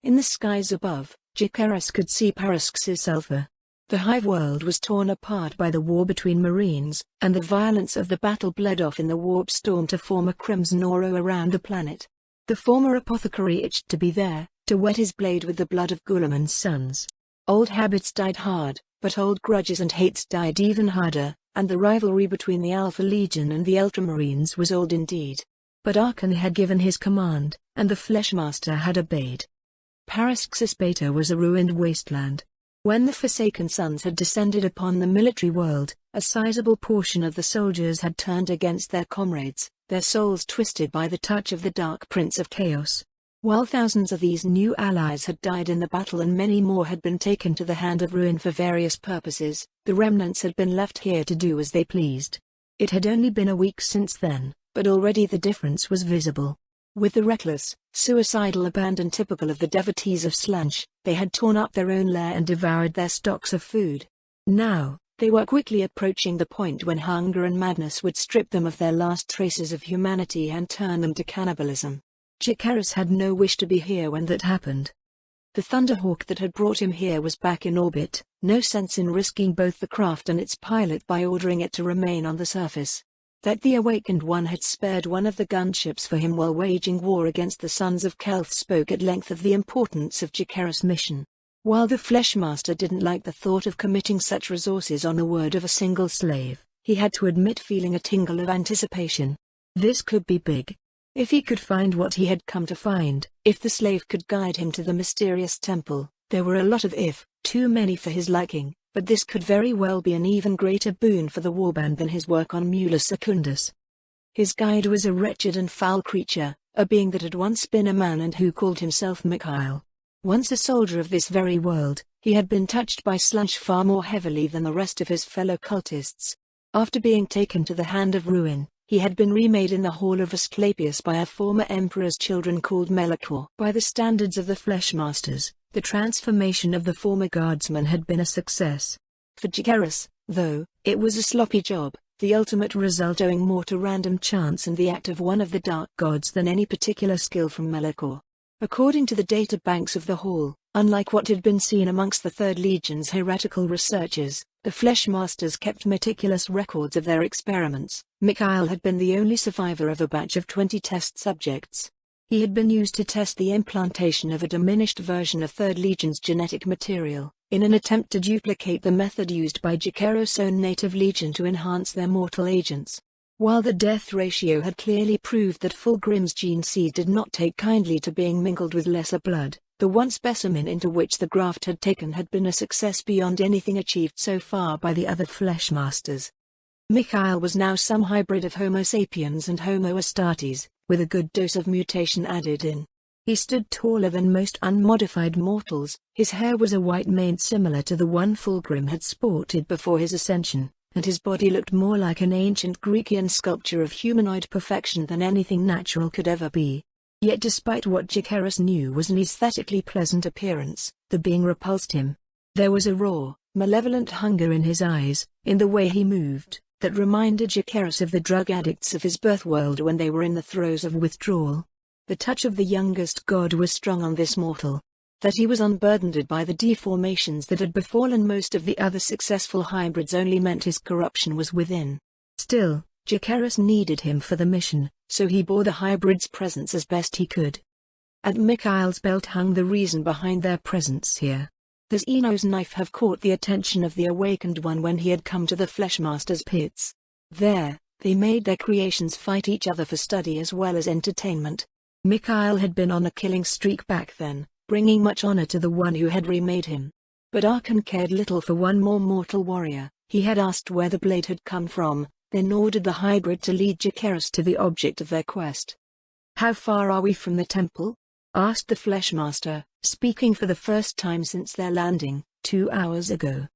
In the skies above, Jacaerus could see Parask's sulfur. The hive world was torn apart by the war between marines, and the violence of the battle bled off in the warp storm to form a crimson aura around the planet. The former apothecary itched to be there, to wet his blade with the blood of Guilliman's sons. Old habits died hard, but old grudges and hates died even harder, and the rivalry between the Alpha Legion and the Ultramarines was old indeed. But Archon had given his command, and the Fleshmaster had obeyed. Parask's Beta was a ruined wasteland. When the Forsaken Sons had descended upon the military world, a sizable portion of the soldiers had turned against their comrades, their souls twisted by the touch of the Dark Prince of Chaos. While thousands of these new allies had died in the battle and many more had been taken to the Hand of Ruin for various purposes, the remnants had been left here to do as they pleased. It had only been a week since then, but already the difference was visible. With the reckless, suicidal abandon typical of the devotees of Slunch, they had torn up their own lair and devoured their stocks of food. Now, they were quickly approaching the point when hunger and madness would strip them of their last traces of humanity and turn them to cannibalism. Jacaerus had no wish to be here when that happened. The Thunderhawk that had brought him here was back in orbit, no sense in risking both the craft and its pilot by ordering it to remain on the surface. That the Awakened One had spared one of the gunships for him while waging war against the Sons of Kelth spoke at length of the importance of Jacaerus' mission. While the Fleshmaster didn't like the thought of committing such resources on the word of a single slave, he had to admit feeling a tingle of anticipation. This could be big. If he could find what he had come to find, if the slave could guide him to the mysterious temple, there were a lot of if, too many for his liking. But this could very well be an even greater boon for the Warband than his work on Mulus Secundus. His guide was a wretched and foul creature, a being that had once been a man and who called himself Mikhail. Once a soldier of this very world, he had been touched by Slunch far more heavily than the rest of his fellow cultists. After being taken to the Hand of Ruin, he had been remade in the Hall of Asclepius by a former emperor's children called Melchior. By the standards of the Fleshmasters, the transformation of the former guardsman had been a success. For Jacaerus, though, it was a sloppy job, the ultimate result owing more to random chance and the act of one of the dark gods than any particular skill from Melchior. According to the data banks of the Hall, unlike what had been seen amongst the Third Legion's heretical researchers, the Fleshmasters kept meticulous records of their experiments. Mikhail had been the only survivor of a batch of 20 test subjects. He had been used to test the implantation of a diminished version of Third Legion's genetic material, in an attempt to duplicate the method used by Jacaerus' own native legion to enhance their mortal agents. While the death ratio had clearly proved that Fulgrim's gene seed did not take kindly to being mingled with lesser blood, the one specimen into which the graft had taken had been a success beyond anything achieved so far by the other Fleshmasters. Mikhail was now some hybrid of Homo sapiens and Homo astartes, with a good dose of mutation added in. He stood taller than most unmodified mortals, his hair was a white mane similar to the one Fulgrim had sported before his ascension, and his body looked more like an ancient Grecian sculpture of humanoid perfection than anything natural could ever be. Yet despite what Jacaerus knew was an aesthetically pleasant appearance, the being repulsed him. There was a raw, malevolent hunger in his eyes, in the way he moved, that reminded Jacaerus of the drug addicts of his birth world when they were in the throes of withdrawal. The touch of the youngest god was strong on this mortal. That he was unburdened by the deformations that had befallen most of the other successful hybrids only meant his corruption was within. Still, Jacaerus needed him for the mission, so he bore the hybrid's presence as best he could. At Mikhail's belt hung the reason behind their presence here. Does Eno's knife have caught the attention of the Awakened One when he had come to the Fleshmaster's pits? There, they made their creations fight each other for study as well as entertainment. Mikhail had been on a killing streak back then, bringing much honor to the one who had remade him. But Archon cared little for one more mortal warrior. He had asked where the blade had come from, then ordered the hybrid to lead Jacaerus to the object of their quest. "How far are we from the temple?" asked the Fleshmaster, speaking for the first time since their landing, 2 hours ago.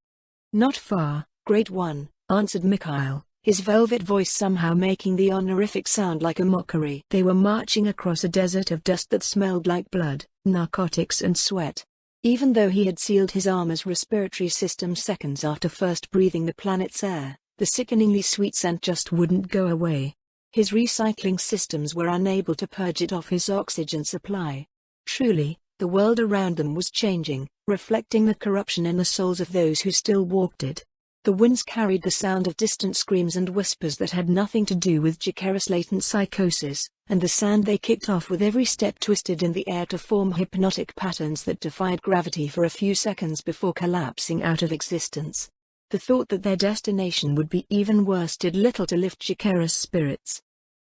"Not far, Great One," answered Mikhail, his velvet voice somehow making the honorific sound like a mockery. They were marching across a desert of dust that smelled like blood, narcotics and sweat. Even though he had sealed his armor's respiratory system seconds after first breathing the planet's air, the sickeningly sweet scent just wouldn't go away. His recycling systems were unable to purge it off his oxygen supply. Truly, The world around them was changing, reflecting the corruption in the souls of those who still walked it. The winds carried the sound of distant screams and whispers that had nothing to do with Jacaerus' latent psychosis, and the sand they kicked off with every step twisted in the air to form hypnotic patterns that defied gravity for a few seconds before collapsing out of existence. The thought that their destination would be even worse did little to lift Jacaerus' spirits.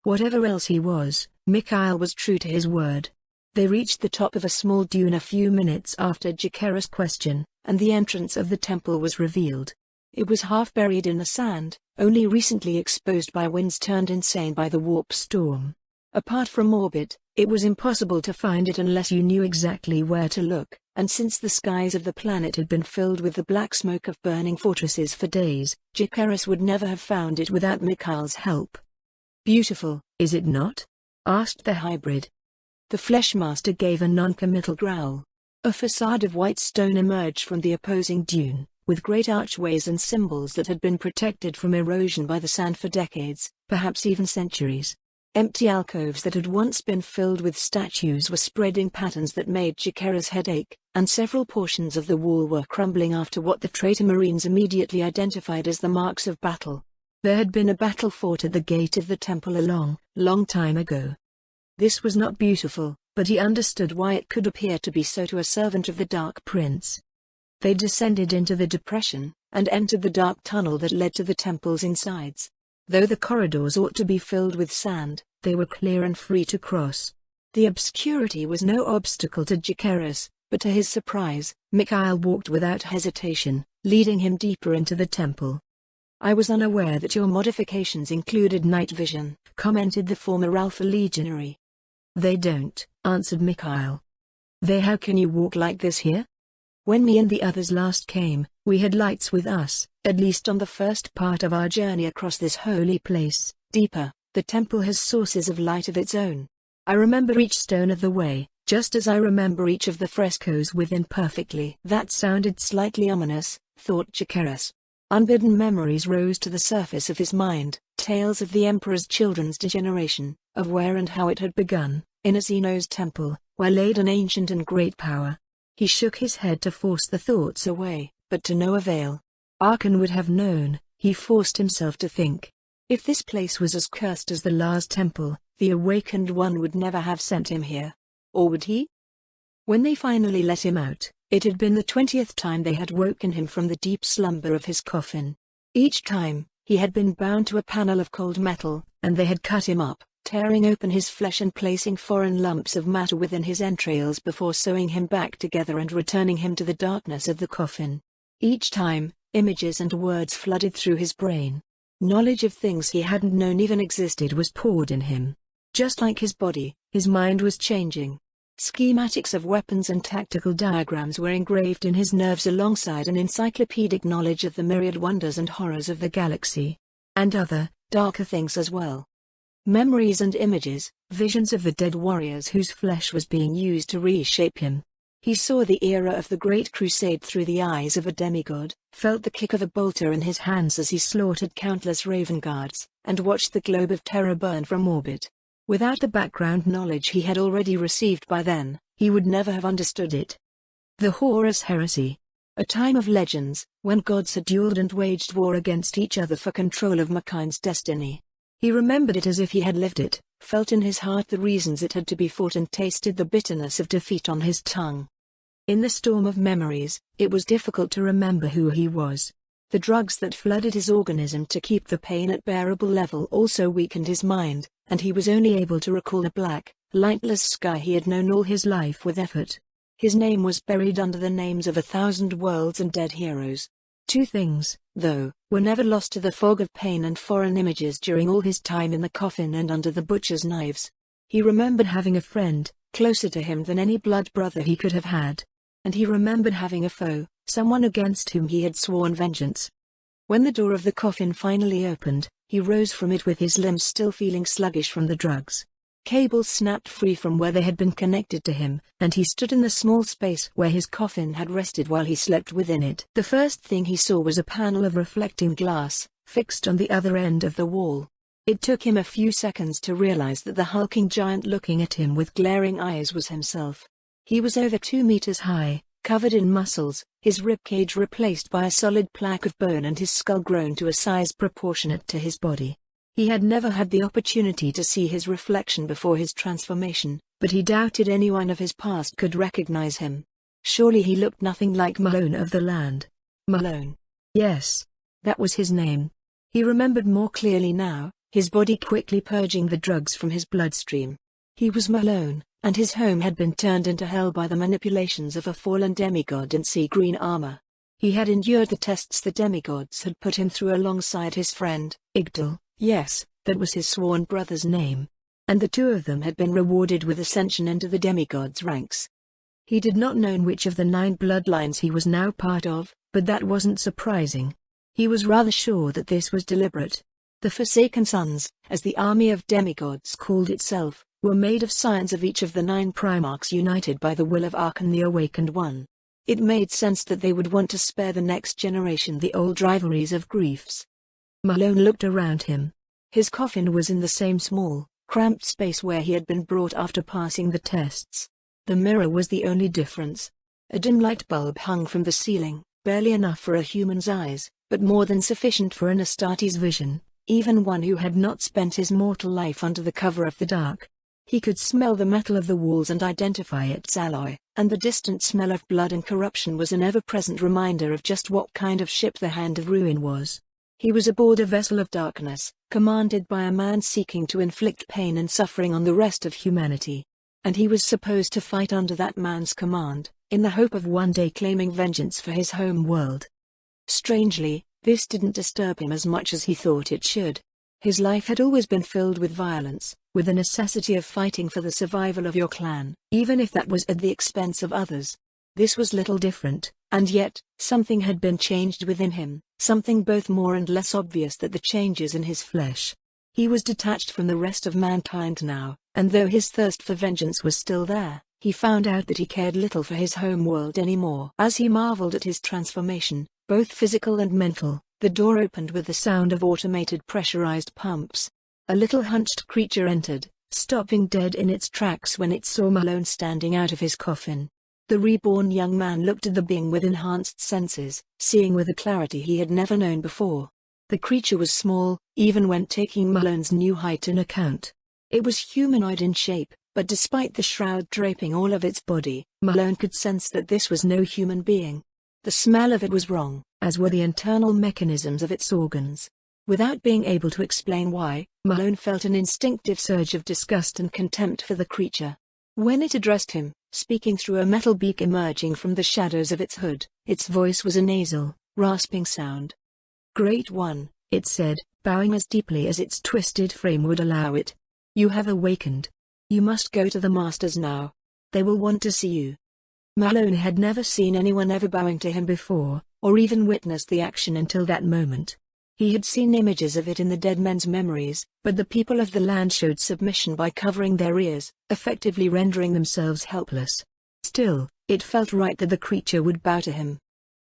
Whatever else he was, Mikhail was true to his word. They reached the top of a small dune a few minutes after Jacaerus' question, and the entrance of the temple was revealed. It was half buried in the sand, only recently exposed by winds turned insane by the warp storm. Apart from orbit, it was impossible to find it unless you knew exactly where to look, and since the skies of the planet had been filled with the black smoke of burning fortresses for days, Jacaerus would never have found it without Mikhail's help. "Beautiful, is it not?" asked the hybrid. The Fleshmaster gave a non-committal growl. A facade of white stone emerged from the opposing dune, with great archways and symbols that had been protected from erosion by the sand for decades, perhaps even centuries. Empty alcoves that had once been filled with statues were spread in patterns that made Jacaerus' head ache, and several portions of the wall were crumbling after what the traitor Marines immediately identified as the marks of battle. There had been a battle fought at the gate of the temple a long time ago. This was not beautiful, but he understood why it could appear to be so to a servant of the Dark Prince. They descended into the depression, and entered the dark tunnel that led to the temple's insides. Though the corridors ought to be filled with sand, they were clear and free to cross. The obscurity was no obstacle to Jacaerus, but to his surprise, Mikhail walked without hesitation, leading him deeper into the temple. "I was unaware that your modifications included night vision," commented the former Alpha Legionary. "They don't," answered Mikhail. How can you walk like this here?" "When me and the others last came, we had lights with us, at least on the first part of our journey across this holy place. Deeper, the temple has sources of light of its own. I remember each stone of the way, just as I remember each of the frescoes within perfectly." That sounded slightly ominous, thought Jacaerus. Unbidden memories rose to the surface of his mind, tales of the Emperor's children's degeneration, of where and how it had begun, in Zeno's temple, where laid an ancient and great power. He shook his head to force the thoughts away, but to no avail. Archon would have known, he forced himself to think. If this place was as cursed as the last temple, the Awakened One would never have sent him here. Or would he? When they finally let him out, it had been the 20th time they had woken him from the deep slumber of his coffin. Each time, he had been bound to a panel of cold metal, and they had cut him up, tearing open his flesh and placing foreign lumps of matter within his entrails before sewing him back together and returning him to the darkness of the coffin. Each time, images and words flooded through his brain. Knowledge of things he hadn't known even existed was poured in him. Just like his body, his mind was changing. Schematics of weapons and tactical diagrams were engraved in his nerves alongside an encyclopedic knowledge of the myriad wonders and horrors of the galaxy. And other, darker things as well. Memories and images, visions of the dead warriors whose flesh was being used to reshape him. He saw the era of the Great Crusade through the eyes of a demigod, felt the kick of a bolter in his hands as he slaughtered countless Raven Guards, and watched the globe of terror burn from orbit. Without the background knowledge he had already received by then, he would never have understood it. The Horus Heresy. A time of legends, when gods had dueled and waged war against each other for control of mankind's destiny. He remembered it as if he had lived it, felt in his heart the reasons it had to be fought and tasted the bitterness of defeat on his tongue. In the storm of memories, it was difficult to remember who he was. The drugs that flooded his organism to keep the pain at bearable level also weakened his mind, and he was only able to recall a black, lightless sky he had known all his life with effort. His name was buried under the names of 1,000 worlds and dead heroes. Two things, though, were never lost to the fog of pain and foreign images during all his time in the coffin and under the butcher's knives. He remembered having a friend, closer to him than any blood brother he could have had. And he remembered having a foe, someone against whom he had sworn vengeance. When the door of the coffin finally opened, he rose from it with his limbs still feeling sluggish from the drugs. Cables snapped free from where they had been connected to him, and he stood in the small space where his coffin had rested while he slept within it. The first thing he saw was a panel of reflecting glass, fixed on the other end of the wall. It took him a few seconds to realize that the hulking giant looking at him with glaring eyes was himself. He was over 2 meters high, covered in muscles, his ribcage replaced by a solid plaque of bone and his skull grown to a size proportionate to his body. He had never had the opportunity to see his reflection before his transformation, but he doubted anyone of his past could recognize him. Surely he looked nothing like Malone of the land. Malone. Yes. That was his name. He remembered more clearly now, his body quickly purging the drugs from his bloodstream. He was Malone, and his home had been turned into hell by the manipulations of a fallen demigod in sea green armor. He had endured the tests the demigods had put him through alongside his friend, Igdal. Yes, that was his sworn brother's name. And the two of them had been rewarded with ascension into the demigods' ranks. He did not know which of the 9 bloodlines he was now part of, but that wasn't surprising. He was rather sure that this was deliberate. The Forsaken Sons, as the army of demigods called itself, were made of scions of each of the 9 Primarchs united by the will of Archon the Awakened One. It made sense that they would want to spare the next generation the old rivalries of griefs. Malone looked around him. His coffin was in the same small, cramped space where he had been brought after passing the tests. The mirror was the only difference. A dim light bulb hung from the ceiling, barely enough for a human's eyes, but more than sufficient for an Astarte's vision, even one who had not spent his mortal life under the cover of the dark. He could smell the metal of the walls and identify its alloy, and the distant smell of blood and corruption was an ever-present reminder of just what kind of ship the Hand of Ruin was. He was aboard a vessel of darkness, commanded by a man seeking to inflict pain and suffering on the rest of humanity. And he was supposed to fight under that man's command, in the hope of one day claiming vengeance for his home world. Strangely, this didn't disturb him as much as he thought it should. His life had always been filled with violence, with the necessity of fighting for the survival of your clan, even if that was at the expense of others. This was little different, and yet, something had been changed within him, something both more and less obvious than the changes in his flesh. He was detached from the rest of mankind now, and though his thirst for vengeance was still there, he found out that he cared little for his home world anymore. As he marveled at his transformation, both physical and mental, the door opened with the sound of automated pressurized pumps. A little hunched creature entered, stopping dead in its tracks when it saw Malone standing out of his coffin. The reborn young man looked at the being with enhanced senses, seeing with a clarity he had never known before. The creature was small, even when taking Malone's new height into account. It was humanoid in shape, but despite the shroud draping all of its body, Malone could sense that this was no human being. The smell of it was wrong, as were the internal mechanisms of its organs. Without being able to explain why, Malone felt an instinctive surge of disgust and contempt for the creature. When it addressed him, speaking through a metal beak emerging from the shadows of its hood, its voice was a nasal, rasping sound. "Great One," it said, bowing as deeply as its twisted frame would allow it. "You have awakened. You must go to the Masters now. They will want to see you." Malone had never seen anyone ever bowing to him before, or even witnessed the action until that moment. He had seen images of it in the dead men's memories, but the people of the land showed submission by covering their ears, effectively rendering themselves helpless. Still, it felt right that the creature would bow to him.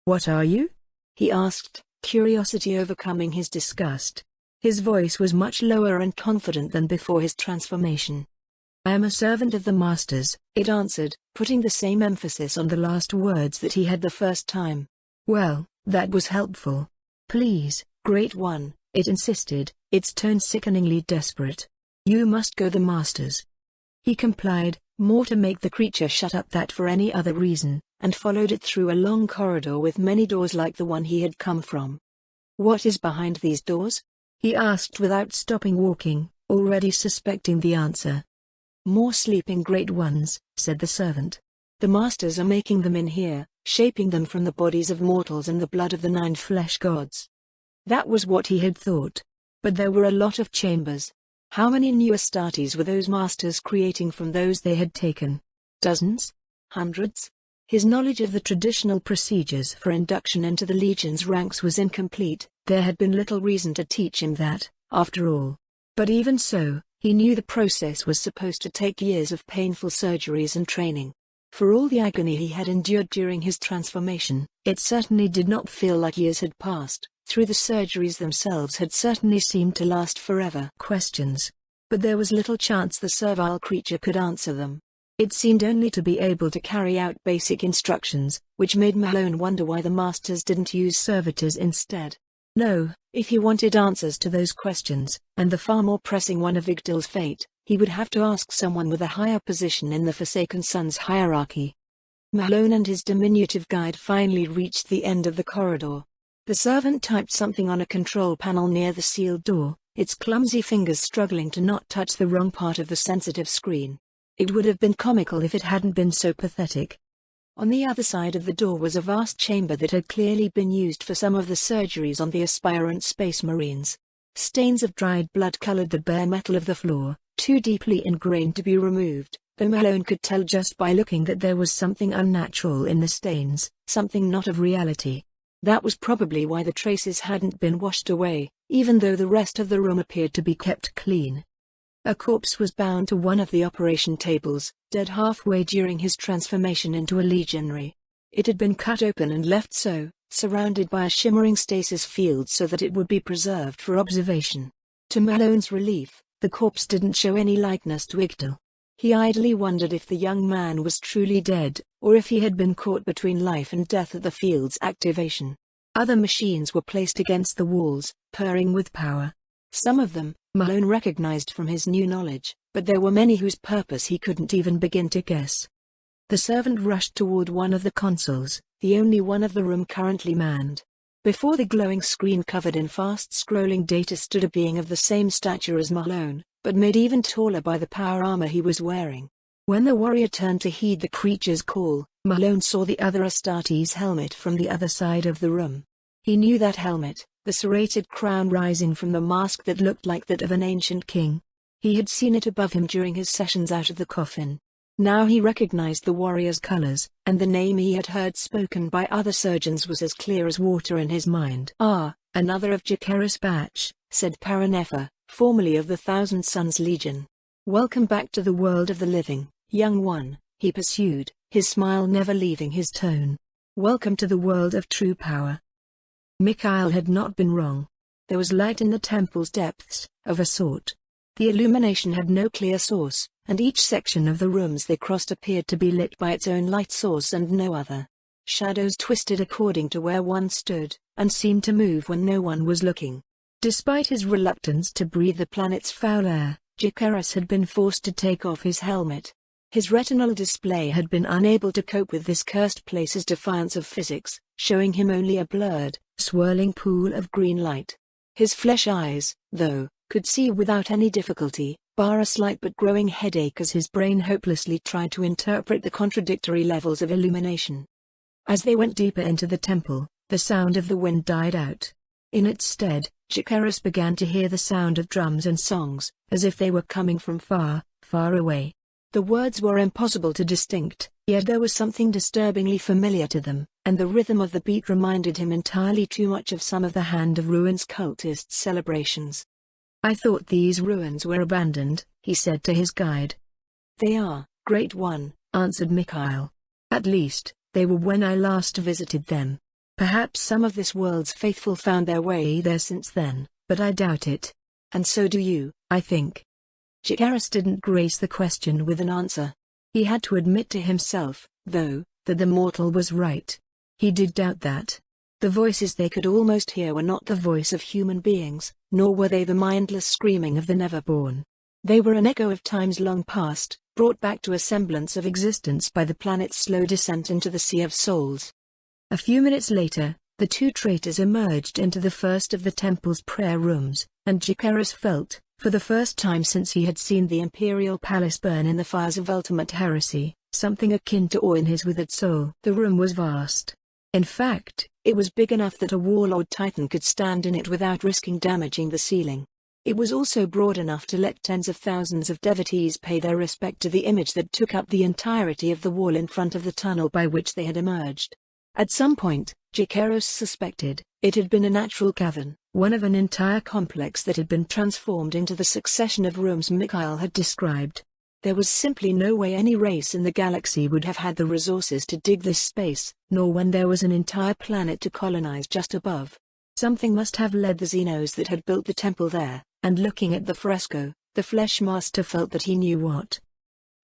"What are you?" he asked, curiosity overcoming his disgust. His voice was much lower and confident than before his transformation. "I am a servant of the Masters," it answered, putting the same emphasis on the last words that he had the first time. "Well, that was helpful. Please, Great One," it insisted, its tone sickeningly desperate. "You must go the Masters." He complied, more to make the creature shut up than for any other reason, and followed it through a long corridor with many doors like the one he had come from. "What is behind these doors?" he asked without stopping walking, already suspecting the answer. "More sleeping Great Ones," said the servant. "The Masters are making them in here, shaping them from the bodies of mortals and the blood of the 9 flesh gods." That was what he had thought. But there were a lot of chambers. How many new Astartes were those Masters creating from those they had taken? Dozens? Hundreds? His knowledge of the traditional procedures for induction into the Legion's ranks was incomplete. There had been little reason to teach him that, after all. But even so, he knew the process was supposed to take years of painful surgeries and training. For all the agony he had endured during his transformation, it certainly did not feel like years had passed. Through the surgeries themselves had certainly seemed to last forever. Questions. But there was little chance the servile creature could answer them. It seemed only to be able to carry out basic instructions, which made Malone wonder why the masters didn't use servitors instead. No, if he wanted answers to those questions, and the far more pressing one of Igdal's fate, he would have to ask someone with a higher position in the Forsaken Sons hierarchy. Malone and his diminutive guide finally reached the end of the corridor. The servant typed something on a control panel near the sealed door, its clumsy fingers struggling to not touch the wrong part of the sensitive screen. It would have been comical if it hadn't been so pathetic. On the other side of the door was a vast chamber that had clearly been used for some of the surgeries on the aspirant space marines. Stains of dried blood colored the bare metal of the floor, too deeply ingrained to be removed, though Malone could tell just by looking that there was something unnatural in the stains, something not of reality. That was probably why the traces hadn't been washed away, even though the rest of the room appeared to be kept clean. A corpse was bound to one of the operation tables, dead halfway during his transformation into a legionary. It had been cut open and left so, surrounded by a shimmering stasis field so that it would be preserved for observation. To Malone's relief, the corpse didn't show any likeness to Igdal. He idly wondered if the young man was truly dead, or if he had been caught between life and death at the field's activation. Other machines were placed against the walls, purring with power. Some of them, Malone recognized from his new knowledge, but there were many whose purpose he couldn't even begin to guess. The servant rushed toward one of the consoles, the only one of the room currently manned. Before the glowing screen covered in fast-scrolling data stood a being of the same stature as Malone, but made even taller by the power armor he was wearing. When the warrior turned to heed the creature's call, Malone saw the other Astartes helmet from the other side of the room. He knew that helmet, the serrated crown rising from the mask that looked like that of an ancient king. He had seen it above him during his sessions out of the coffin. Now he recognized the warrior's colors, and the name he had heard spoken by other surgeons was as clear as water in his mind. "Ah, another of Jacaerus' batch," said Paranefa, formerly of the Thousand Sons Legion. "Welcome back to the world of the living, young one," he pursued, his smile never leaving his tone. "Welcome to the world of true power." Mikhail had not been wrong. There was light in the temple's depths, of a sort. The illumination had no clear source, and each section of the rooms they crossed appeared to be lit by its own light source and no other. Shadows twisted according to where one stood, and seemed to move when no one was looking. Despite his reluctance to breathe the planet's foul air, Jacaerus had been forced to take off his helmet. His retinal display had been unable to cope with this cursed place's defiance of physics, showing him only a blurred, swirling pool of green light. His flesh eyes, though, could see without any difficulty, bar a slight but growing headache as his brain hopelessly tried to interpret the contradictory levels of illumination. As they went deeper into the temple, the sound of the wind died out. In its stead, Jacaerus began to hear the sound of drums and songs, as if they were coming from far, far away. The words were impossible to distinct, yet there was something disturbingly familiar to them, and the rhythm of the beat reminded him entirely too much of some of the Hand of Ruins cultists' celebrations. "I thought these ruins were abandoned," he said to his guide. "They are, Great One," answered Mikhail. "At least, they were when I last visited them. Perhaps some of this world's faithful found their way there since then, but I doubt it. And so do you, I think." Jacaerus didn't grace the question with an answer. He had to admit to himself, though, that the mortal was right. He did doubt that. The voices they could almost hear were not the voice of human beings, nor were they the mindless screaming of the never-born. They were an echo of times long past, brought back to a semblance of existence by the planet's slow descent into the Sea of Souls. A few minutes later, the two traitors emerged into the first of the temple's prayer rooms, and Jacaerus felt, for the first time since he had seen the Imperial Palace burn in the fires of ultimate heresy, something akin to awe in his withered soul. The room was vast. In fact, it was big enough that a warlord titan could stand in it without risking damaging the ceiling. It was also broad enough to let tens of thousands of devotees pay their respect to the image that took up the entirety of the wall in front of the tunnel by which they had emerged. At some point, Jacaerus suspected, it had been a natural cavern, one of an entire complex that had been transformed into the succession of rooms Mikhail had described. There was simply no way any race in the galaxy would have had the resources to dig this space, nor when there was an entire planet to colonize just above. Something must have led the Xenos that had built the temple there, and looking at the fresco, the Flesh Master felt that he knew what.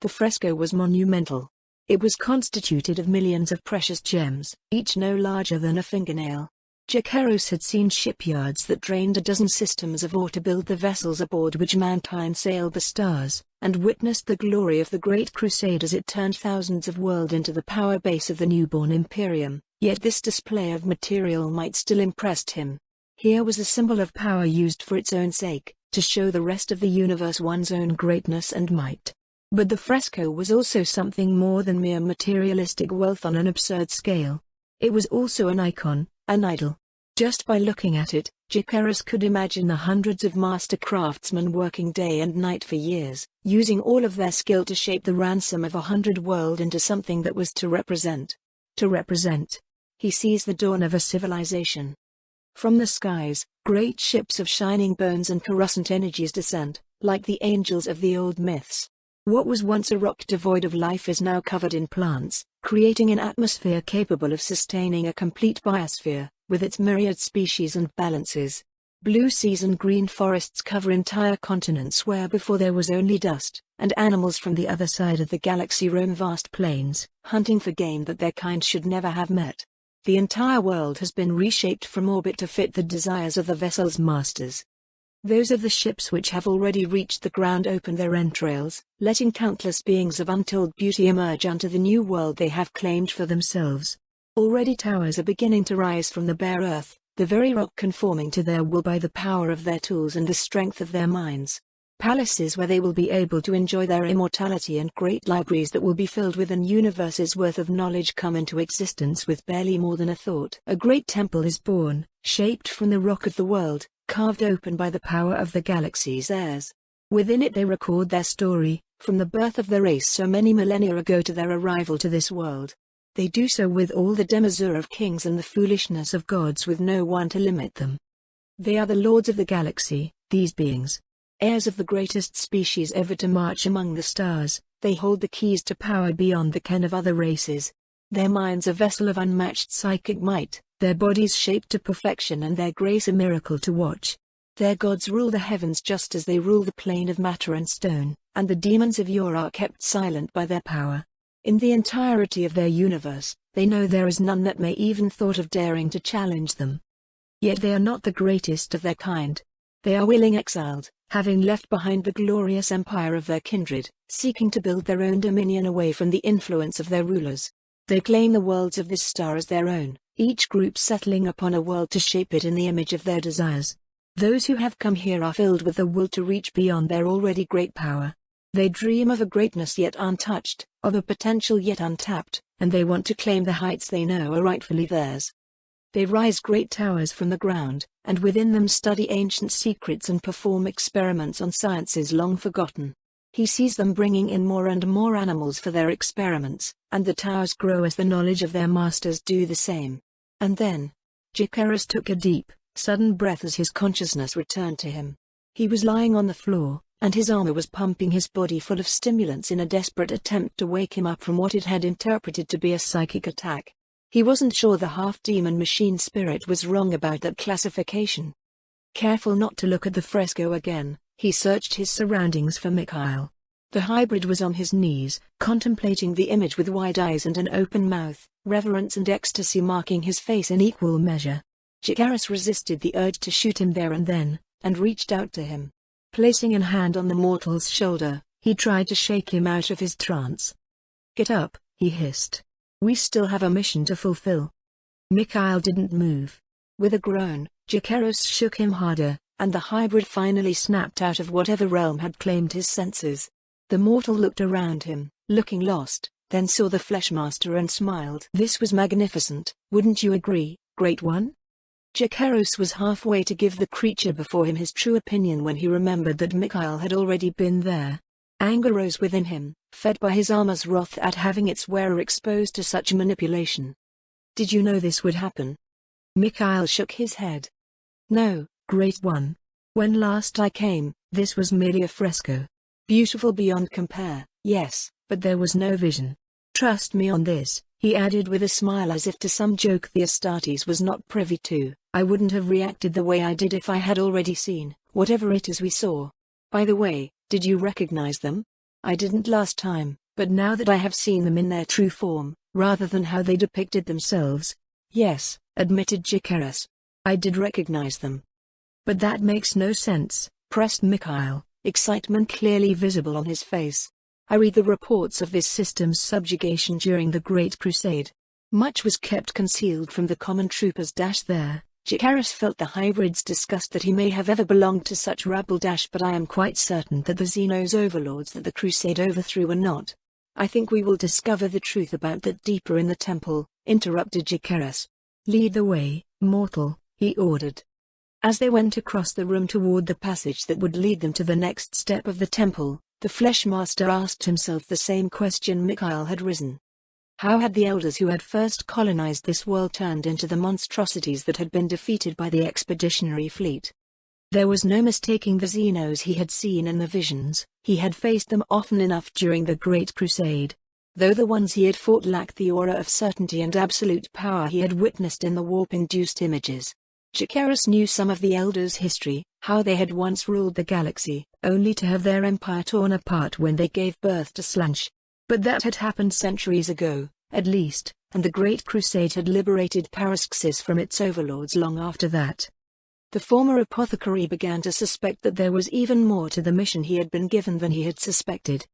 The fresco was monumental. It was constituted of millions of precious gems, each no larger than a fingernail. Jacaros had seen shipyards that drained a dozen systems of ore to build the vessels aboard which mankind sailed the stars, and witnessed the glory of the Great Crusade as it turned thousands of worlds into the power base of the newborn Imperium, yet this display of material might still impressed him. Here was a symbol of power used for its own sake, to show the rest of the universe one's own greatness and might. But the fresco was also something more than mere materialistic wealth on an absurd scale. It was also an icon, an idol. Just by looking at it, Jacaros could imagine the hundreds of master craftsmen working day and night for years, using all of their skill to shape the ransom of 100 worlds into something that was to represent. He sees the dawn of a civilization. From the skies, great ships of shining bones and coruscant energies descend, like the angels of the old myths. What was once a rock devoid of life is now covered in plants, creating an atmosphere capable of sustaining a complete biosphere, with its myriad species and balances. Blue seas and green forests cover entire continents where before there was only dust, and animals from the other side of the galaxy roam vast plains, hunting for game that their kind should never have met. The entire world has been reshaped from orbit to fit the desires of the vessel's masters. Those of the ships which have already reached the ground open their entrails, letting countless beings of untold beauty emerge onto the new world they have claimed for themselves. Already towers are beginning to rise from the bare earth, the very rock conforming to their will by the power of their tools and the strength of their minds. Palaces where they will be able to enjoy their immortality and great libraries that will be filled with an universe's worth of knowledge come into existence with barely more than a thought. A great temple is born, shaped from the rock of the world, carved open by the power of the galaxy's heirs. Within it they record their story, from the birth of the race so many millennia ago to their arrival to this world. They do so with all the demesure of kings and the foolishness of gods with no one to limit them. They are the lords of the galaxy, these beings. Heirs of the greatest species ever to march among the stars, they hold the keys to power beyond the ken of other races. Their minds a vessel of unmatched psychic might, their bodies shaped to perfection and their grace a miracle to watch. Their gods rule the heavens just as they rule the plane of matter and stone, and the demons of yore are kept silent by their power. In the entirety of their universe, they know there is none that may even thought of daring to challenge them. Yet they are not the greatest of their kind. They are willing exiled, having left behind the glorious empire of their kindred, seeking to build their own dominion away from the influence of their rulers. They claim the worlds of this star as their own, each group settling upon a world to shape it in the image of their desires. Those who have come here are filled with the will to reach beyond their already great power. They dream of a greatness yet untouched, of a potential yet untapped, and they want to claim the heights they know are rightfully theirs. They rise great towers from the ground, and within them study ancient secrets and perform experiments on sciences long forgotten. He sees them bringing in more and more animals for their experiments, and the towers grow as the knowledge of their masters do the same. And then, Jacaros took a deep, sudden breath as his consciousness returned to him. He was lying on the floor, and his armor was pumping his body full of stimulants in a desperate attempt to wake him up from what it had interpreted to be a psychic attack. He wasn't sure the half-demon machine spirit was wrong about that classification. Careful not to look at the fresco again, he searched his surroundings for Mikhail. The hybrid was on his knees, contemplating the image with wide eyes and an open mouth, reverence and ecstasy marking his face in equal measure. Jacaros resisted the urge to shoot him there and then, and reached out to him. Placing a hand on the mortal's shoulder, he tried to shake him out of his trance. "Get up," he hissed. "We still have a mission to fulfill." Mikhail didn't move. With a groan, Jacaros shook him harder, and the hybrid finally snapped out of whatever realm had claimed his senses. The mortal looked around him, looking lost, then saw the Fleshmaster and smiled. "This was magnificent, wouldn't you agree, Great One?" Jacaros was halfway to give the creature before him his true opinion when he remembered that Mikhail had already been there. Anger rose within him, fed by his armor's wrath at having its wearer exposed to such manipulation. "Did you know this would happen?" Mikhail shook his head. "No, Great One. When last I came, this was merely a fresco. Beautiful beyond compare, yes, but there was no vision. Trust me on this," he added with a smile as if to some joke the Astartes was not privy to. "I wouldn't have reacted the way I did if I had already seen, whatever it is we saw. By the way, did you recognize them?" I didn't last time, but now that I have seen them in their true form, rather than how they depicted themselves. Yes, admitted Jikaris. I did recognize them. But that makes no sense, pressed Mikhail, excitement clearly visible on his face. I read the reports of this system's subjugation during the Great Crusade. Much was kept concealed from the common troopers. There, Jikaris felt the hybrids discussed that he may have ever belonged to such rabble. But I am quite certain that the Xenos overlords that the Crusade overthrew were not. I think we will discover the truth about that deeper in the temple, interrupted Jikaris. Lead the way, mortal, he ordered. As they went across the room toward the passage that would lead them to the next step of the temple, the Fleshmaster asked himself the same question Mikhail had risen. How had the elders who had first colonized this world turned into the monstrosities that had been defeated by the expeditionary fleet? There was no mistaking the Xenos he had seen in the visions. He had faced them often enough during the Great Crusade. Though the ones he had fought lacked the aura of certainty and absolute power he had witnessed in the warp-induced images. Jikaris knew some of the Elders' history, how they had once ruled the galaxy, only to have their empire torn apart when they gave birth to Slunch. But that had happened centuries ago, at least, and the Great Crusade had liberated Paraxis from its overlords long after that. The former apothecary began to suspect that there was even more to the mission he had been given than he had suspected.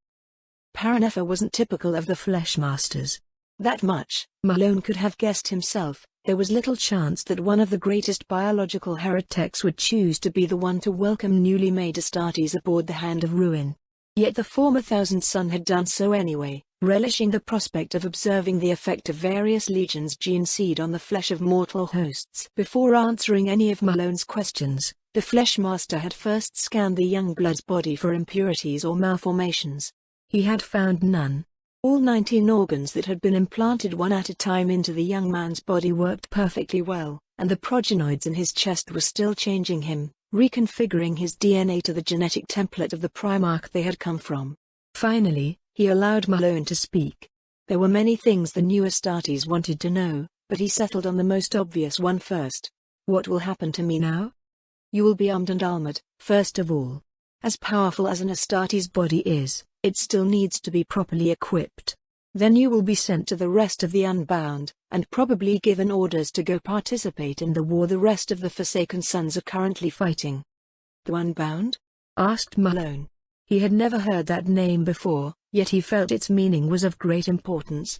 Paranefa wasn't typical of the Fleshmasters. That much, Malone could have guessed himself. There was little chance that one of the greatest biological heretics would choose to be the one to welcome newly made Astartes aboard the Hand of Ruin. Yet the former Thousand Son had done so anyway, relishing the prospect of observing the effect of various legions' gene seed on the flesh of mortal hosts. Before answering any of Malone's questions, the Fleshmaster had first scanned the young blood's body for impurities or malformations. He had found none. All 19 organs that had been implanted one at a time into the young man's body worked perfectly well, and the progenoids in his chest were still changing him, reconfiguring his DNA to the genetic template of the Primarch they had come from. Finally, he allowed Malone to speak. There were many things the new Astartes wanted to know, but he settled on the most obvious one first. What will happen to me now? You will be armed and armored, first of all. As powerful as an Astartes body is, it still needs to be properly equipped. Then you will be sent to the rest of the Unbound, and probably given orders to go participate in the war the rest of the Forsaken Sons are currently fighting. The Unbound? Asked Malone. He had never heard that name before, yet he felt its meaning was of great importance.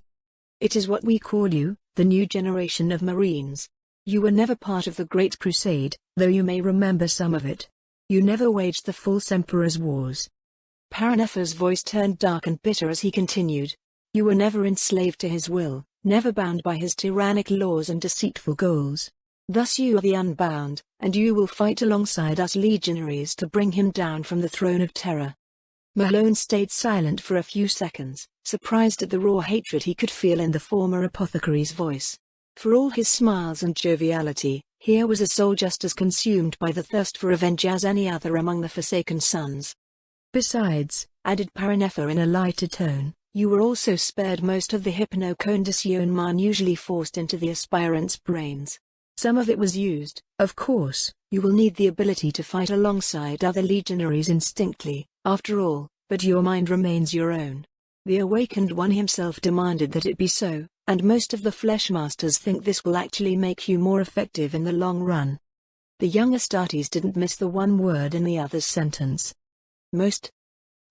It is what we call you, the new generation of Marines. You were never part of the Great Crusade, though you may remember some of it. You never waged the false Emperor's wars. Paranefa's voice turned dark and bitter as he continued. You were never enslaved to his will, never bound by his tyrannic laws and deceitful goals. Thus you are the Unbound, and you will fight alongside us legionaries to bring him down from the throne of terror. Malone stayed silent for a few seconds, surprised at the raw hatred he could feel in the former apothecary's voice. For all his smiles and joviality, here was a soul just as consumed by the thirst for revenge as any other among the Forsaken Sons. Besides, added Paranefa in a lighter tone, you were also spared most of the hypnoconditionnement usually forced into the aspirants' brains. Some of it was used, of course. You will need the ability to fight alongside other legionaries instinctively, after all, but your mind remains your own. The Awakened One himself demanded that it be so, and most of the Fleshmasters think this will actually make you more effective in the long run. The young Astartes didn't miss the one word in the other's sentence. Most?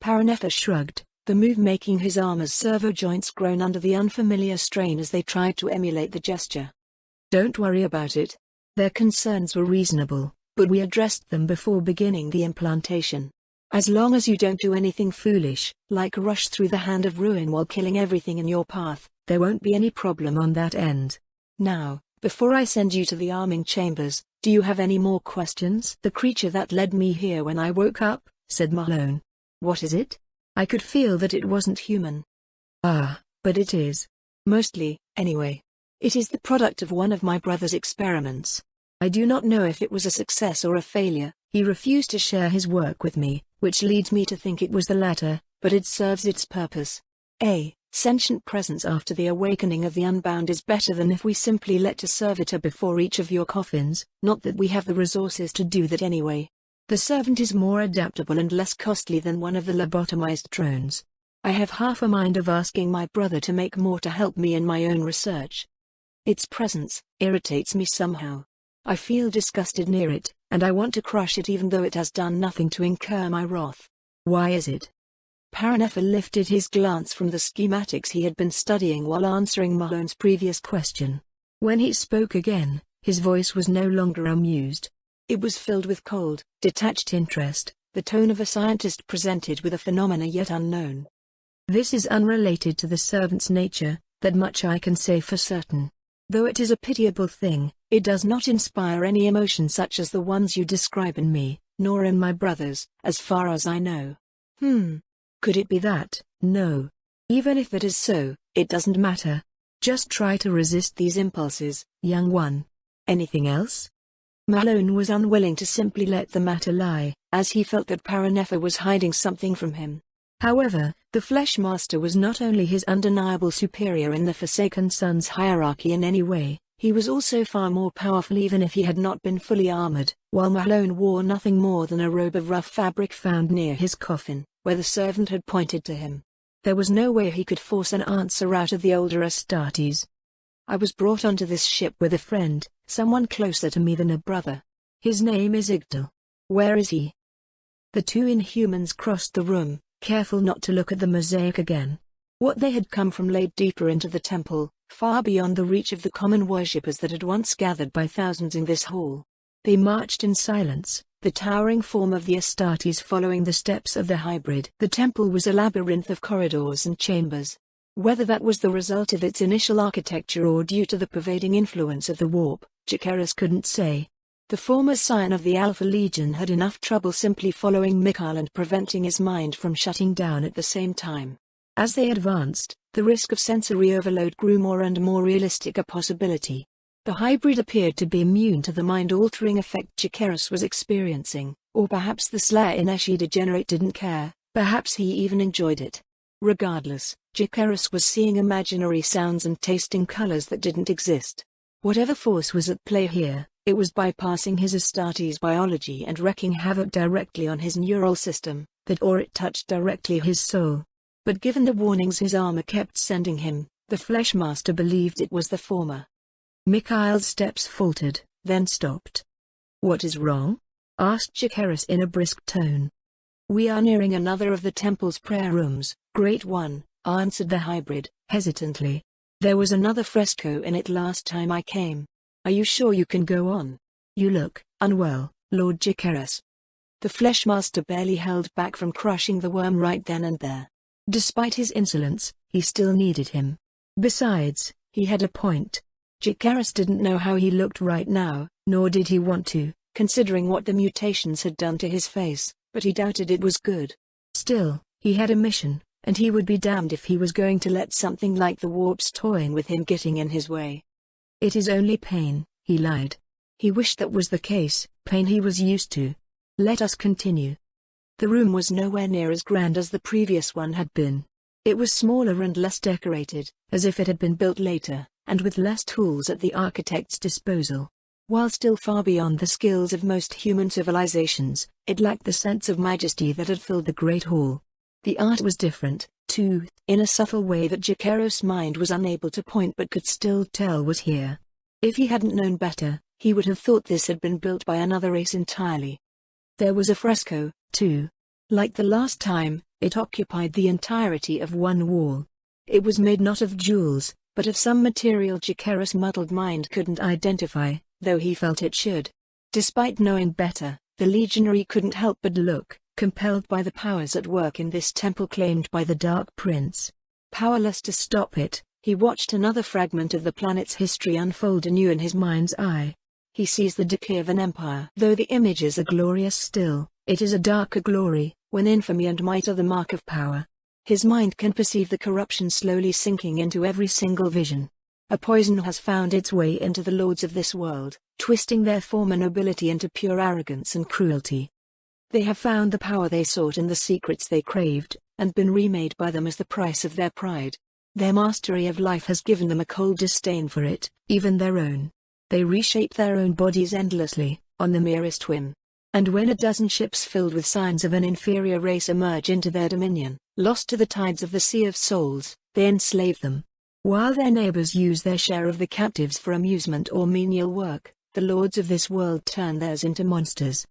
Paranefa shrugged, the move making his armor's servo joints groan under the unfamiliar strain as they tried to emulate the gesture. Don't worry about it. Their concerns were reasonable, but we addressed them before beginning the implantation. As long as you don't do anything foolish, like rush through the Hand of Ruin while killing everything in your path, there won't be any problem on that end. Now, before I send you to the arming chambers, do you have any more questions? The creature that led me here when I woke up, said Malone. What is it? I could feel that it wasn't human. Ah, but it is. Mostly, anyway. It is the product of one of my brother's experiments. I do not know if it was a success or a failure. He refused to share his work with me, which leads me to think it was the latter, but it serves its purpose. A sentient presence after the awakening of the Unbound is better than if we simply let a servitor before each of your coffins, not that we have the resources to do that anyway. The servant is more adaptable and less costly than one of the lobotomized drones. I have half a mind of asking my brother to make more to help me in my own research. Its presence irritates me somehow. I feel disgusted near it, and I want to crush it even though it has done nothing to incur my wrath. Why is it? Paranefa lifted his glance from the schematics he had been studying while answering Malone's previous question. When he spoke again, his voice was no longer amused. It was filled with cold, detached interest, the tone of a scientist presented with a phenomena yet unknown. This is unrelated to the servant's nature, that much I can say for certain. Though it is a pitiable thing, it does not inspire any emotion such as the ones you describe in me, nor in my brothers, as far as I know. Could it be that? No. Even if it is so, it doesn't matter. Just try to resist these impulses, young one. Anything else? Malone was unwilling to simply let the matter lie, as he felt that Paranefa was hiding something from him. However, the Fleshmaster was not only his undeniable superior in the Forsaken Sons hierarchy in any way, he was also far more powerful even if he had not been fully armored, while Malone wore nothing more than a robe of rough fabric found near his coffin, where the servant had pointed to him. There was no way he could force an answer out of the older Astartes. I was brought onto this ship with a friend, someone closer to me than a brother. His name is Igdal. Where is he? The two Inhumans crossed the room, careful not to look at the mosaic again. What they had come from lay deeper into the temple, far beyond the reach of the common worshippers that had once gathered by thousands in this hall. They marched in silence, the towering form of the Astartes following the steps of the hybrid. The temple was a labyrinth of corridors and chambers. Whether that was the result of its initial architecture or due to the pervading influence of the warp, Jacaerus couldn't say. The former scion of the Alpha Legion had enough trouble simply following Mikhail and preventing his mind from shutting down at the same time. As they advanced, the risk of sensory overload grew more and more realistic a possibility. The hybrid appeared to be immune to the mind-altering effect Jacaerus was experiencing, or perhaps the Slayer Ineshi degenerate didn't care, perhaps he even enjoyed it. Regardless, Jacaerus was seeing imaginary sounds and tasting colors that didn't exist. Whatever force was at play here, it was bypassing his Astartes biology and wreaking havoc directly on his neural system, or it touched directly his soul. But given the warnings his armor kept sending him, the Fleshmaster believed it was the former. Mikhail's steps faltered, then stopped. "What is wrong?" asked Jacaerus in a brisk tone. "We are nearing another of the temple's prayer rooms, Great One," answered the hybrid, hesitantly. "There was another fresco in it last time I came. Are you sure you can go on? You look unwell, Lord Jacaerus." The Fleshmaster barely held back from crushing the worm right then and there. Despite his insolence, he still needed him. Besides, he had a point. Jacaerus didn't know how he looked right now, nor did he want to, considering what the mutations had done to his face, but he doubted it was good. Still, he had a mission, and he would be damned if he was going to let something like the warps toying with him getting in his way. "It is only pain," he lied. He wished that was the case, pain he was used to. "Let us continue." The room was nowhere near as grand as the previous one had been. It was smaller and less decorated, as if it had been built later, and with less tools at the architect's disposal. While still far beyond the skills of most human civilizations, it lacked the sense of majesty that had filled the Great Hall. The art was different, too, in a subtle way that Jacaerus' mind was unable to point but could still tell was here. If he hadn't known better, he would have thought this had been built by another race entirely. There was a fresco, too. Like the last time, it occupied the entirety of one wall. It was made not of jewels, but of some material Jacaerus' muddled mind couldn't identify, though he felt it should. Despite knowing better, the legionary couldn't help but look, compelled by the powers at work in this temple claimed by the Dark Prince. Powerless to stop it, he watched another fragment of the planet's history unfold anew in his mind's eye. He sees the decay of an empire. Though the images are glorious still, it is a darker glory, when infamy and might are the mark of power. His mind can perceive the corruption slowly sinking into every single vision. A poison has found its way into the lords of this world, twisting their former nobility into pure arrogance and cruelty. They have found the power they sought and the secrets they craved, and been remade by them as the price of their pride. Their mastery of life has given them a cold disdain for it, even their own. They reshape their own bodies endlessly, on the merest whim. And when a dozen ships filled with signs of an inferior race emerge into their dominion, lost to the tides of the Sea of Souls, they enslave them. While their neighbors use their share of the captives for amusement or menial work, the lords of this world turn theirs into monsters.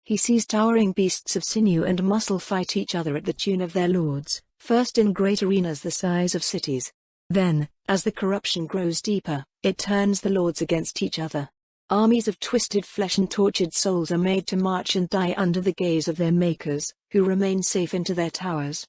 He sees towering beasts of sinew and muscle fight each other at the tune of their lords, first in great arenas the size of cities. Then, as the corruption grows deeper, it turns the lords against each other. Armies of twisted flesh and tortured souls are made to march and die under the gaze of their makers, who remain safe into their towers.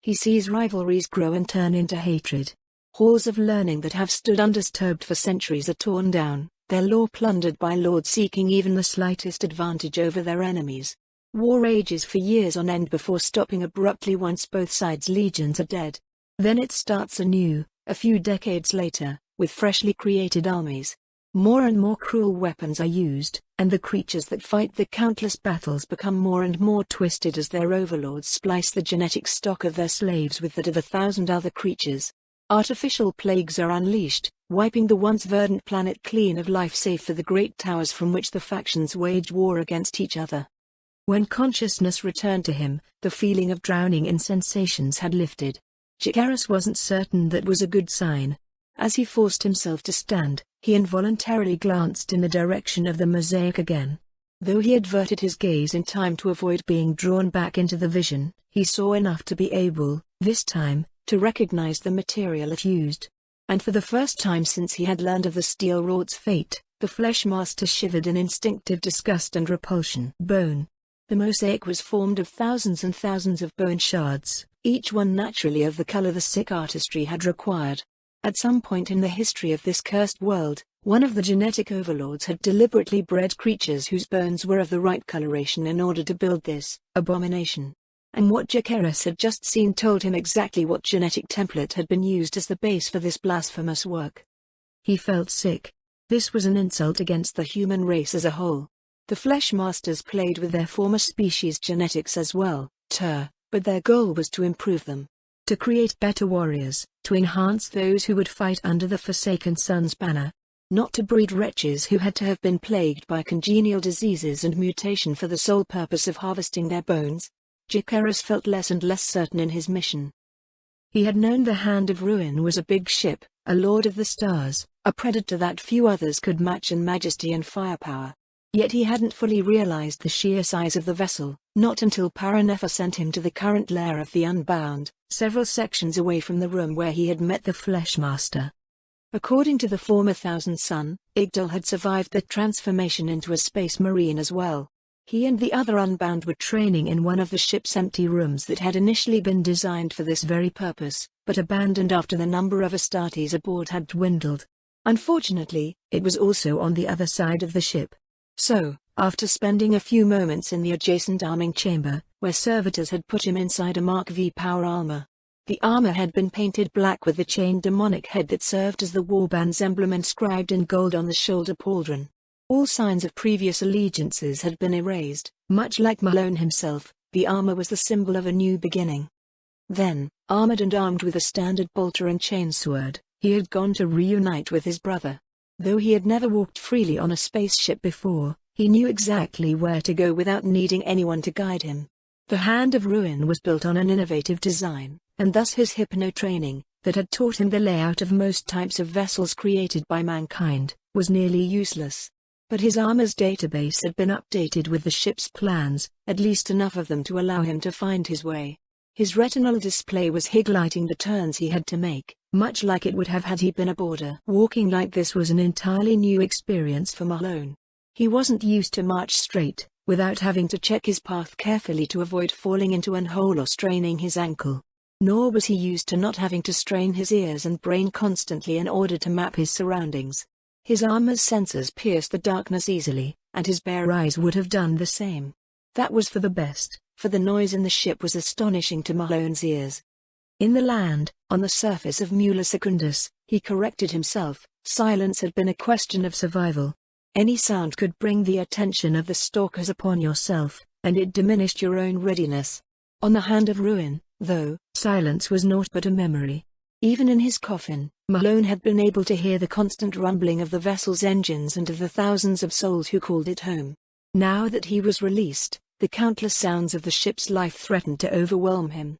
He sees rivalries grow and turn into hatred. Halls of learning that have stood undisturbed for centuries are torn down, their lore plundered by lords seeking even the slightest advantage over their enemies. War rages for years on end before stopping abruptly once both sides' legions are dead. Then it starts anew, a few decades later, with freshly created armies. More and more cruel weapons are used, and the creatures that fight the countless battles become more and more twisted as their overlords splice the genetic stock of their slaves with that of 1,000 other creatures. Artificial plagues are unleashed, wiping the once verdant planet clean of life save for the great towers from which the factions wage war against each other. When consciousness returned to him, the feeling of drowning in sensations had lifted. Jikaris wasn't certain that was a good sign. As he forced himself to stand, he involuntarily glanced in the direction of the mosaic again. Though he averted his gaze in time to avoid being drawn back into the vision, he saw enough to be able, this time, to recognize the material it used. And for the first time since he had learned of the steel-wrough's fate, the flesh master shivered in instinctive disgust and repulsion. Bone. The mosaic was formed of thousands and thousands of bone shards, each one naturally of the color the sick artistry had required. At some point in the history of this cursed world, one of the genetic overlords had deliberately bred creatures whose bones were of the right coloration in order to build this abomination. And what Jikaris had just seen told him exactly what genetic template had been used as the base for this blasphemous work. He felt sick. This was an insult against the human race as a whole. The Flesh Masters played with their former species' genetics as well, but their goal was to improve them. To create better warriors, to enhance those who would fight under the Forsaken Sun's banner. Not to breed wretches who had to have been plagued by congenial diseases and mutation for the sole purpose of harvesting their bones. Jikaris felt less and less certain in his mission. He had known the Hand of Ruin was a big ship, a lord of the stars, a predator that few others could match in majesty and firepower. Yet he hadn't fully realized the sheer size of the vessel, not until Paranefa sent him to the current lair of the Unbound, several sections away from the room where he had met the Fleshmaster. According to the former Thousand Son, Igdal had survived the transformation into a space marine as well. He and the other Unbound were training in one of the ship's empty rooms that had initially been designed for this very purpose, but abandoned after the number of Astartes aboard had dwindled. Unfortunately, it was also on the other side of the ship. So, after spending a few moments in the adjacent arming chamber, where servitors had put him inside a Mark V power armor. The armor had been painted black with the chained demonic head that served as the Warband's emblem inscribed in gold on the shoulder pauldron. All signs of previous allegiances had been erased. Much like Malone himself, the armor was the symbol of a new beginning. Then, armored and armed with a standard bolter and chainsword, he had gone to reunite with his brother. Though he had never walked freely on a spaceship before, he knew exactly where to go without needing anyone to guide him. The Hand of Ruin was built on an innovative design, and thus his hypno-training, that had taught him the layout of most types of vessels created by mankind, was nearly useless. But his armor's database had been updated with the ship's plans, at least enough of them to allow him to find his way. His retinal display was highlighting the turns he had to make, much like it would have had he been aboard a walking like this was an entirely new experience for Malone. He wasn't used to march straight, without having to check his path carefully to avoid falling into an hole or straining his ankle. Nor was he used to not having to strain his ears and brain constantly in order to map his surroundings. His armor's sensors pierced the darkness easily, and his bare eyes would have done the same. That was for the best, for the noise in the ship was astonishing to Malone's ears. In the land, on the surface of Mula Secundus, he corrected himself, silence had been a question of survival. Any sound could bring the attention of the stalkers upon yourself, and it diminished your own readiness. On the Hand of Ruin, though, silence was naught but a memory. Even in his coffin, Malone had been able to hear the constant rumbling of the vessel's engines and of the thousands of souls who called it home. Now that he was released, the countless sounds of the ship's life threatened to overwhelm him.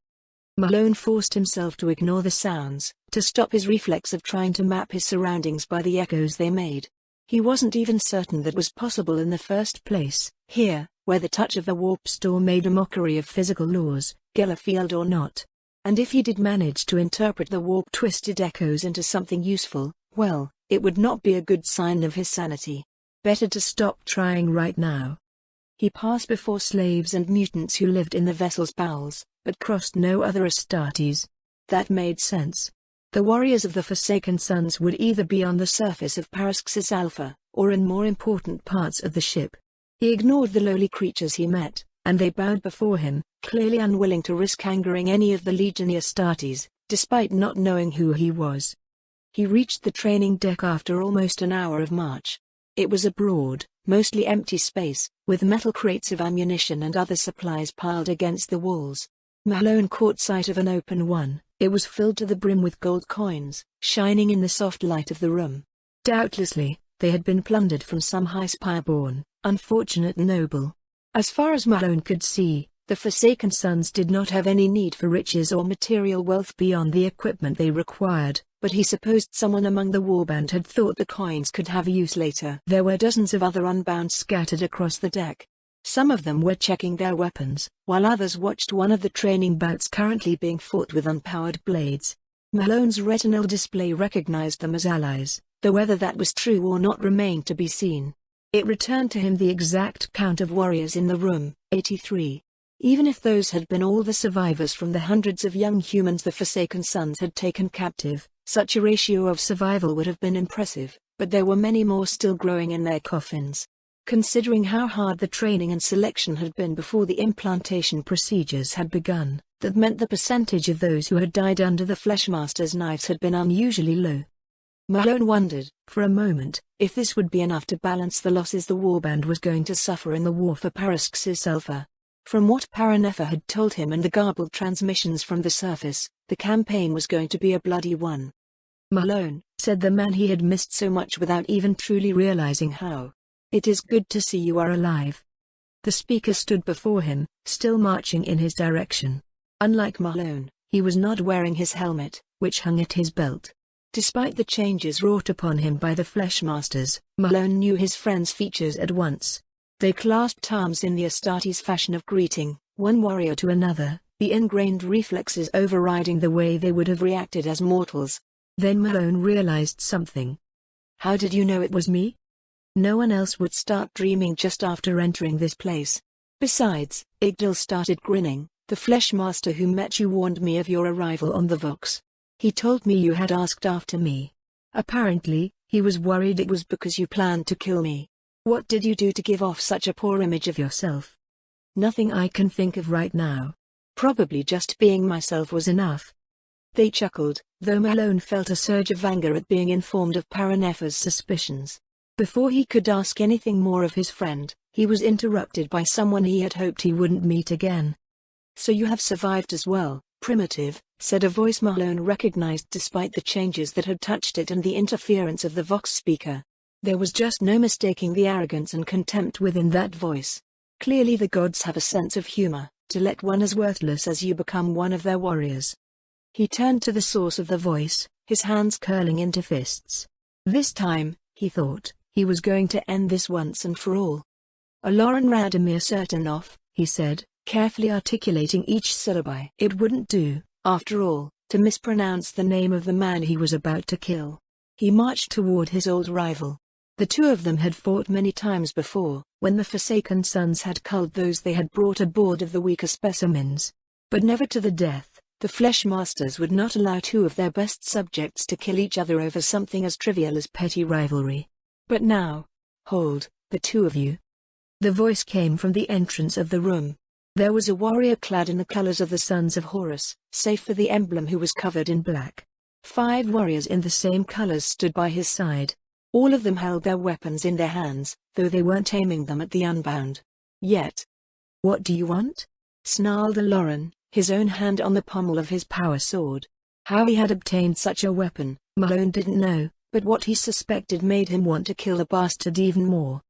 Malone forced himself to ignore the sounds, to stop his reflex of trying to map his surroundings by the echoes they made. He wasn't even certain that was possible in the first place, here, where the touch of the warp storm made a mockery of physical laws, Gellerfield or not. And if he did manage to interpret the warp-twisted echoes into something useful, well, it would not be a good sign of his sanity. Better to stop trying right now. He passed before slaves and mutants who lived in the vessel's bowels, but crossed no other Astartes. That made sense. The warriors of the Forsaken Sons would either be on the surface of Paraxis Alpha, or in more important parts of the ship. He ignored the lowly creatures he met, and they bowed before him, clearly unwilling to risk angering any of the Legionary Astartes, despite not knowing who he was. He reached the training deck after almost an hour of march. It was a broad, mostly empty space, with metal crates of ammunition and other supplies piled against the walls. Malone caught sight of an open one. It was filled to the brim with gold coins, shining in the soft light of the room. Doubtlessly, they had been plundered from some high spire-born, unfortunate noble. As far as Malone could see, the Forsaken Sons did not have any need for riches or material wealth beyond the equipment they required, but he supposed someone among the Warband had thought the coins could have use later. There were dozens of other Unbound scattered across the deck. Some of them were checking their weapons, while others watched one of the training bouts currently being fought with unpowered blades. Malone's retinal display recognized them as allies, though whether that was true or not remained to be seen. It returned to him the exact count of warriors in the room, 83. Even if those had been all the survivors from the hundreds of young humans the Forsaken Sons had taken captive, such a ratio of survival would have been impressive, but there were many more still growing in their coffins. Considering how hard the training and selection had been before the implantation procedures had begun, that meant the percentage of those who had died under the Fleshmaster's knives had been unusually low. Malone wondered, for a moment, if this would be enough to balance the losses the Warband was going to suffer in the war for Paraxis Alpha. From what Paranefa had told him and the garbled transmissions from the surface, the campaign was going to be a bloody one. Malone, said the man he had missed so much without even truly realizing how. It is good to see you are alive. The speaker stood before him, still marching in his direction. Unlike Malone, he was not wearing his helmet, which hung at his belt. Despite the changes wrought upon him by the Fleshmasters, Malone knew his friend's features at once. They clasped arms in the Astartes fashion of greeting, one warrior to another, the ingrained reflexes overriding the way they would have reacted as mortals. Then Malone realized something. How did you know it was me? No one else would start dreaming just after entering this place. Besides, Igdil started grinning. The Fleshmaster who met you warned me of your arrival on the Vox. He told me you had asked after me. Apparently, he was worried it was because you planned to kill me. What did you do to give off such a poor image of yourself? Nothing I can think of right now. Probably just being myself was enough. They chuckled, though Malone felt a surge of anger at being informed of Paranefa's suspicions. Before he could ask anything more of his friend, he was interrupted by someone he had hoped he wouldn't meet again. So you have survived as well, Primitive, said a voice Malone recognized despite the changes that had touched it and the interference of the Vox speaker. There was just no mistaking the arrogance and contempt within that voice. Clearly the gods have a sense of humor, to let one as worthless as you become one of their warriors. He turned to the source of the voice, his hands curling into fists. This time, he thought, he was going to end this once and for all. Aloran Radomir Sertanov, he said, carefully articulating each syllable. It wouldn't do, after all, to mispronounce the name of the man he was about to kill. He marched toward his old rival. The two of them had fought many times before, when the Forsaken Sons had culled those they had brought aboard of the weaker specimens. But never to the death. The Fleshmasters would not allow two of their best subjects to kill each other over something as trivial as petty rivalry. But now, hold, the two of you. The voice came from the entrance of the room. There was a warrior clad in the colors of the Sons of Horus, save for the emblem who was covered in black. 5 warriors in the same colors stood by his side. All of them held their weapons in their hands, though they weren't aiming them at the Unbound. Yet. What do you want? Snarled Aloran, his own hand on the pommel of his power sword. How he had obtained such a weapon, Malone didn't know, but what he suspected made him want to kill the bastard even more.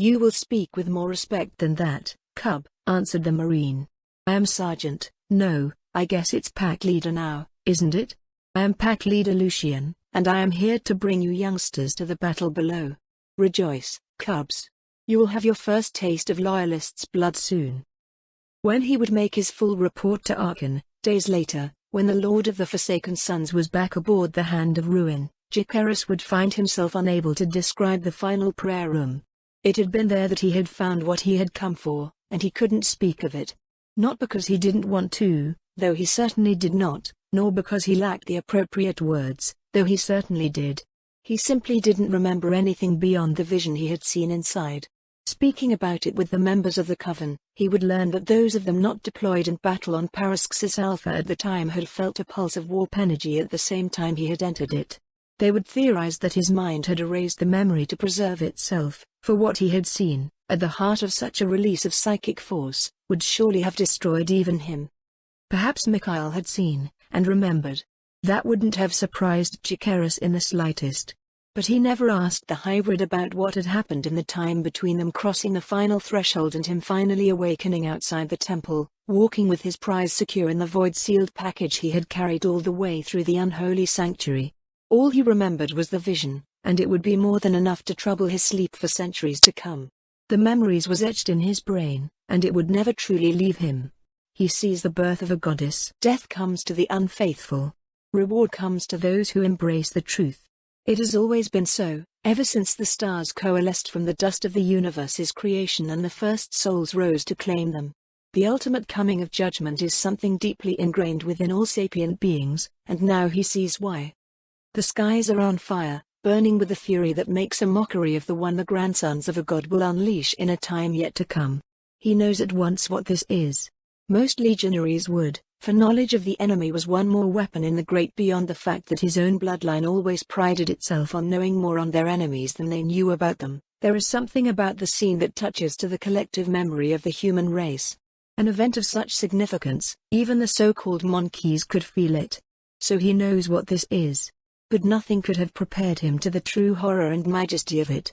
"You will speak with more respect than that, cub," answered the Marine. "I am Sergeant." "No, I guess it's Pack Leader now, isn't it?" "I am Pack Leader Lucian, and I am here to bring you youngsters to the battle below. Rejoice, cubs. You will have your first taste of Loyalists' blood soon." When he would make his full report to Archon, days later, when the Lord of the Forsaken Sons was back aboard the Hand of Ruin, Jacaerys would find himself unable to describe the final prayer room. It had been there that he had found what he had come for, and he couldn't speak of it. Not because he didn't want to, though he certainly did not, nor because he lacked the appropriate words, though he certainly did. He simply didn't remember anything beyond the vision he had seen inside. Speaking about it with the members of the Coven, he would learn that those of them not deployed in battle on Paraxis Alpha at the time had felt a pulse of warp energy at the same time he had entered it. They would theorize that his mind had erased the memory to preserve itself, for what he had seen, at the heart of such a release of psychic force, would surely have destroyed even him. Perhaps Mikhail had seen, and remembered. That wouldn't have surprised Jacaerys in the slightest. But he never asked the hybrid about what had happened in the time between them crossing the final threshold and him finally awakening outside the temple, walking with his prize secure in the void-sealed package he had carried all the way through the unholy sanctuary. All he remembered was the vision, and it would be more than enough to trouble his sleep for centuries to come. The memories was etched in his brain, and it would never truly leave him. He sees the birth of a goddess. Death comes to the unfaithful. Reward comes to those who embrace the truth. It has always been so, ever since the stars coalesced from the dust of the universe's creation and the first souls rose to claim them. The ultimate coming of judgment is something deeply ingrained within all sapient beings, and now he sees why. The skies are on fire, burning with the fury that makes a mockery of the one the grandsons of a god will unleash in a time yet to come. He knows at once what this is. Most legionaries would, for knowledge of the enemy was one more weapon in the great beyond the fact that his own bloodline always prided itself on knowing more on their enemies than they knew about them. There is something about the scene that touches to the collective memory of the human race. An event of such significance, even the so-called monkeys could feel it. So he knows what this is. But nothing could have prepared him to the true horror and majesty of it.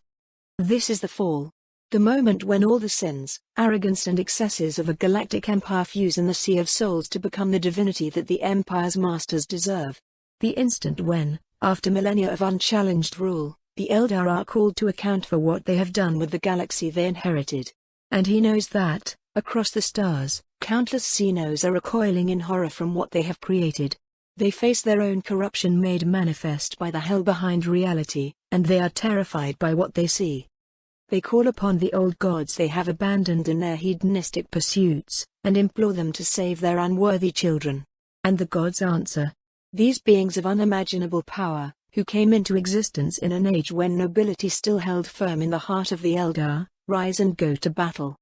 This is the fall. The moment when all the sins, arrogance and excesses of a galactic empire fuse in the Sea of Souls to become the divinity that the Empire's masters deserve. The instant when, after millennia of unchallenged rule, the Eldar are called to account for what they have done with the galaxy they inherited. And he knows that, across the stars, countless Xenos are recoiling in horror from what they have created. They face their own corruption made manifest by the hell behind reality, and they are terrified by what they see. They call upon the old gods they have abandoned in their hedonistic pursuits, and implore them to save their unworthy children. And the gods answer. These beings of unimaginable power, who came into existence in an age when nobility still held firm in the heart of the Eldar, rise and go to battle.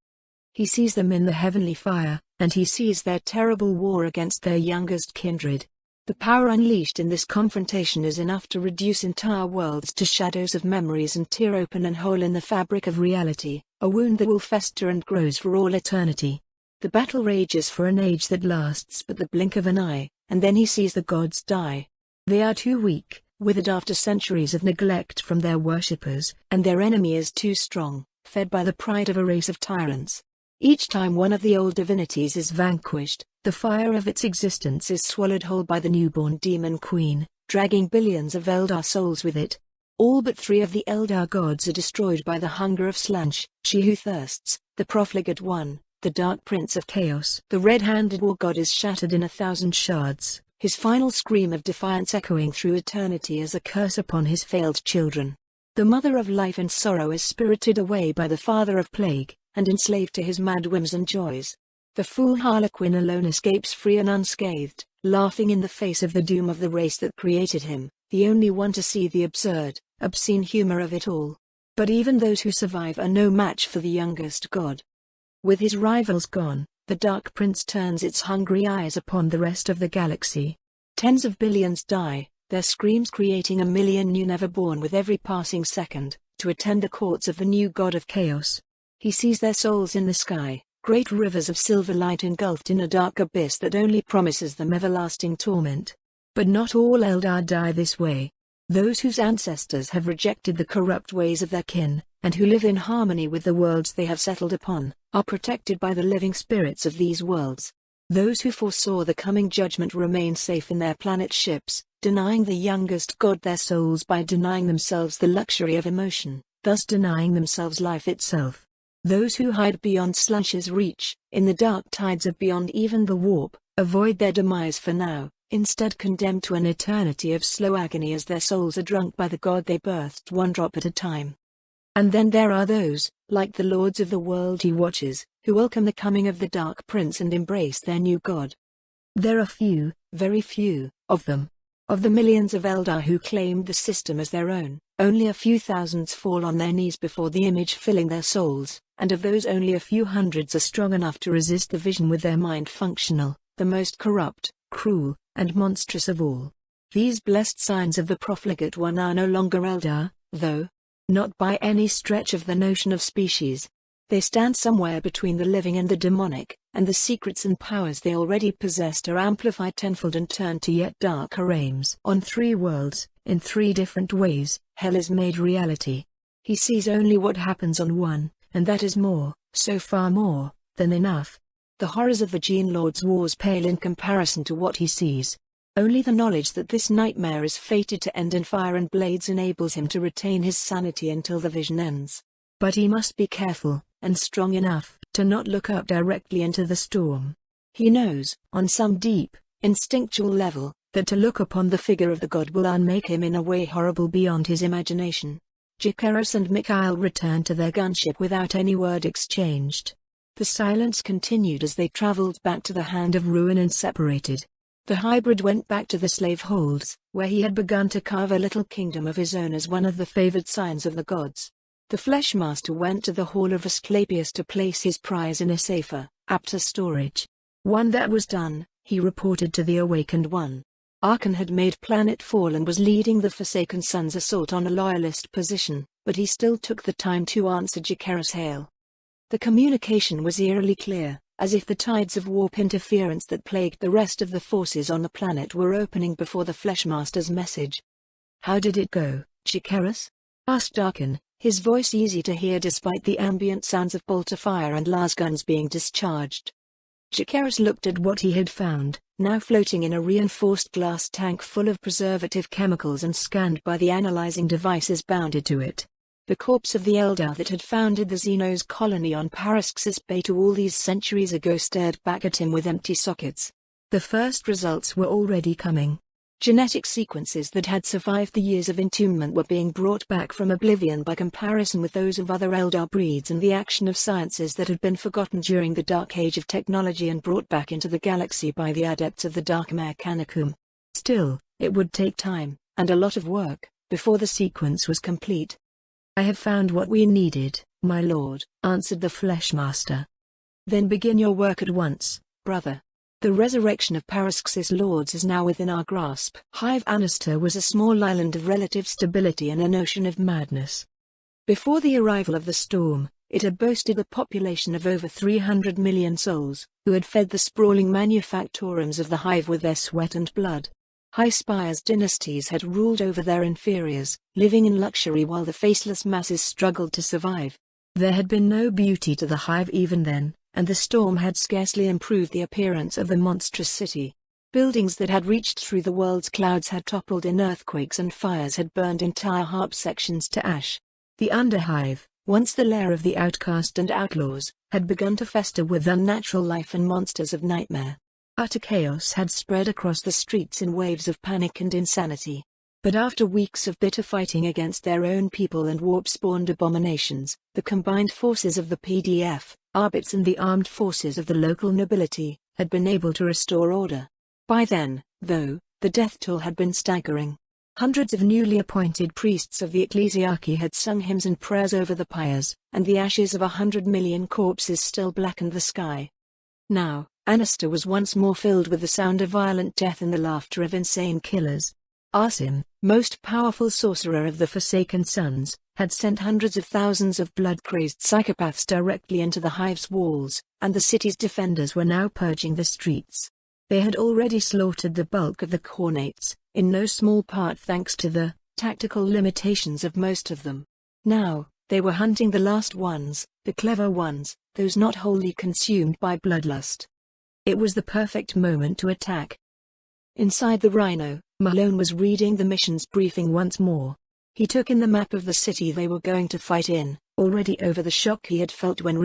He sees them in the heavenly fire, and he sees their terrible war against their youngest kindred. The power unleashed in this confrontation is enough to reduce entire worlds to shadows of memories and tear open an hole in the fabric of reality, a wound that will fester and grows for all eternity. The battle rages for an age that lasts but the blink of an eye, and then he sees the gods die. They are too weak, withered after centuries of neglect from their worshippers, and their enemy is too strong, fed by the pride of a race of tyrants. Each time one of the old divinities is vanquished, the fire of its existence is swallowed whole by the newborn demon queen, dragging billions of Eldar souls with it. All but 3 of the Eldar gods are destroyed by the hunger of Slunch, she who thirsts, the profligate one, the dark prince of chaos. The red-handed war god is shattered in 1,000 shards, his final scream of defiance echoing through eternity as a curse upon his failed children. The mother of life and sorrow is spirited away by the father of plague, and enslaved to his mad whims and joys. The fool Harlequin alone escapes free and unscathed, laughing in the face of the doom of the race that created him, the only one to see the absurd, obscene humor of it all. But even those who survive are no match for the youngest god. With his rivals gone, the Dark Prince turns its hungry eyes upon the rest of the galaxy. Tens of billions die, their screams creating a million new never born with every passing second, to attend the courts of the new god of chaos. He sees their souls in the sky, great rivers of silver light engulfed in a dark abyss that only promises them everlasting torment. But not all Eldar die this way. Those whose ancestors have rejected the corrupt ways of their kin, and who live in harmony with the worlds they have settled upon, are protected by the living spirits of these worlds. Those who foresaw the coming judgment remain safe in their planet ships, denying the youngest god their souls by denying themselves the luxury of emotion, thus denying themselves life itself. Those who hide beyond Slash's reach, in the dark tides of beyond even the warp, avoid their demise for now, instead condemned to an eternity of slow agony as their souls are drunk by the god they birthed one drop at a time. And then there are those, like the lords of the world he watches, who welcome the coming of the Dark Prince and embrace their new god. There are few, very few, of them. Of the millions of Eldar who claimed the system as their own, only a few thousands fall on their knees before the image filling their souls, and of those only a few hundreds are strong enough to resist the vision with their mind functional, the most corrupt, cruel, and monstrous of all. These blessed signs of the profligate one are no longer Eldar, though not by any stretch of the notion of species. They stand somewhere between the living and the demonic, and the secrets and powers they already possessed are amplified tenfold and turned to yet darker aims. On 3 worlds, in 3 different ways, hell is made reality. He sees only what happens on one, and that is more, so far more, than enough. The horrors of the Gene Lord's wars pale in comparison to what he sees. Only the knowledge that this nightmare is fated to end in fire and blades enables him to retain his sanity until the vision ends. But he must be careful, and strong enough, to not look up directly into the storm. He knows, on some deep, instinctual level, that to look upon the figure of the god will unmake him in a way horrible beyond his imagination. Jikaris and Mikhail returned to their gunship without any word exchanged. The silence continued as they traveled back to the Hand of Ruin and separated. The hybrid went back to the slave holds, where he had begun to carve a little kingdom of his own as one of the favored signs of the gods. The Fleshmaster went to the Hall of Asclepius to place his prize in a safer, apter storage. When that was done, he reported to the Awakened One. Archon had made planetfall and was leading the Forsaken Sun's assault on a loyalist position, but he still took the time to answer Jikaris' hail. The communication was eerily clear, as if the tides of warp interference that plagued the rest of the forces on the planet were opening before the Fleshmaster's message. "How did it go, Jikaris?" asked Archon, his voice easy to hear despite the ambient sounds of bolter fire and lasguns being discharged. Jikaris looked at what he had found, now floating in a reinforced glass tank full of preservative chemicals and scanned by the analyzing devices bounded to it. The corpse of the Eldar that had founded the Xenos colony on Paraxis Beta all these centuries ago stared back at him with empty sockets. The first results were already coming. Genetic sequences that had survived the years of entombment were being brought back from oblivion by comparison with those of other Eldar breeds and the action of sciences that had been forgotten during the Dark Age of technology and brought back into the galaxy by the adepts of the Dark Mechanicum. Still, it would take time, and a lot of work, before the sequence was complete. "I have found what we needed, my lord," answered the Fleshmaster. "Then begin your work at once, brother. The resurrection of Paraxis lords is now within our grasp." Hive Anister was a small island of relative stability in an ocean of madness. Before the arrival of the storm, it had boasted a population of over 300 million souls, who had fed the sprawling manufactorums of the Hive with their sweat and blood. High Spire's dynasties had ruled over their inferiors, living in luxury while the faceless masses struggled to survive. There had been no beauty to the Hive even then, and the storm had scarcely improved the appearance of the monstrous city. Buildings that had reached through the world's clouds had toppled in earthquakes and fires had burned entire harp sections to ash. The Underhive, once the lair of the outcast and outlaws, had begun to fester with unnatural life and monsters of nightmare. Utter chaos had spread across the streets in waves of panic and insanity. But after weeks of bitter fighting against their own people and warp-spawned abominations, the combined forces of the PDF, Arbits and the armed forces of the local nobility, had been able to restore order. By then, though, the death toll had been staggering. Hundreds of newly appointed priests of the ecclesiarchy had sung hymns and prayers over the pyres, and the ashes of 100 million corpses still blackened the sky. Now, Anister was once more filled with the sound of violent death and the laughter of insane killers. Arsim, most powerful sorcerer of the Forsaken Sons, had sent hundreds of thousands of blood-crazed psychopaths directly into the Hive's walls, and the city's defenders were now purging the streets. They had already slaughtered the bulk of the Khornates, in no small part thanks to the tactical limitations of most of them. Now, They were hunting the last ones, the clever ones, those not wholly consumed by bloodlust. It was the perfect moment to attack. Inside the Rhino, Malone was reading the mission's briefing once more. He took in the map of the city they were going to fight in, already over the shock he had felt when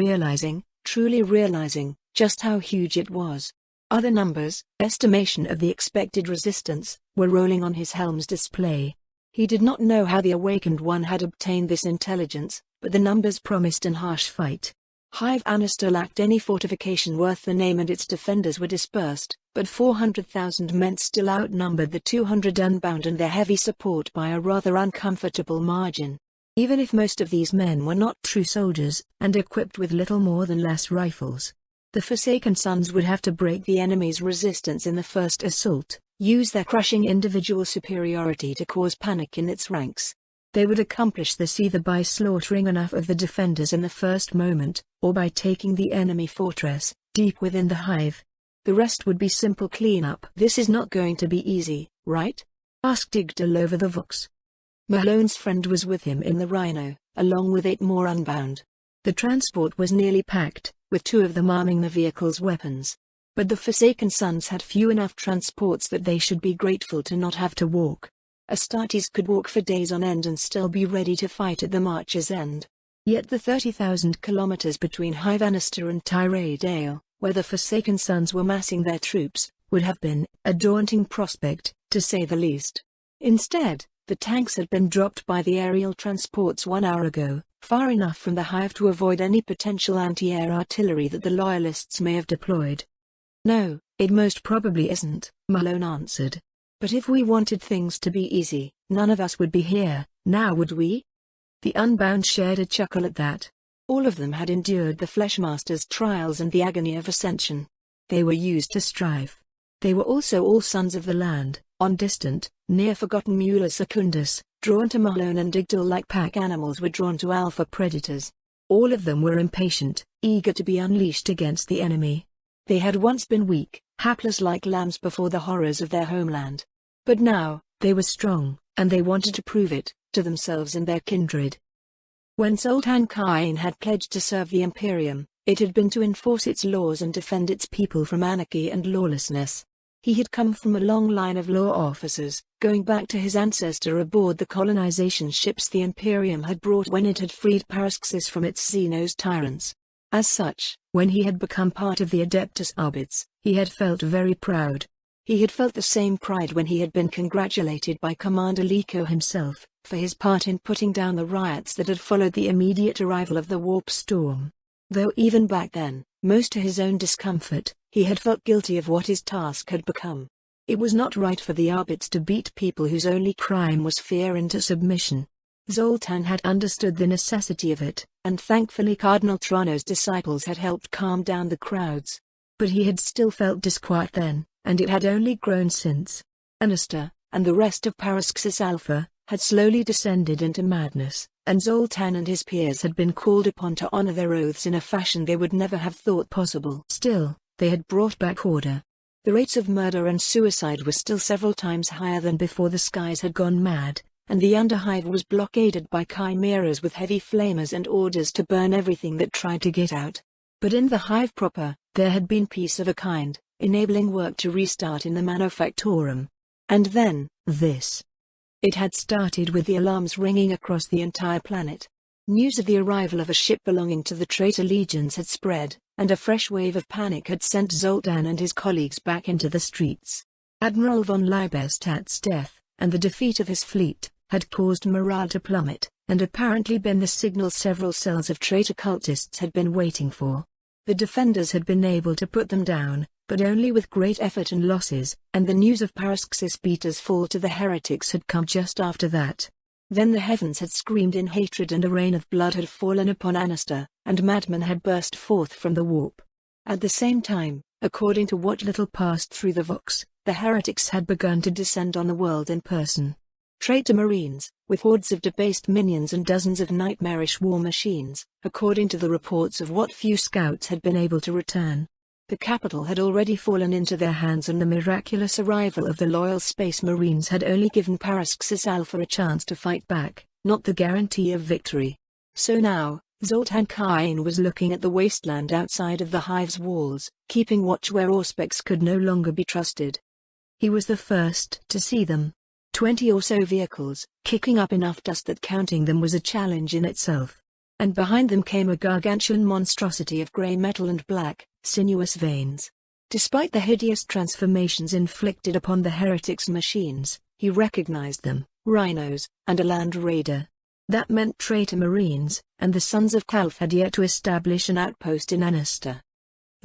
truly realizing, just how huge it was. Other numbers, estimation of the expected resistance, were rolling on his helm's display. He did not know how the Awakened One had obtained this intelligence, but the numbers promised an harsh fight. Hive Annister lacked any fortification worth the name and its defenders were dispersed, but 400,000 men still outnumbered the 200 Unbound and their heavy support by a rather uncomfortable margin. Even if most of these men were not true soldiers, and equipped with little more than less rifles, the Forsaken Sons would have to break the enemy's resistance in the first assault, use their crushing individual superiority to cause panic in its ranks. They would accomplish this either by slaughtering enough of the defenders in the first moment, or by taking the enemy fortress, deep within the hive. The rest would be simple cleanup. "This is not going to be easy, right?" asked Igdal over the vox. Malone's friend was with him in the Rhino, along with 8 more Unbound. The transport was nearly packed, with 2 of them arming the vehicle's weapons. But the Forsaken Sons had few enough transports that they should be grateful to not have to walk. Astartes could walk for days on end and still be ready to fight at the march's end. Yet the 30,000 kilometers between Hive Annister and Tyradale, where the Forsaken Sons were massing their troops, would have been a daunting prospect, to say the least. Instead, the tanks had been dropped by the aerial transports 1 hour ago, far enough from the hive to avoid any potential anti-air artillery that the Loyalists may have deployed. "No, it most probably isn't," Malone answered. "But if we wanted things to be easy, none of us would be here, now would we?" The Unbound shared a chuckle at that. All of them had endured the Fleshmaster's trials and the agony of ascension. They were used to strife. They were also all sons of the land, on distant, near-forgotten Mula Secundus, drawn to Malone and Igdal like pack animals were drawn to alpha predators. All of them were impatient, eager to be unleashed against the enemy. They had once been weak, hapless like lambs before the horrors of their homeland. But now, they were strong, and they wanted to prove it, to themselves and their kindred. When Zoltan Kain had pledged to serve the Imperium, it had been to enforce its laws and defend its people from anarchy and lawlessness. He had come from a long line of law officers, going back to his ancestor aboard the colonization ships the Imperium had brought when it had freed Paraxis from its Xenos tyrants. As such, when he had become part of the Adeptus Arbites, he had felt very proud. He had felt the same pride when he had been congratulated by Commander Liko himself, for his part in putting down the riots that had followed the immediate arrival of the warp storm. Though even back then, most to his own discomfort, he had felt guilty of what his task had become. It was not right for the Arbites to beat people whose only crime was fear into submission. Zoltan had understood the necessity of it, and thankfully Cardinal Trano's disciples had helped calm down the crowds. But he had still felt disquiet then, and it had only grown since. Annister, and the rest of Paraxis Alpha, had slowly descended into madness, and Zoltan and his peers had been called upon to honor their oaths in a fashion they would never have thought possible. Still, they had brought back order. The rates of murder and suicide were still several times higher than before the skies had gone mad, and the Underhive was blockaded by chimeras with heavy flamers and orders to burn everything that tried to get out. But in the hive proper, there had been peace of a kind, enabling work to restart in the Manufactorum. And then, this. It had started with the alarms ringing across the entire planet. News of the arrival of a ship belonging to the traitor legions had spread, and a fresh wave of panic had sent Zoltan and his colleagues back into the streets. Admiral von Lieberstadt's death, and the defeat of his fleet, had caused morale to plummet, and apparently been the signal several cells of traitor cultists had been waiting for. The defenders had been able to put them down, but only with great effort and losses, and the news of Paraxis Beta's fall to the heretics had come just after that. Then the heavens had screamed in hatred and a rain of blood had fallen upon Annister, and madmen had burst forth from the warp. At the same time, according to what little passed through the Vox, the heretics had begun to descend on the world in person. Traitor marines, with hordes of debased minions and dozens of nightmarish war machines, according to the reports of what few scouts had been able to return. The capital had already fallen into their hands and the miraculous arrival of the loyal Space Marines had only given Paraxis Alpha a chance to fight back, not the guarantee of victory. So now, Zoltan Khain was looking at the wasteland outside of the hive's walls, keeping watch where Auspex could no longer be trusted. He was the first to see them. 20 or so vehicles, kicking up enough dust that counting them was a challenge in itself. And behind them came a gargantuan monstrosity of grey metal and black, sinuous veins. Despite the hideous transformations inflicted upon the heretics' machines, he recognized them, rhinos, and a land raider. That meant traitor Marines, and the Sons of Kalf had yet to establish an outpost in Anasta.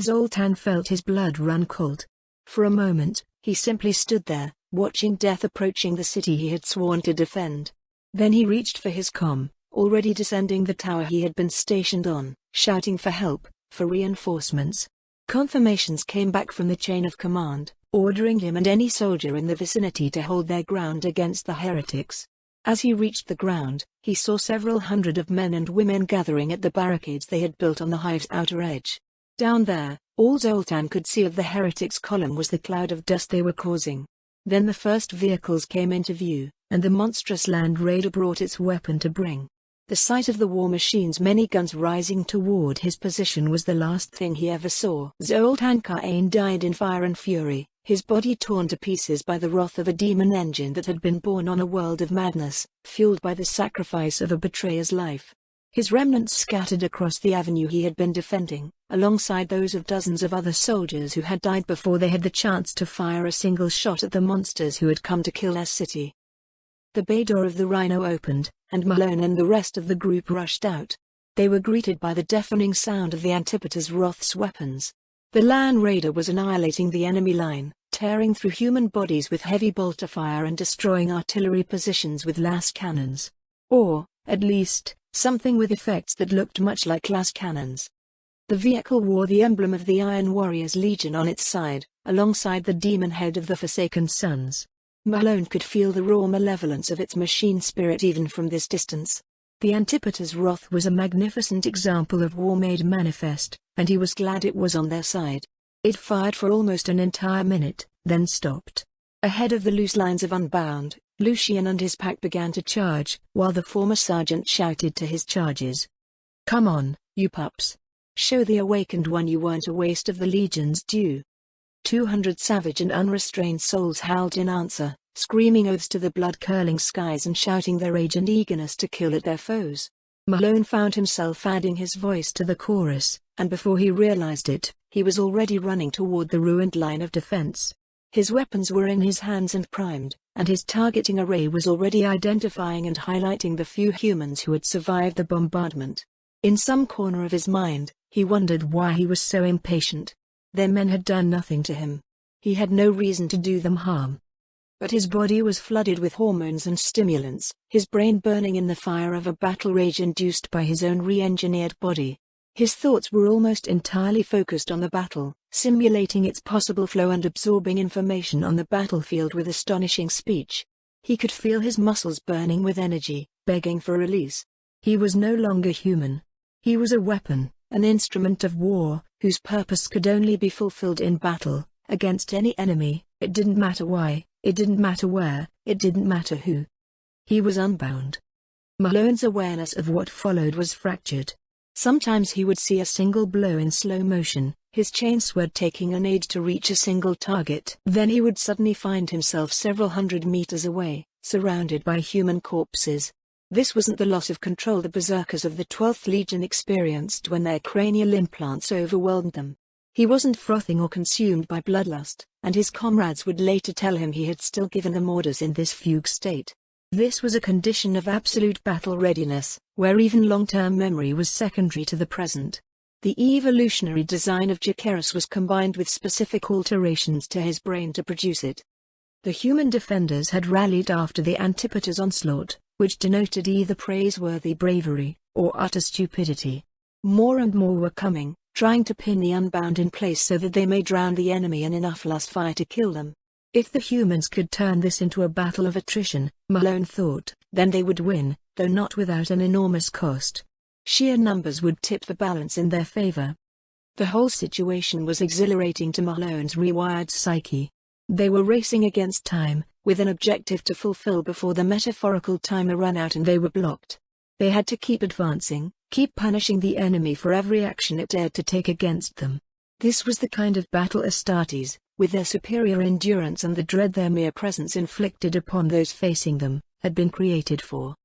Zoltan felt his blood run cold. For a moment, he simply stood there, watching death approaching the city he had sworn to defend. Then he reached for his comm, already descending the tower he had been stationed on, shouting for help, for reinforcements. Confirmations came back from the chain of command, ordering him and any soldier in the vicinity to hold their ground against the heretics. As he reached the ground, he saw several hundred of men and women gathering at the barricades they had built on the hive's outer edge. Down there, all Zoltan could see of the heretics' column was the cloud of dust they were causing. Then the first vehicles came into view, and the monstrous land raider brought its weapon to bring. The sight of the war machine's many guns rising toward his position was the last thing he ever saw. Zoltan Khain died in fire and fury, his body torn to pieces by the wrath of a demon engine that had been born on a world of madness, fueled by the sacrifice of a betrayer's life. His remnants scattered across the avenue he had been defending, alongside those of dozens of other soldiers who had died before they had the chance to fire a single shot at the monsters who had come to kill their city. The bay door of the Rhino opened, and Malone and the rest of the group rushed out. They were greeted by the deafening sound of the Antipater's Wrath's weapons. The Land Raider was annihilating the enemy line, tearing through human bodies with heavy bolter fire and destroying artillery positions with las cannons. Or, at least, something with effects that looked much like las cannons. The vehicle wore the emblem of the Iron Warriors Legion on its side, alongside the demon head of the Forsaken Sons. Malone could feel the raw malevolence of its machine spirit even from this distance. The Antipater's Wrath was a magnificent example of war made manifest, and he was glad it was on their side. It fired for almost an entire minute, then stopped. Ahead of the loose lines of Unbound, Lucian and his pack began to charge, while the former sergeant shouted to his charges. "Come on, you pups. Show the awakened one you weren't a waste of the Legion's due." 200 savage and unrestrained souls howled in answer, screaming oaths to the blood-curling skies and shouting their rage and eagerness to kill at their foes. Malone found himself adding his voice to the chorus, and before he realized it, he was already running toward the ruined line of defense. His weapons were in his hands and primed, and his targeting array was already identifying and highlighting the few humans who had survived the bombardment. In some corner of his mind, he wondered why he was so impatient. Their men had done nothing to him. He had no reason to do them harm. But his body was flooded with hormones and stimulants, his brain burning in the fire of a battle rage induced by his own re-engineered body. His thoughts were almost entirely focused on the battle, simulating its possible flow and absorbing information on the battlefield with astonishing speech. He could feel his muscles burning with energy, begging for release. He was no longer human. He was a weapon, an instrument of war, whose purpose could only be fulfilled in battle, against any enemy. It didn't matter why, it didn't matter where, it didn't matter who. He was unbound. Malone's awareness of what followed was fractured. Sometimes he would see a single blow in slow motion, his chainsword taking an age to reach a single target. Then he would suddenly find himself several hundred meters away, surrounded by human corpses. This wasn't the loss of control the berserkers of the 12th Legion experienced when their cranial implants overwhelmed them. He wasn't frothing or consumed by bloodlust, and his comrades would later tell him he had still given them orders in this fugue state. This was a condition of absolute battle readiness, where even long-term memory was secondary to the present. The evolutionary design of Jacaerus was combined with specific alterations to his brain to produce it. The human defenders had rallied after the Antipater's onslaught, which denoted either praiseworthy bravery, or utter stupidity. More and more were coming, trying to pin the Unbound in place so that they may drown the enemy in enough lust fire to kill them. If the humans could turn this into a battle of attrition, Malone thought, then they would win, though not without an enormous cost. Sheer numbers would tip the balance in their favor. The whole situation was exhilarating to Malone's rewired psyche. They were racing against time, with an objective to fulfill before the metaphorical timer ran out and they were blocked. They had to keep advancing, keep punishing the enemy for every action it dared to take against them. This was the kind of battle Astartes, with their superior endurance and the dread their mere presence inflicted upon those facing them, had been created for.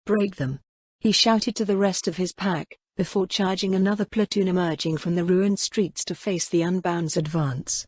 "Break them!" he shouted to the rest of his pack, before charging another platoon emerging from the ruined streets to face the Unbound's advance.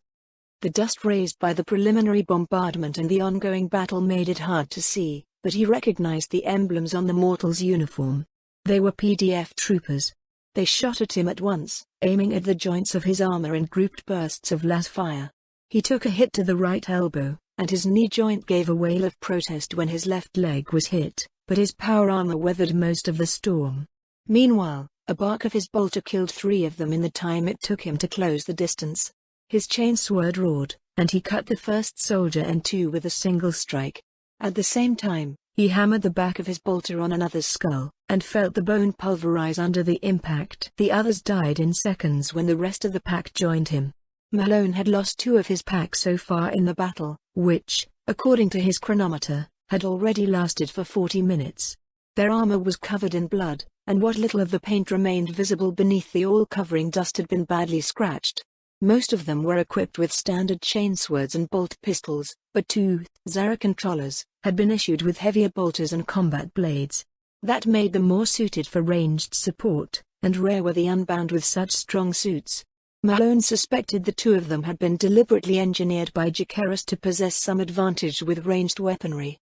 The dust raised by the preliminary bombardment and the ongoing battle made it hard to see, but he recognized the emblems on the mortal's uniform. They were PDF troopers. They shot at him at once, aiming at the joints of his armor in grouped bursts of las fire. He took a hit to the right elbow, and his knee joint gave a wail of protest when his left leg was hit, but his power armor weathered most of the storm. Meanwhile, a bark of his bolter killed 3 of them in the time it took him to close the distance. His chainsword roared, and he cut the first soldier in 2 with a single strike. At the same time, he hammered the back of his bolter on another's skull, and felt the bone pulverize under the impact. The others died in seconds when the rest of the pack joined him. Malone had lost 2 of his pack so far in the battle, which, according to his chronometer, had already lasted for 40 minutes. Their armor was covered in blood, and what little of the paint remained visible beneath the all-covering dust had been badly scratched. Most of them were equipped with standard chainswords and bolt pistols, but 2 Zara controllers had been issued with heavier bolters and combat blades. That made them more suited for ranged support, and rare were the Unbound with such strong suits. Malone suspected the 2 of them had been deliberately engineered by Jacaerus to possess some advantage with ranged weaponry.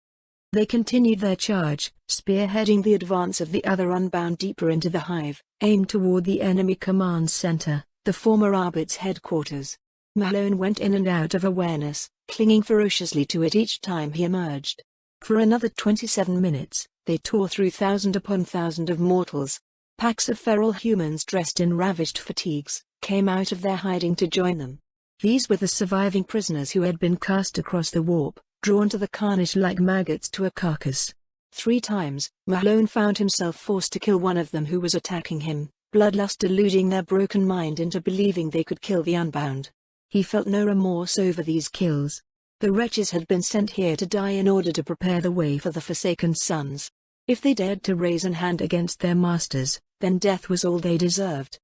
They continued their charge, spearheading the advance of the other Unbound deeper into the hive, aimed toward the enemy command center, the former Arbit's headquarters. Malone went in and out of awareness, clinging ferociously to it each time he emerged. For another 27 minutes, they tore through thousand upon thousand of mortals. Packs of feral humans dressed in ravaged fatigues came out of their hiding to join them. These were the surviving prisoners who had been cast across the warp, drawn to the carnage like maggots to a carcass. 3 times, Malone found himself forced to kill one of them who was attacking him, bloodlust deluding their broken mind into believing they could kill the Unbound. He felt no remorse over these kills. The wretches had been sent here to die in order to prepare the way for the Forsaken Sons. If they dared to raise an hand against their masters, then death was all they deserved.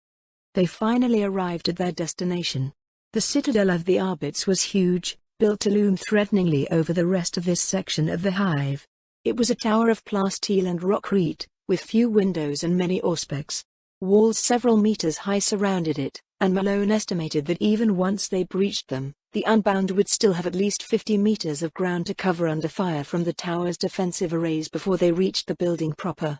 They finally arrived at their destination. The citadel of the Arbits was huge, built to loom threateningly over the rest of this section of the hive. It was a tower of plasteel and rockreete, with few windows and many auspex. Walls several meters high surrounded it, and Malone estimated that even once they breached them, the Unbound would still have at least 50 meters of ground to cover under fire from the tower's defensive arrays before they reached the building proper.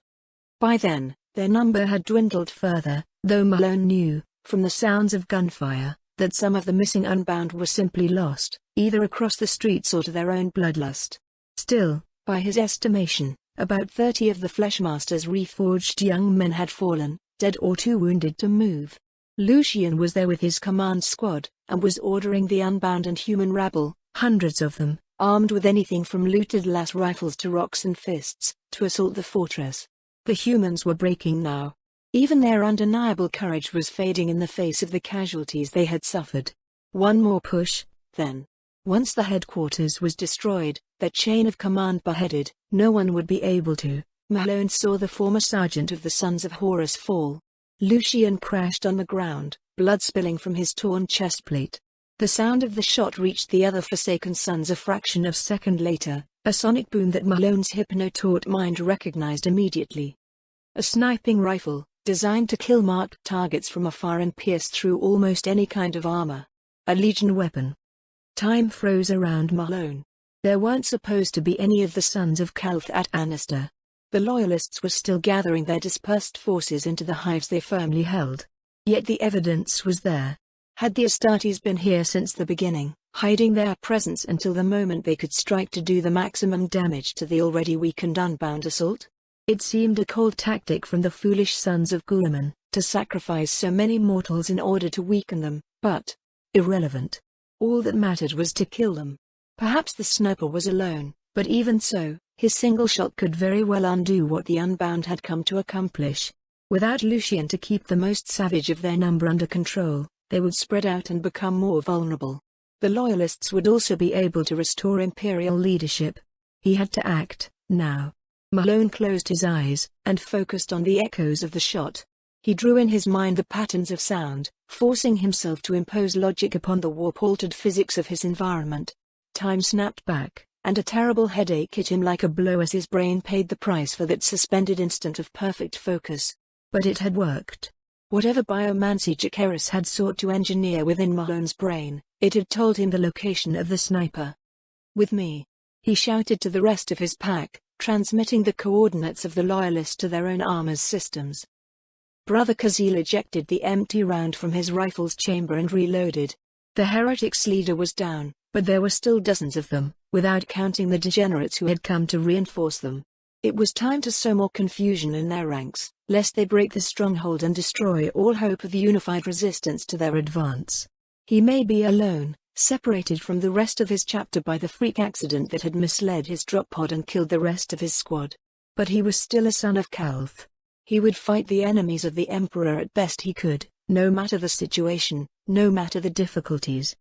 By then, their number had dwindled further, though Malone knew, from the sounds of gunfire, that some of the missing Unbound were simply lost, either across the streets or to their own bloodlust. Still, by his estimation, about 30 of the Fleshmaster's reforged young men had fallen, dead or too wounded to move. Lucian was there with his command squad, and was ordering the Unbound and human rabble, hundreds of them, armed with anything from looted las rifles to rocks and fists, to assault the fortress. The humans were breaking now. Even their undeniable courage was fading in the face of the casualties they had suffered. One more push, then. Once the headquarters was destroyed, their chain of command beheaded, no one would be able to. Malone saw the former sergeant of the Sons of Horus fall. Lucian crashed on the ground, blood spilling from his torn chestplate. The sound of the shot reached the other Forsaken Sons a fraction of a second later, a sonic boom that Malone's hypno-taught mind recognized immediately. A sniping rifle, designed to kill marked targets from afar and pierce through almost any kind of armor. A Legion weapon. Time froze around Malone. There weren't supposed to be any of the Sons of Calth at Annister. The Loyalists were still gathering their dispersed forces into the hives they firmly held. Yet the evidence was there. Had the Astartes been here since the beginning, hiding their presence until the moment they could strike to do the maximum damage to the already weakened Unbound assault? It seemed a cold tactic from the foolish Sons of Guilliman, to sacrifice so many mortals in order to weaken them, but irrelevant. All that mattered was to kill them. Perhaps the sniper was alone, but even so, his single shot could very well undo what the Unbound had come to accomplish. Without Lucian to keep the most savage of their number under control, they would spread out and become more vulnerable. The Loyalists would also be able to restore Imperial leadership. He had to act, now. Malone closed his eyes and focused on the echoes of the shot. He drew in his mind the patterns of sound, forcing himself to impose logic upon the warp-altered physics of his environment. Time snapped back, and a terrible headache hit him like a blow as his brain paid the price for that suspended instant of perfect focus. But it had worked. Whatever biomancy Jacaerys had sought to engineer within Malone's brain, it had told him the location of the sniper. "With me," he shouted to the rest of his pack, transmitting the coordinates of the Loyalists to their own armor's systems. Brother Kazil ejected the empty round from his rifle's chamber and reloaded. The heretics' leader was down, but there were still dozens of them, without counting the degenerates who had come to reinforce them. It was time to sow more confusion in their ranks, lest they break the stronghold and destroy all hope of unified resistance to their advance. He may be alone, separated from the rest of his chapter by the freak accident that had misled his drop pod and killed the rest of his squad. But he was still a son of Kalth. He would fight the enemies of the Emperor at best he could, no matter the situation, no matter the difficulties.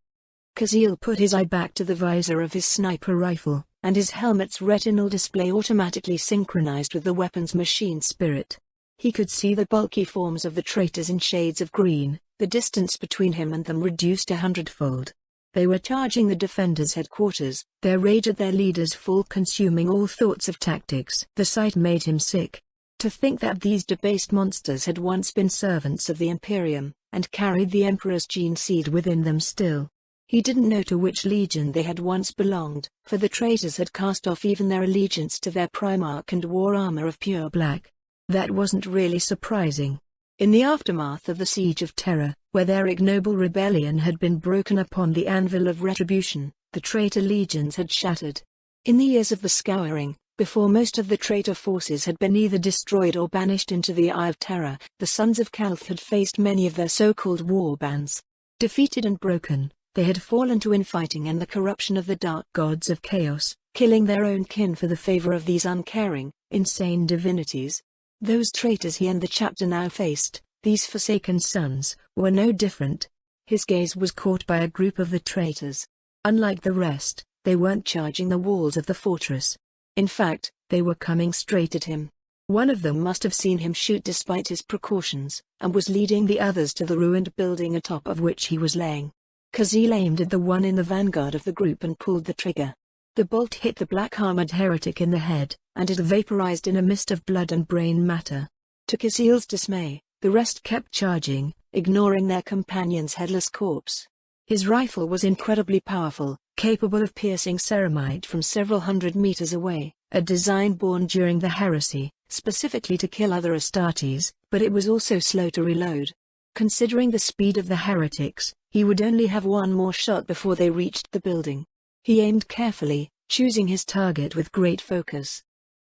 Kazil put his eye back to the visor of his sniper rifle, and his helmet's retinal display automatically synchronized with the weapon's machine spirit. He could see the bulky forms of the traitors in shades of green, the distance between him and them reduced 100-fold. They were charging the defenders' headquarters, their rage at their leader's fall consuming all thoughts of tactics. The sight made him sick. To think that these debased monsters had once been servants of the Imperium, and carried the Emperor's gene seed within them still. He didn't know to which legion they had once belonged, for the traitors had cast off even their allegiance to their Primarch and war armor of pure black. That wasn't really surprising. In the aftermath of the Siege of Terror, where their ignoble rebellion had been broken upon the anvil of retribution, the traitor legions had shattered. In the years of the Scouring, before most of the traitor forces had been either destroyed or banished into the Eye of Terror, the Sons of Kalth had faced many of their so-called warbands. Defeated and broken, they had fallen to infighting and the corruption of the dark gods of chaos, killing their own kin for the favor of these uncaring, insane divinities. Those traitors he and the chapter now faced, these forsaken sons, were no different. His gaze was caught by a group of the traitors. Unlike the rest, they weren't charging the walls of the fortress. In fact, they were coming straight at him. One of them must have seen him shoot despite his precautions, and was leading the others to the ruined building atop of which he was laying. Kazil aimed at the one in the vanguard of the group and pulled the trigger. The bolt hit the black-armored heretic in the head, and it vaporized in a mist of blood and brain matter. To Kazil's dismay, the rest kept charging, ignoring their companion's headless corpse. His rifle was incredibly powerful, capable of piercing ceramite from several hundred meters away, a design born during the Heresy, specifically to kill other Astartes, but it was also slow to reload. Considering the speed of the heretics, he would only have one more shot before they reached the building. He aimed carefully, choosing his target with great focus.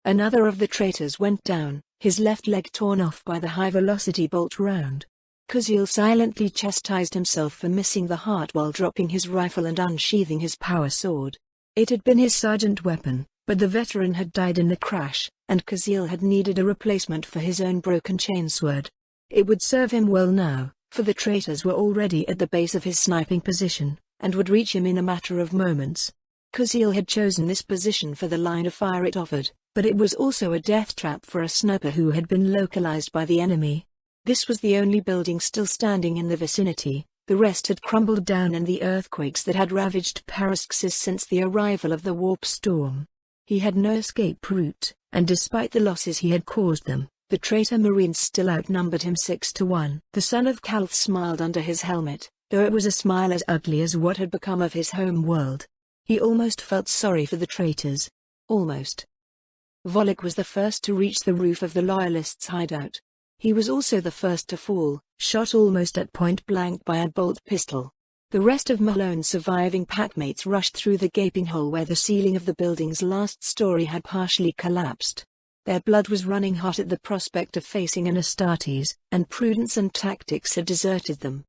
Another of the traitors went down, his left leg torn off by the high-velocity bolt round. Kazil silently chastised himself for missing the heart while dropping his rifle and unsheathing his power sword. It had been his sergeant weapon, but the veteran had died in the crash, and Kazil had needed a replacement for his own broken chainsword. It would serve him well now, for the traitors were already at the base of his sniping position, and would reach him in a matter of moments. Kazil had chosen this position for the line of fire it offered, but it was also a death trap for a sniper who had been localized by the enemy. This was the only building still standing in the vicinity. The rest had crumbled down in the earthquakes that had ravaged Paraxis since the arrival of the warp storm. He had no escape route, and despite the losses he had caused them, the traitor Marines still outnumbered him 6-1. The son of Kalth smiled under his helmet, though it was a smile as ugly as what had become of his home world. He almost felt sorry for the traitors. Almost. Volek was the first to reach the roof of the Loyalists' hideout. He was also the first to fall, shot almost at point blank by a bolt pistol. The rest of Malone's surviving packmates rushed through the gaping hole where the ceiling of the building's last story had partially collapsed. Their blood was running hot at the prospect of facing an Astartes, and prudence and tactics had deserted them.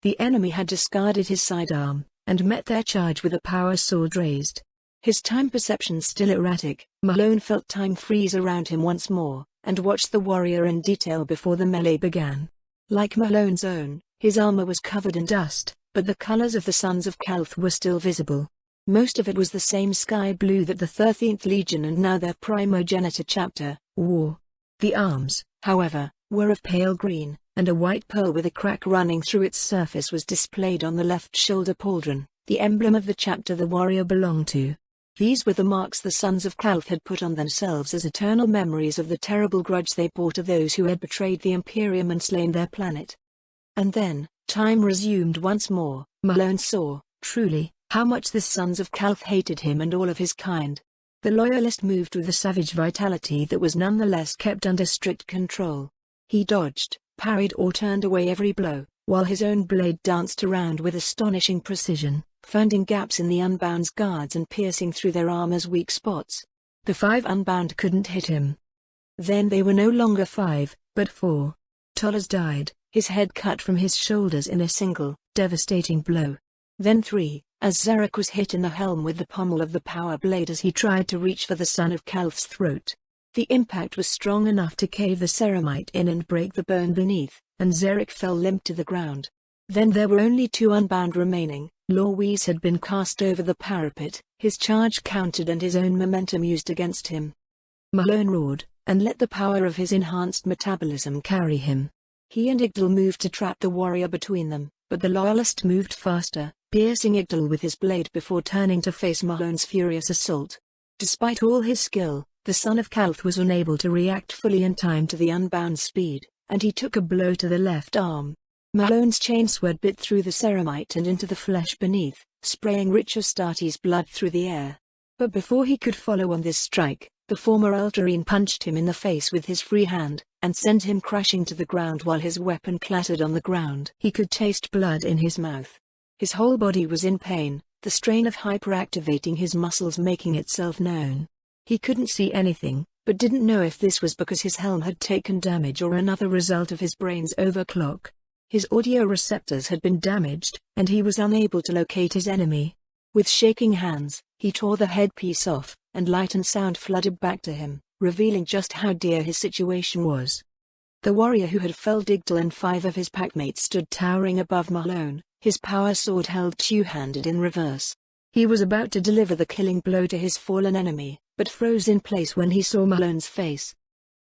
The enemy had discarded his sidearm, and met their charge with a power sword raised. His time perception still erratic, Malone felt time freeze around him once more, and watched the warrior in detail before the melee began. Like Malone's own, his armor was covered in dust, but the colors of the Sons of Kalth were still visible. Most of it was the same sky blue that the 13th Legion and now their primogenitor chapter, wore. The arms, however, were of pale green, and a white pearl with a crack running through its surface was displayed on the left shoulder pauldron, the emblem of the chapter the warrior belonged to. These were the marks the sons of Calth had put on themselves as eternal memories of the terrible grudge they bore to those who had betrayed the Imperium and slain their planet. And then, time resumed once more. Malone saw, truly, how much the sons of Calth hated him and all of his kind. The loyalist moved with a savage vitality that was nonetheless kept under strict control. He dodged, parried or turned away every blow, while his own blade danced around with astonishing precision, finding gaps in the Unbound's guards and piercing through their armor's weak spots. The 5 Unbound couldn't hit him. Then they were no longer 5, but 4. Tollers died, his head cut from his shoulders in a single, devastating blow. Then 3, as Zarek was hit in the helm with the pommel of the power blade as he tried to reach for the son of Calth's throat. The impact was strong enough to cave the ceramite in and break the bone beneath, and Zarek fell limp to the ground. Then there were only 2 Unbound remaining. Lorwes had been cast over the parapet, his charge countered and his own momentum used against him. Malone roared, and let the power of his enhanced metabolism carry him. He and Igdal moved to trap the warrior between them, but the loyalist moved faster, piercing Igdal with his blade before turning to face Malone's furious assault. Despite all his skill, the son of Calth was unable to react fully in time to the Unbound's speed, and he took a blow to the left arm. Malone's chainsword bit through the ceramite and into the flesh beneath, spraying rich Astartes blood through the air. But before he could follow on this strike, the former Ultramarine punched him in the face with his free hand, and sent him crashing to the ground while his weapon clattered on the ground. He could taste blood in his mouth. His whole body was in pain, the strain of hyperactivating his muscles making itself known. He couldn't see anything, but didn't know if this was because his helm had taken damage or another result of his brain's overclock. His audio receptors had been damaged, and he was unable to locate his enemy. With shaking hands, he tore the headpiece off, and light and sound flooded back to him, revealing just how dear his situation was. The warrior who had felled Igdal and 5 of his packmates stood towering above Malone, his power sword held two-handed in reverse. He was about to deliver the killing blow to his fallen enemy, but froze in place when he saw Malone's face.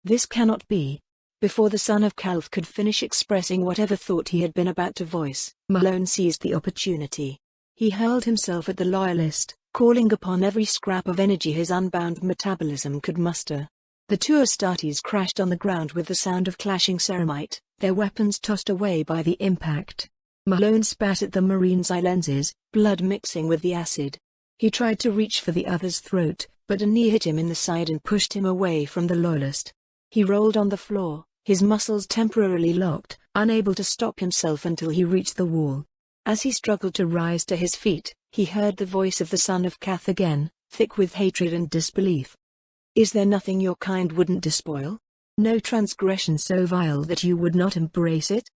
This cannot be. Before the son of Calth could finish expressing whatever thought he had been about to voice, Malone seized the opportunity. He hurled himself at the loyalist, calling upon every scrap of energy his unbound metabolism could muster. The 2 Astartes crashed on the ground with the sound of clashing ceramite, their weapons tossed away by the impact. Malone spat at the Marine's eye lenses, blood mixing with the acid. He tried to reach for the other's throat, but a knee hit him in the side and pushed him away from the loyalist. He rolled on the floor, his muscles temporarily locked, unable to stop himself until he reached the wall. As he struggled to rise to his feet, he heard the voice of the son of Cath again, thick with hatred and disbelief. "Is there nothing your kind wouldn't despoil? No transgression so vile that you would not embrace it?"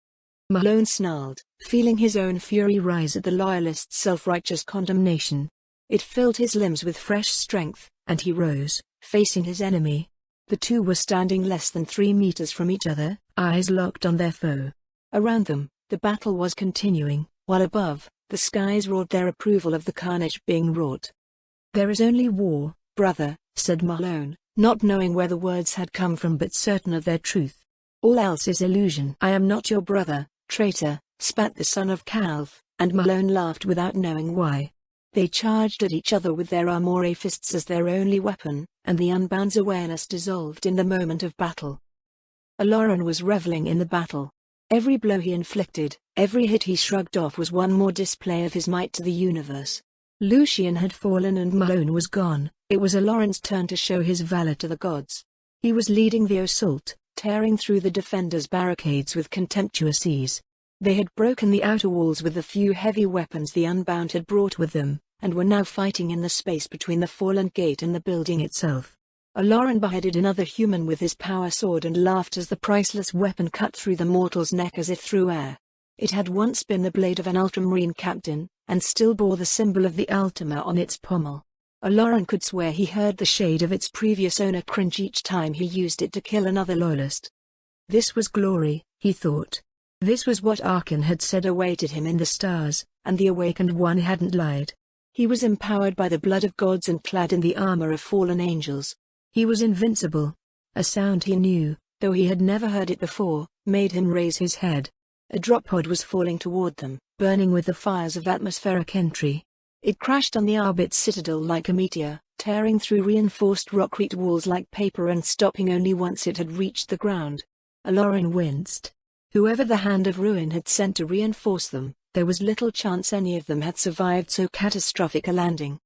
Malone snarled, feeling his own fury rise at the loyalist's self-righteous condemnation. It filled his limbs with fresh strength, and he rose, facing his enemy. The 2 were standing less than 3 meters from each other, eyes locked on their foe. Around them, the battle was continuing, while above, the skies roared their approval of the carnage being wrought. "There is only war, brother," said Malone, not knowing where the words had come from but certain of their truth. "All else is illusion." "I am not your brother, traitor," spat the son of Calth, and Malone laughed without knowing why. They charged at each other with their armor fists as their only weapon, and the Unbound's awareness dissolved in the moment of battle. Aloran was reveling in the battle. Every blow he inflicted, every hit he shrugged off was one more display of his might to the universe. Lucian had fallen and Malone was gone. It was Aloran's turn to show his valor to the gods. He was leading the assault, tearing through the defenders' barricades with contemptuous ease. They had broken the outer walls with the few heavy weapons the Unbound had brought with them, and were now fighting in the space between the fallen gate and the building itself. Aloran beheaded another human with his power sword and laughed as the priceless weapon cut through the mortal's neck as if through air. It had once been the blade of an ultramarine captain, and still bore the symbol of the Ultima on its pommel. Aloran could swear he heard the shade of its previous owner cringe each time he used it to kill another loyalist. This was glory, he thought. This was what Arkan had said awaited him in the stars, and the Awakened One hadn't lied. He was empowered by the blood of gods and clad in the armor of fallen angels. He was invincible. A sound he knew, though he had never heard it before, made him raise his head. A drop pod was falling toward them, burning with the fires of atmospheric entry. It crashed on the Arbit's citadel like a meteor, tearing through reinforced concrete walls like paper and stopping only once it had reached the ground. Aloran winced. Whoever the Hand of Ruin had sent to reinforce them, there was little chance any of them had survived so catastrophic a landing.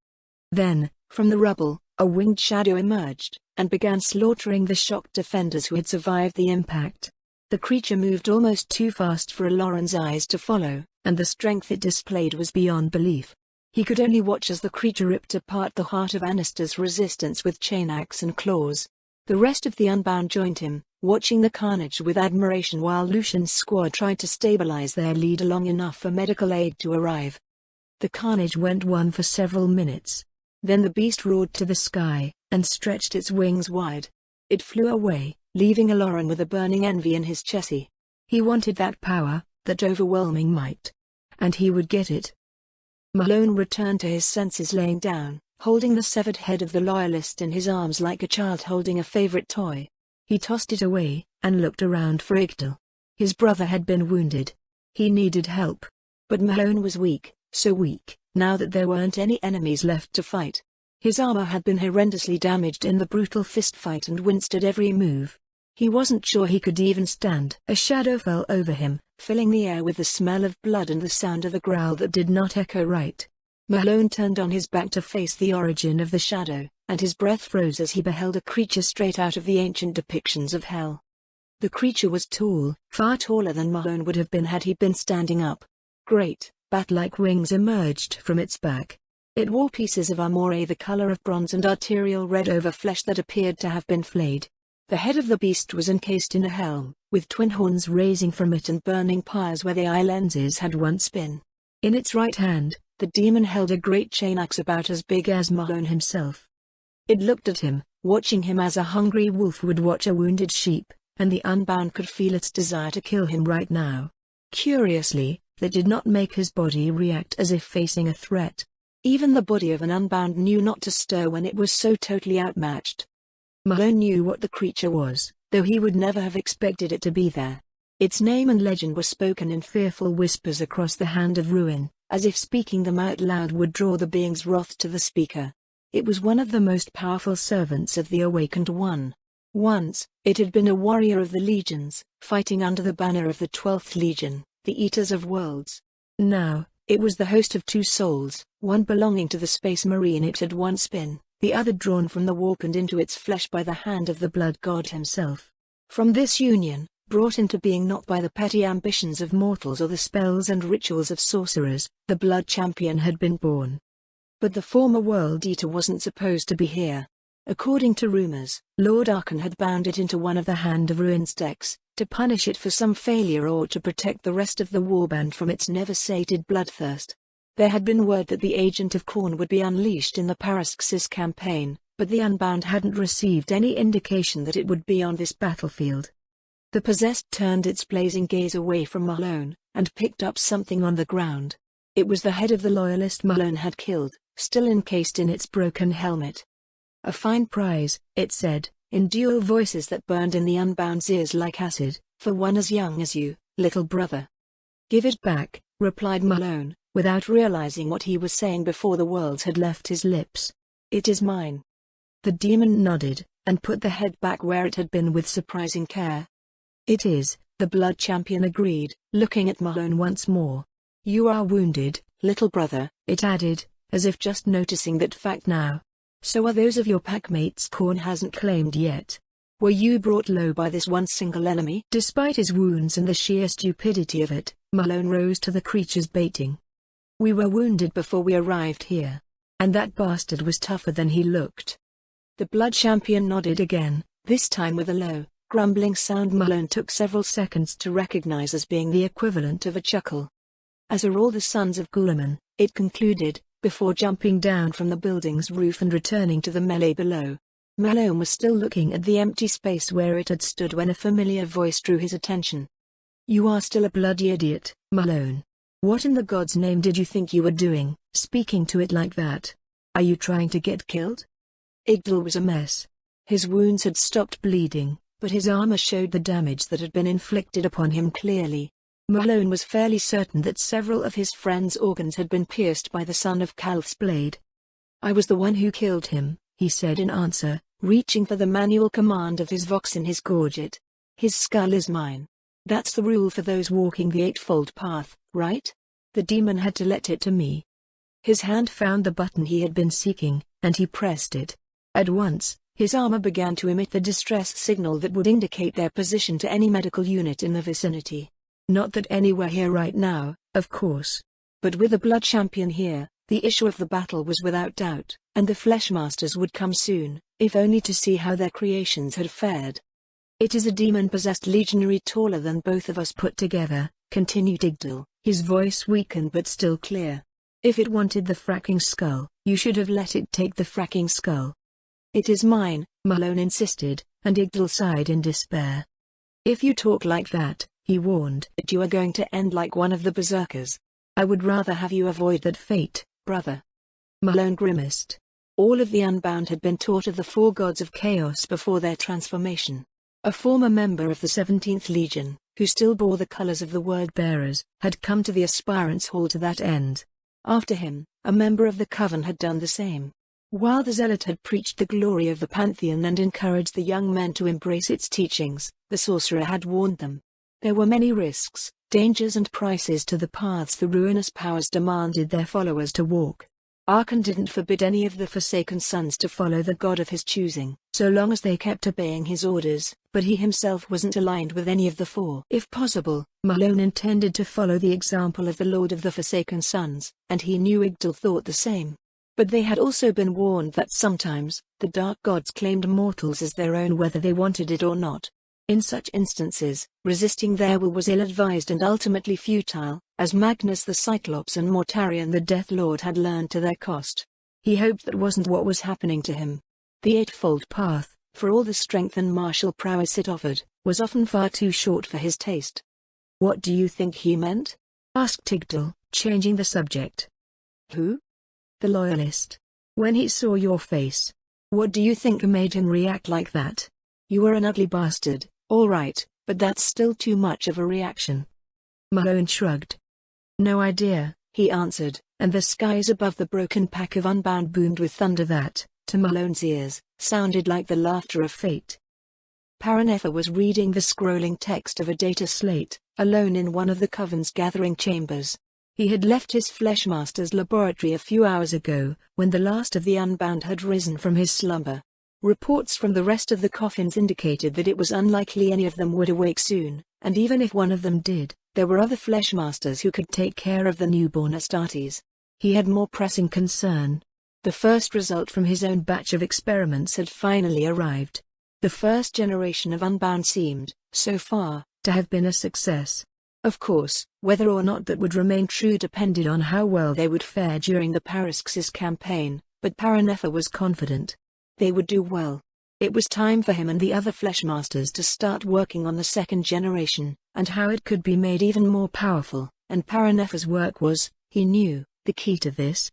Then, from the rubble, a winged shadow emerged, and began slaughtering the shocked defenders who had survived the impact. The creature moved almost too fast for Aloran's eyes to follow, and the strength it displayed was beyond belief. He could only watch as the creature ripped apart the heart of Anister's resistance with chainaxe and claws. The rest of the Unbound joined him, watching the carnage with admiration while Lucian's squad tried to stabilize their leader long enough for medical aid to arrive. The carnage went on for several minutes. Then the beast roared to the sky, and stretched its wings wide. It flew away, leaving Aloran with a burning envy in his chesty. He wanted that power, that overwhelming might. And he would get it. Malone returned to his senses laying down, holding the severed head of the Loyalist in his arms like a child holding a favorite toy. He tossed it away, and looked around for Igdal. His brother had been wounded. He needed help. But Malone was weak, so weak, now that there weren't any enemies left to fight. His armor had been horrendously damaged in the brutal fistfight and winced at every move. He wasn't sure he could even stand. A shadow fell over him, filling the air with the smell of blood and the sound of a growl that did not echo right. Malone turned on his back to face the origin of the shadow, and his breath froze as he beheld a creature straight out of the ancient depictions of hell. The creature was tall, far taller than Malone would have been had he been standing up. Great, bat-like wings emerged from its back. It wore pieces of armor the color of bronze and arterial red over flesh that appeared to have been flayed. The head of the beast was encased in a helm, with twin horns raising from it and burning pyres where the eye lenses had once been. In its right hand, the demon held a great chainaxe about as big as Malone himself. It looked at him, watching him as a hungry wolf would watch a wounded sheep, and the Unbound could feel its desire to kill him right now. Curiously, that did not make his body react as if facing a threat. Even the body of an Unbound knew not to stir when it was so totally outmatched. Malone knew what the creature was, though he would never have expected it to be there. Its name and legend were spoken in fearful whispers across the Hand of Ruin, as if speaking them out loud would draw the being's wrath to the speaker. It was one of the most powerful servants of the Awakened One. Once, it had been a warrior of the legions, fighting under the banner of the 12th Legion, the Eaters of Worlds. Now, it was the host of two souls, one belonging to the Space Marine it had once been, the other drawn from the warp and into its flesh by the hand of the Blood God himself. From this union, brought into being not by the petty ambitions of mortals or the spells and rituals of sorcerers, the Blood Champion had been born. But the former World Eater wasn't supposed to be here. According to rumors, Lord Archon had bound it into one of the Hand of Ruin's decks, to punish it for some failure or to protect the rest of the Warband from its never-sated bloodthirst. There had been word that the Agent of Khorne would be unleashed in the Paraxis campaign, but the Unbound hadn't received any indication that it would be on this battlefield. The possessed turned its blazing gaze away from Malone, and picked up something on the ground. It was the head of the Loyalist Malone had killed, still encased in its broken helmet. A fine prize, it said, in dual voices that burned in the Unbound's ears like acid, for one as young as you, little brother. Give it back, replied Malone, without realizing what he was saying before the words had left his lips. It is mine. The demon nodded, and put the head back where it had been with surprising care. It is, the Blood Champion agreed, looking at Malone once more. You are wounded, little brother, it added, as if just noticing that fact now. So are those of your packmates Khorne hasn't claimed yet. Were you brought low by this one single enemy? Despite his wounds and the sheer stupidity of it, Malone rose to the creature's baiting. We were wounded before we arrived here. And that bastard was tougher than he looked. The Blood Champion nodded again, this time with a low, grumbling sound Malone took several seconds to recognize as being the equivalent of a chuckle. As are all the sons of Guilliman, it concluded, before jumping down from the building's roof and returning to the melee below. Malone was still looking at the empty space where it had stood when a familiar voice drew his attention. You are still a bloody idiot, Malone. What in the god's name did you think you were doing, speaking to it like that? Are you trying to get killed? Igdal was a mess. His wounds had stopped bleeding, but his armor showed the damage that had been inflicted upon him clearly. Malone was fairly certain that several of his friend's organs had been pierced by the son of Calth's blade. "I was the one who killed him," he said in answer, reaching for the manual command of his vox in his gorget. "His skull is mine. That's the rule for those walking the eightfold path, right? The demon had to let it to me." His hand found the button he had been seeking, and he pressed it. At once, his armor began to emit the distress signal that would indicate their position to any medical unit in the vicinity. Not that any were here right now, of course. But with a blood champion here, the issue of the battle was without doubt, and the Fleshmasters would come soon, if only to see how their creations had fared. "It is a demon-possessed legionary taller than both of us put together," continued Igdal, his voice weakened but still clear. "If it wanted the fracking skull, you should have let it take the fracking skull." "It is mine," Malone insisted, and Igdal sighed in despair. "If you talk like that," he warned, "that you are going to end like one of the berserkers. I would rather have you avoid that fate, brother." Malone grimaced. All of the Unbound had been taught of the four gods of chaos before their transformation. A former member of the 17th Legion, who still bore the colors of the Word-Bearers, had come to the Aspirants' Hall to that end. After him, a member of the Coven had done the same. While the Zealot had preached the glory of the Pantheon and encouraged the young men to embrace its teachings, the Sorcerer had warned them. There were many risks, dangers and prices to the paths the ruinous powers demanded their followers to walk. Archon didn't forbid any of the Forsaken Sons to follow the god of his choosing, so long as they kept obeying his orders, but he himself wasn't aligned with any of the four. If possible, Malone intended to follow the example of the Lord of the Forsaken Sons, and he knew Igdal thought the same. But they had also been warned that sometimes, the dark gods claimed mortals as their own whether they wanted it or not. In such instances, resisting their will was ill-advised and ultimately futile, as Magnus the Cyclops and Mortarion the Death Lord had learned to their cost. He hoped that wasn't what was happening to him. The Eightfold Path, for all the strength and martial prowess it offered, was often far too short for his taste. "What do you think he meant?" asked Igdal, changing the subject. "Who?" "The Loyalist. When he saw your face. What do you think made him react like that? You were an ugly bastard, all right, but that's still too much of a reaction." Malone shrugged. "No idea," he answered, and the skies above the broken pack of Unbound boomed with thunder that, to Malone's ears, sounded like the laughter of fate. Paranefa was reading the scrolling text of a data slate, alone in one of the Coven's gathering chambers. He had left his Fleshmaster's laboratory a few hours ago, when the last of the Unbound had risen from his slumber. Reports from the rest of the coffins indicated that it was unlikely any of them would awake soon, and even if one of them did, there were other Fleshmasters who could take care of the newborn Astartes. He had more pressing concern. The first result from his own batch of experiments had finally arrived. The first generation of Unbound seemed, so far, to have been a success. Of course, whether or not that would remain true depended on how well they would fare during the Paraxis campaign, but Paranefa was confident. They would do well. It was time for him and the other Fleshmasters to start working on the second generation, and how it could be made even more powerful, and Paranefa's work was, he knew, the key to this.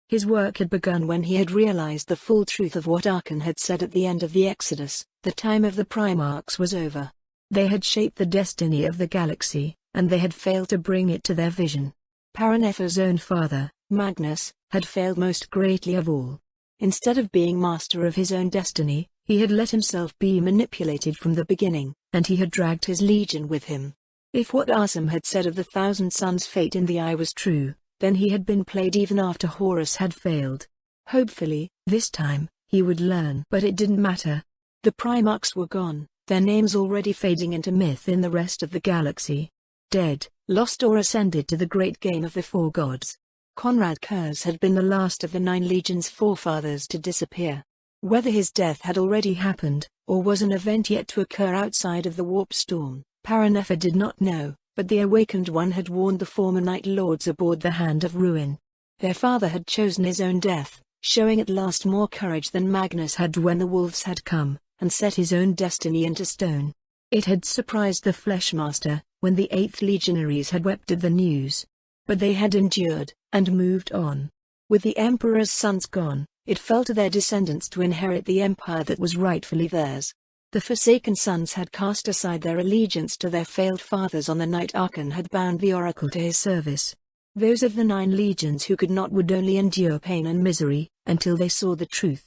His work had begun when he had realized the full truth of what Archon had said at the end of the Exodus: the time of the Primarchs was over. They had shaped the destiny of the galaxy, and they had failed to bring it to their vision. Paranefa's own father, Magnus, had failed most greatly of all. Instead of being master of his own destiny, he had let himself be manipulated from the beginning, and he had dragged his legion with him. If what Arsum had said of the Thousand Sons' fate in the Eye was true, then he had been played even after Horus had failed. Hopefully, this time, he would learn. But it didn't matter. The Primarchs were gone, their names already fading into myth in the rest of the galaxy. Dead, lost or ascended to the great game of the four gods. Conrad Kurz had been the last of the 9 Legions' forefathers to disappear. Whether his death had already happened, or was an event yet to occur outside of the warp storm, Paranefa did not know, but the Awakened One had warned the former Night Lords aboard the Hand of Ruin. Their father had chosen his own death, showing at last more courage than Magnus had when the wolves had come, and set his own destiny into stone. It had surprised the Fleshmaster, when the 8th Legionaries had wept at the news. But they had endured, and moved on. With the Emperor's sons gone, it fell to their descendants to inherit the empire that was rightfully theirs. The Forsaken Sons had cast aside their allegiance to their failed fathers on the night Archon had bound the Oracle to his service. Those of the 9 legions who could not would only endure pain and misery, until they saw the truth.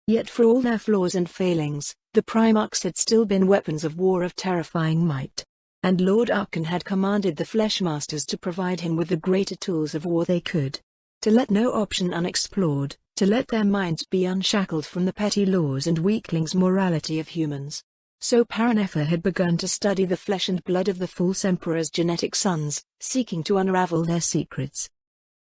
Yet for all their flaws and failings, the Primarchs had still been weapons of war of terrifying might. And Lord Archon had commanded the Fleshmasters to provide him with the greater tools of war they could. To let no option unexplored, to let their minds be unshackled from the petty laws and weaklings' morality of humans. So Paranepher had begun to study the flesh and blood of the false Emperor's genetic sons, seeking to unravel their secrets.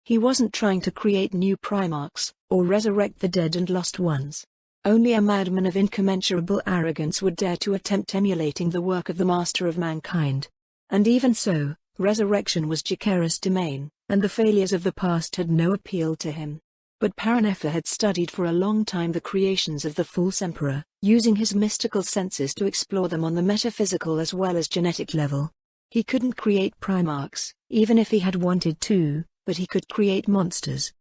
He wasn't trying to create new Primarchs, or resurrect the dead and lost ones. Only a madman of incommensurable arrogance would dare to attempt emulating the work of the Master of Mankind. And even so, resurrection was Jacaerys' domain, and the failures of the past had no appeal to him. But Paranepher had studied for a long time the creations of the false Emperor, using his mystical senses to explore them on the metaphysical as well as genetic level. He couldn't create Primarchs, even if he had wanted to, but he could create monsters.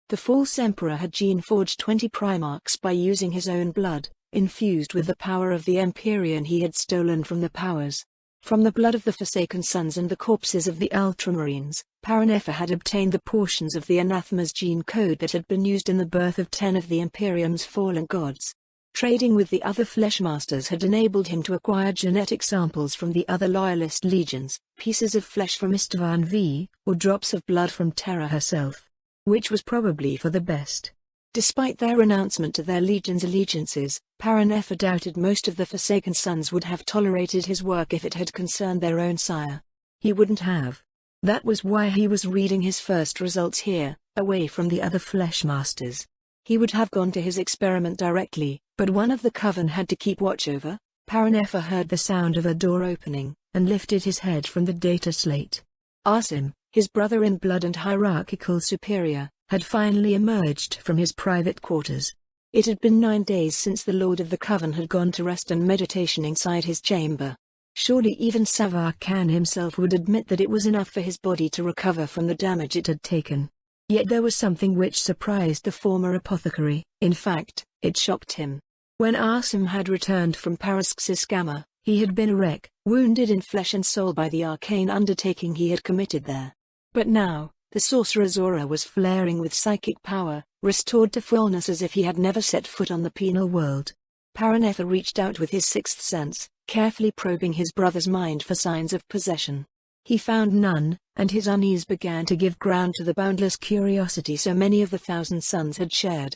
The false Emperor had gene-forged 20 Primarchs by using his own blood, infused with the power of the Empyrean he had stolen from the Powers. From the blood of the Forsaken Sons and the corpses of the Ultramarines, Paranepher had obtained the portions of the Anathema's gene code that had been used in the birth of 10 of the Imperium's fallen gods. Trading with the other Fleshmasters had enabled him to acquire genetic samples from the other Loyalist legions, pieces of flesh from Istvan V, or drops of blood from Terra herself. Which was probably for the best. Despite their renouncement to their legion's allegiances, Paranepher doubted most of the Forsaken Sons would have tolerated his work if it had concerned their own sire. He wouldn't have. That was why he was reading his first results here, away from the other Fleshmasters. He would have gone to his experiment directly, but one of the Coven had to keep watch over. Paranepher heard the sound of a door opening, and lifted his head from the data slate. Asim, his brother in blood and hierarchical superior, had finally emerged from his private quarters. It had been 9 days since the Lord of the Coven had gone to rest and meditation inside his chamber. Surely even Savar Khan himself would admit that it was enough for his body to recover from the damage it had taken. Yet there was something which surprised the former apothecary. In fact, it shocked him. When Asim had returned from Parasksis Gamma, he had been a wreck, wounded in flesh and soul by the arcane undertaking he had committed there. But now, the sorcerer's aura was flaring with psychic power, restored to fullness as if he had never set foot on the penal world. Paranepher reached out with his sixth sense, carefully probing his brother's mind for signs of possession. He found none, and his unease began to give ground to the boundless curiosity so many of the 1,000 Sons had shared.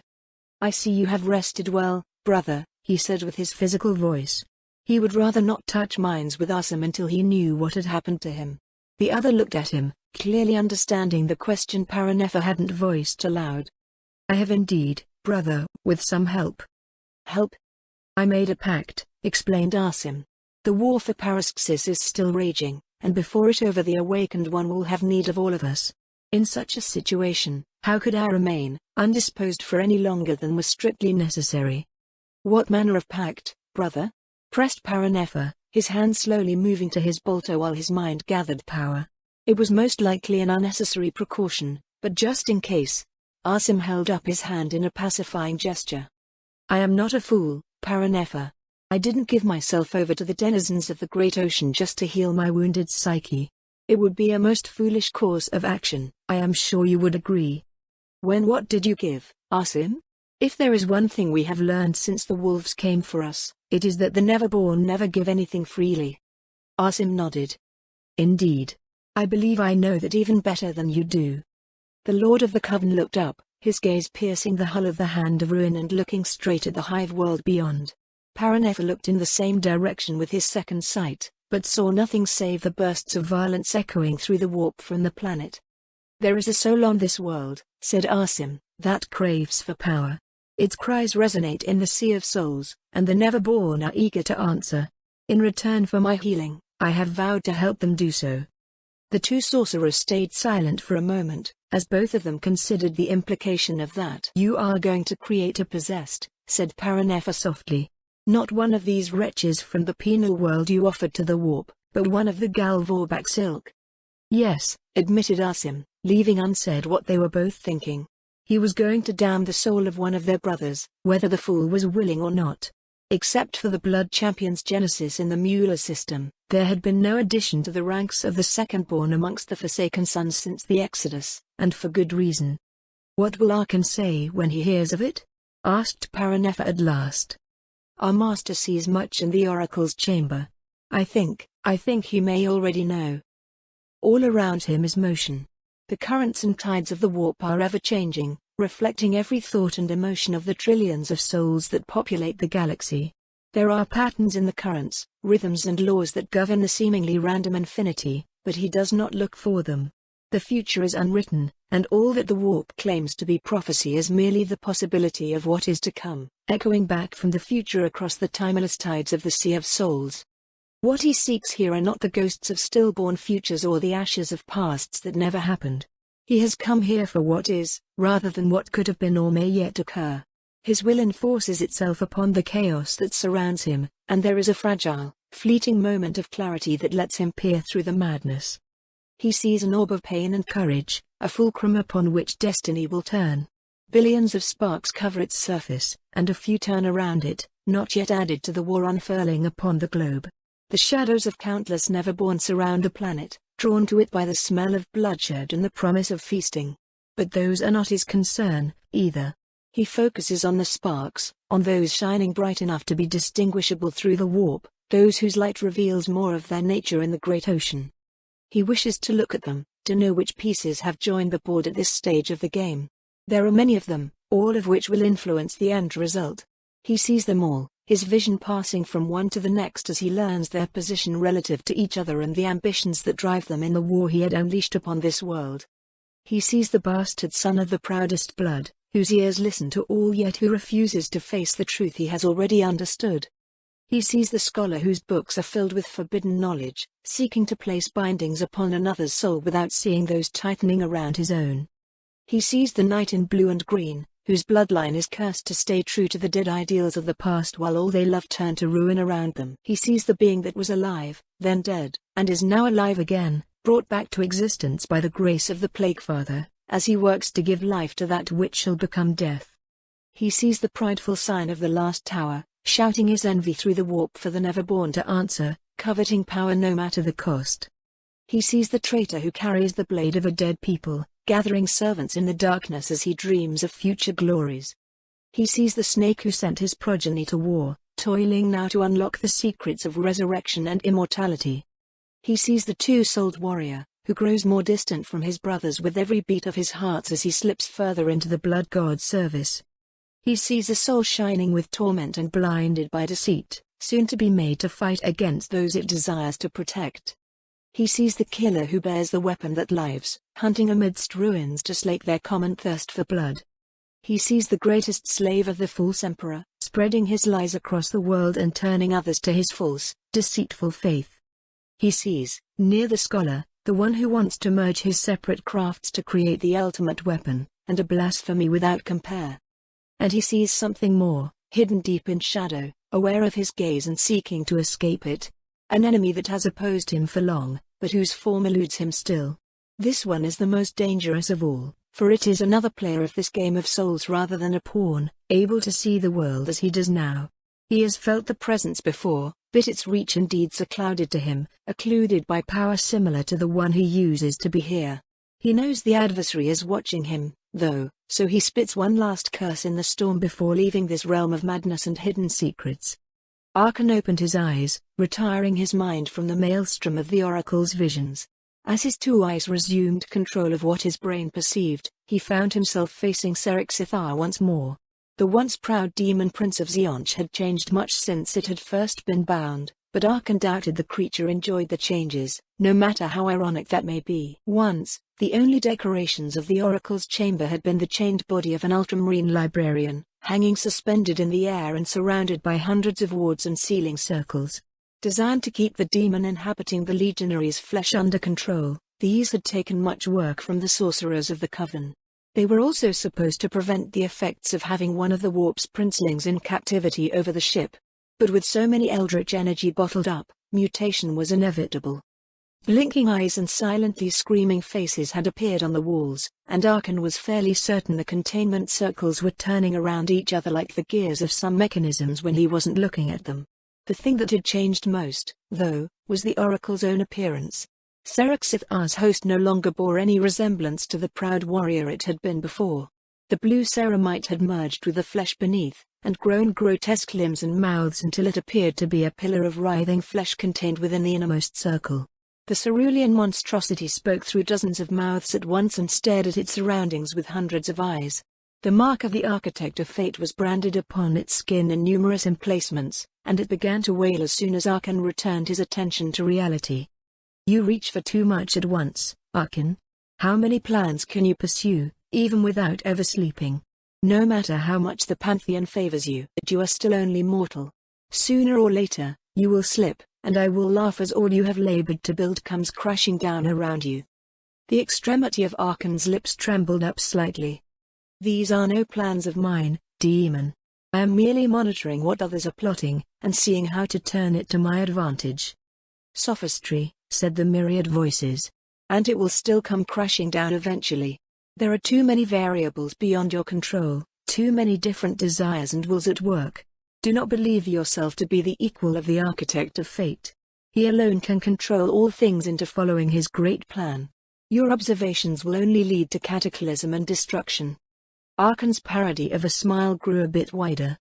"I see you have rested well, brother," he said with his physical voice. He would rather not touch minds with Asim until he knew what had happened to him. The other looked at him, clearly understanding the question Paranepher hadn't voiced aloud. "I have indeed, brother, with some help." "Help?" "I made a pact," explained Asim. "The war for Parasksis is still raging, and before it over the Awakened One will have need of all of us. In such a situation, how could I remain undisposed for any longer than was strictly necessary?" "What manner of pact, brother?" pressed Paranepher, his hand slowly moving to his bolter while his mind gathered power. It was most likely an unnecessary precaution, but just in case. Asim held up his hand in a pacifying gesture. "I am not a fool, Paranepher. I didn't give myself over to the denizens of the great ocean just to heal my wounded psyche. It would be a most foolish course of action, I am sure you would agree." What did you give, Asim?" "If there is one thing we have learned since the wolves came for us, it is that the Neverborn never give anything freely." Asim nodded. "Indeed. I believe I know that even better than you do." The Lord of the Coven looked up, his gaze piercing the hull of the Hand of Ruin and looking straight at the hive world beyond. Paranepher looked in the same direction with his second sight, but saw nothing save the bursts of violence echoing through the warp from the planet. "There is a soul on this world," said Asim, "that craves for power. Its cries resonate in the sea of souls, and the Neverborn are eager to answer. In return for my healing, I have vowed to help them do so." The two sorcerers stayed silent for a moment, as both of them considered the implication of that. "You are going to create a possessed," said Paranepher softly. "Not one of these wretches from the penal world you offered to the warp, but one of the Galvorbak's ilk." Yes, admitted Asim, leaving unsaid what they were both thinking. He was going to damn the soul of one of their brothers, whether the fool was willing or not. Except for the Blood Champion's genesis in the Mueller system, there had been no addition to the ranks of the second-born amongst the Forsaken Sons since the Exodus, and for good reason. "What will Arkan say when he hears of it?" asked Paranefa at last. "Our master sees much in the Oracle's chamber. I think he may already know." All around him is motion. The currents and tides of the warp are ever-changing, reflecting every thought and emotion of the trillions of souls that populate the galaxy. There are patterns in the currents, rhythms and laws that govern the seemingly random infinity, but he does not look for them. The future is unwritten, and all that the warp claims to be prophecy is merely the possibility of what is to come, echoing back from the future across the timeless tides of the Sea of Souls. What he seeks here are not the ghosts of stillborn futures or the ashes of pasts that never happened. He has come here for what is, rather than what could have been or may yet occur. His will enforces itself upon the chaos that surrounds him, and there is a fragile, fleeting moment of clarity that lets him peer through the madness. He sees an orb of pain and courage, a fulcrum upon which destiny will turn. Billions of sparks cover its surface, and a few turn around it, not yet added to the war unfurling upon the globe. The shadows of countless never-born surround the planet, drawn to it by the smell of bloodshed and the promise of feasting. But those are not his concern, either. He focuses on the sparks, on those shining bright enough to be distinguishable through the warp, those whose light reveals more of their nature in the great ocean. He wishes to look at them, to know which pieces have joined the board at this stage of the game. There are many of them, all of which will influence the end result. He sees them all, his vision passing from one to the next as he learns their position relative to each other and the ambitions that drive them in the war he had unleashed upon this world. He sees the bastard son of the proudest blood, whose ears listen to all yet who refuses to face the truth he has already understood. He sees the scholar whose books are filled with forbidden knowledge, seeking to place bindings upon another's soul without seeing those tightening around his own. He sees the knight in blue and green, whose bloodline is cursed to stay true to the dead ideals of the past while all they love turn to ruin around them. He sees the being that was alive, then dead, and is now alive again, brought back to existence by the grace of the Plague Father, as he works to give life to that which shall become death. He sees the prideful sign of the last tower, shouting his envy through the warp for the never-born to answer, coveting power no matter the cost. He sees the traitor who carries the blade of a dead people, gathering servants in the darkness as he dreams of future glories. He sees the snake who sent his progeny to war, toiling now to unlock the secrets of resurrection and immortality. He sees the two-souled warrior, who grows more distant from his brothers with every beat of his heart as he slips further into the blood god's service. He sees a soul shining with torment and blinded by deceit, soon to be made to fight against those it desires to protect. He sees the killer who bears the weapon that lives, hunting amidst ruins to slake their common thirst for blood. He sees the greatest slave of the false emperor, spreading his lies across the world and turning others to his false, deceitful faith. He sees, near the scholar, the one who wants to merge his separate crafts to create the ultimate weapon, and a blasphemy without compare. And he sees something more, hidden deep in shadow, aware of his gaze and seeking to escape it. An enemy that has opposed him for long, but whose form eludes him still. This one is the most dangerous of all, for it is another player of this game of souls rather than a pawn, able to see the world as he does now. He has felt the presence before, but its reach and deeds are clouded to him, occluded by power similar to the one he uses to be here. He knows the adversary is watching him, though, so he spits one last curse in the storm before leaving this realm of madness and hidden secrets. Arkan opened his eyes, retiring his mind from the maelstrom of the Oracle's visions. As his two eyes resumed control of what his brain perceived, he found himself facing Serexithar once more. The once proud demon prince of Xionch had changed much since it had first been bound, but Arkan doubted the creature enjoyed the changes, no matter how ironic that may be. Once, the only decorations of the Oracle's chamber had been the chained body of an ultramarine librarian, hanging suspended in the air and surrounded by hundreds of wards and sealing circles. Designed to keep the demon inhabiting the legionary's flesh under control, these had taken much work from the sorcerers of the Coven. They were also supposed to prevent the effects of having one of the warp's princelings in captivity over the ship. But with so many eldritch energy bottled up, mutation was inevitable. Blinking eyes and silently screaming faces had appeared on the walls, and Arkan was fairly certain the containment circles were turning around each other like the gears of some mechanisms when he wasn't looking at them. The thing that had changed most, though, was the Oracle's own appearance. Serak'Sithar's host no longer bore any resemblance to the proud warrior it had been before. The blue ceramite had merged with the flesh beneath, and grown grotesque limbs and mouths until it appeared to be a pillar of writhing flesh contained within the innermost circle. The cerulean monstrosity spoke through dozens of mouths at once and stared at its surroundings with hundreds of eyes. The mark of the Architect of Fate was branded upon its skin in numerous emplacements, and it began to wail as soon as Arkan returned his attention to reality. You reach for too much at once, Arkan. How many plans can you pursue, even without ever sleeping? No matter how much the Pantheon favors you, you are still only mortal. Sooner or later, you will slip, and I will laugh as all you have labored to build comes crashing down around you. The extremity of Arkan's lips trembled up slightly. These are no plans of mine, demon. I am merely monitoring what others are plotting, and seeing how to turn it to my advantage. Sophistry, said the myriad voices. And it will still come crashing down eventually. There are too many variables beyond your control, too many different desires and wills at work. Do not believe yourself to be the equal of the Architect of Fate. He alone can control all things into following his great plan. Your observations will only lead to cataclysm and destruction. Arkan's parody of a smile grew a bit wider.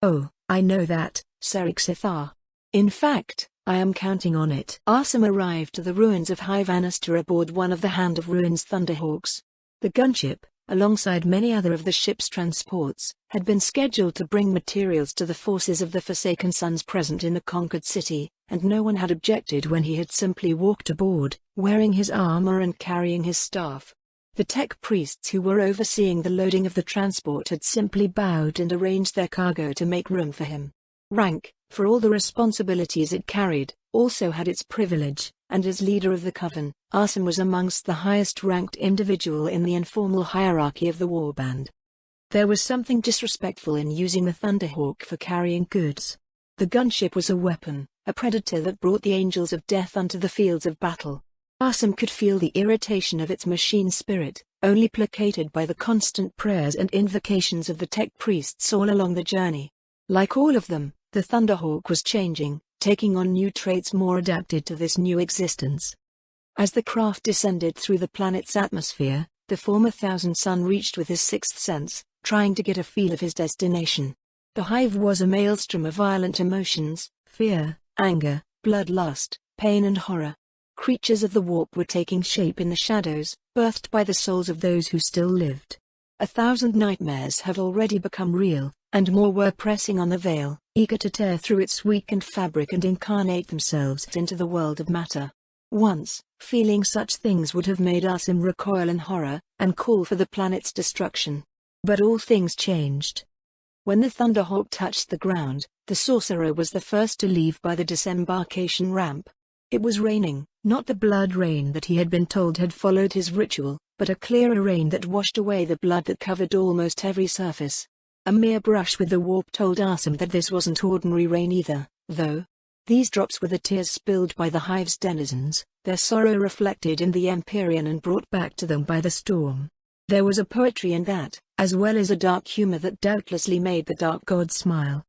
Oh, I know that, Serak'Sithar. In fact, I am counting on it. Arsum arrived to the ruins of High Vanister aboard one of the Hand of Ruin's Thunderhawks. The gunship, alongside many other of the ship's transports, had been scheduled to bring materials to the forces of the Forsaken Sons present in the conquered city, and no one had objected when he had simply walked aboard, wearing his armor and carrying his staff. The tech priests who were overseeing the loading of the transport had simply bowed and arranged their cargo to make room for him. Rank, for all the responsibilities it carried, also had its privilege, and as leader of the Coven, Arsum was amongst the highest-ranked individual in the informal hierarchy of the Warband. There was something disrespectful in using the Thunderhawk for carrying goods. The gunship was a weapon, a predator that brought the angels of death onto the fields of battle. Arsum could feel the irritation of its machine spirit, only placated by the constant prayers and invocations of the tech priests all along the journey. Like all of them, the Thunderhawk was changing, taking on new traits more adapted to this new existence. As the craft descended through the planet's atmosphere, the former Thousand Sun reached with his sixth sense, trying to get a feel of his destination. The hive was a maelstrom of violent emotions, fear, anger, bloodlust, pain and horror. Creatures of the warp were taking shape in the shadows, birthed by the souls of those who still lived. 1,000 nightmares had already become real, and more were pressing on the veil, eager to tear through its weakened fabric and incarnate themselves into the world of matter. Once, feeling such things would have made Arsum recoil in horror, and call for the planet's destruction. But all things changed. When the Thunderhawk touched the ground, the sorcerer was the first to leave by the disembarkation ramp. It was raining, not the blood rain that he had been told had followed his ritual, but a clearer rain that washed away the blood that covered almost every surface. A mere brush with the warp told Arsum that this wasn't ordinary rain either, though. These drops were the tears spilled by the hive's denizens, their sorrow reflected in the Empyrean and brought back to them by the storm. There was a poetry in that, as well as a dark humor that doubtlessly made the dark god smile.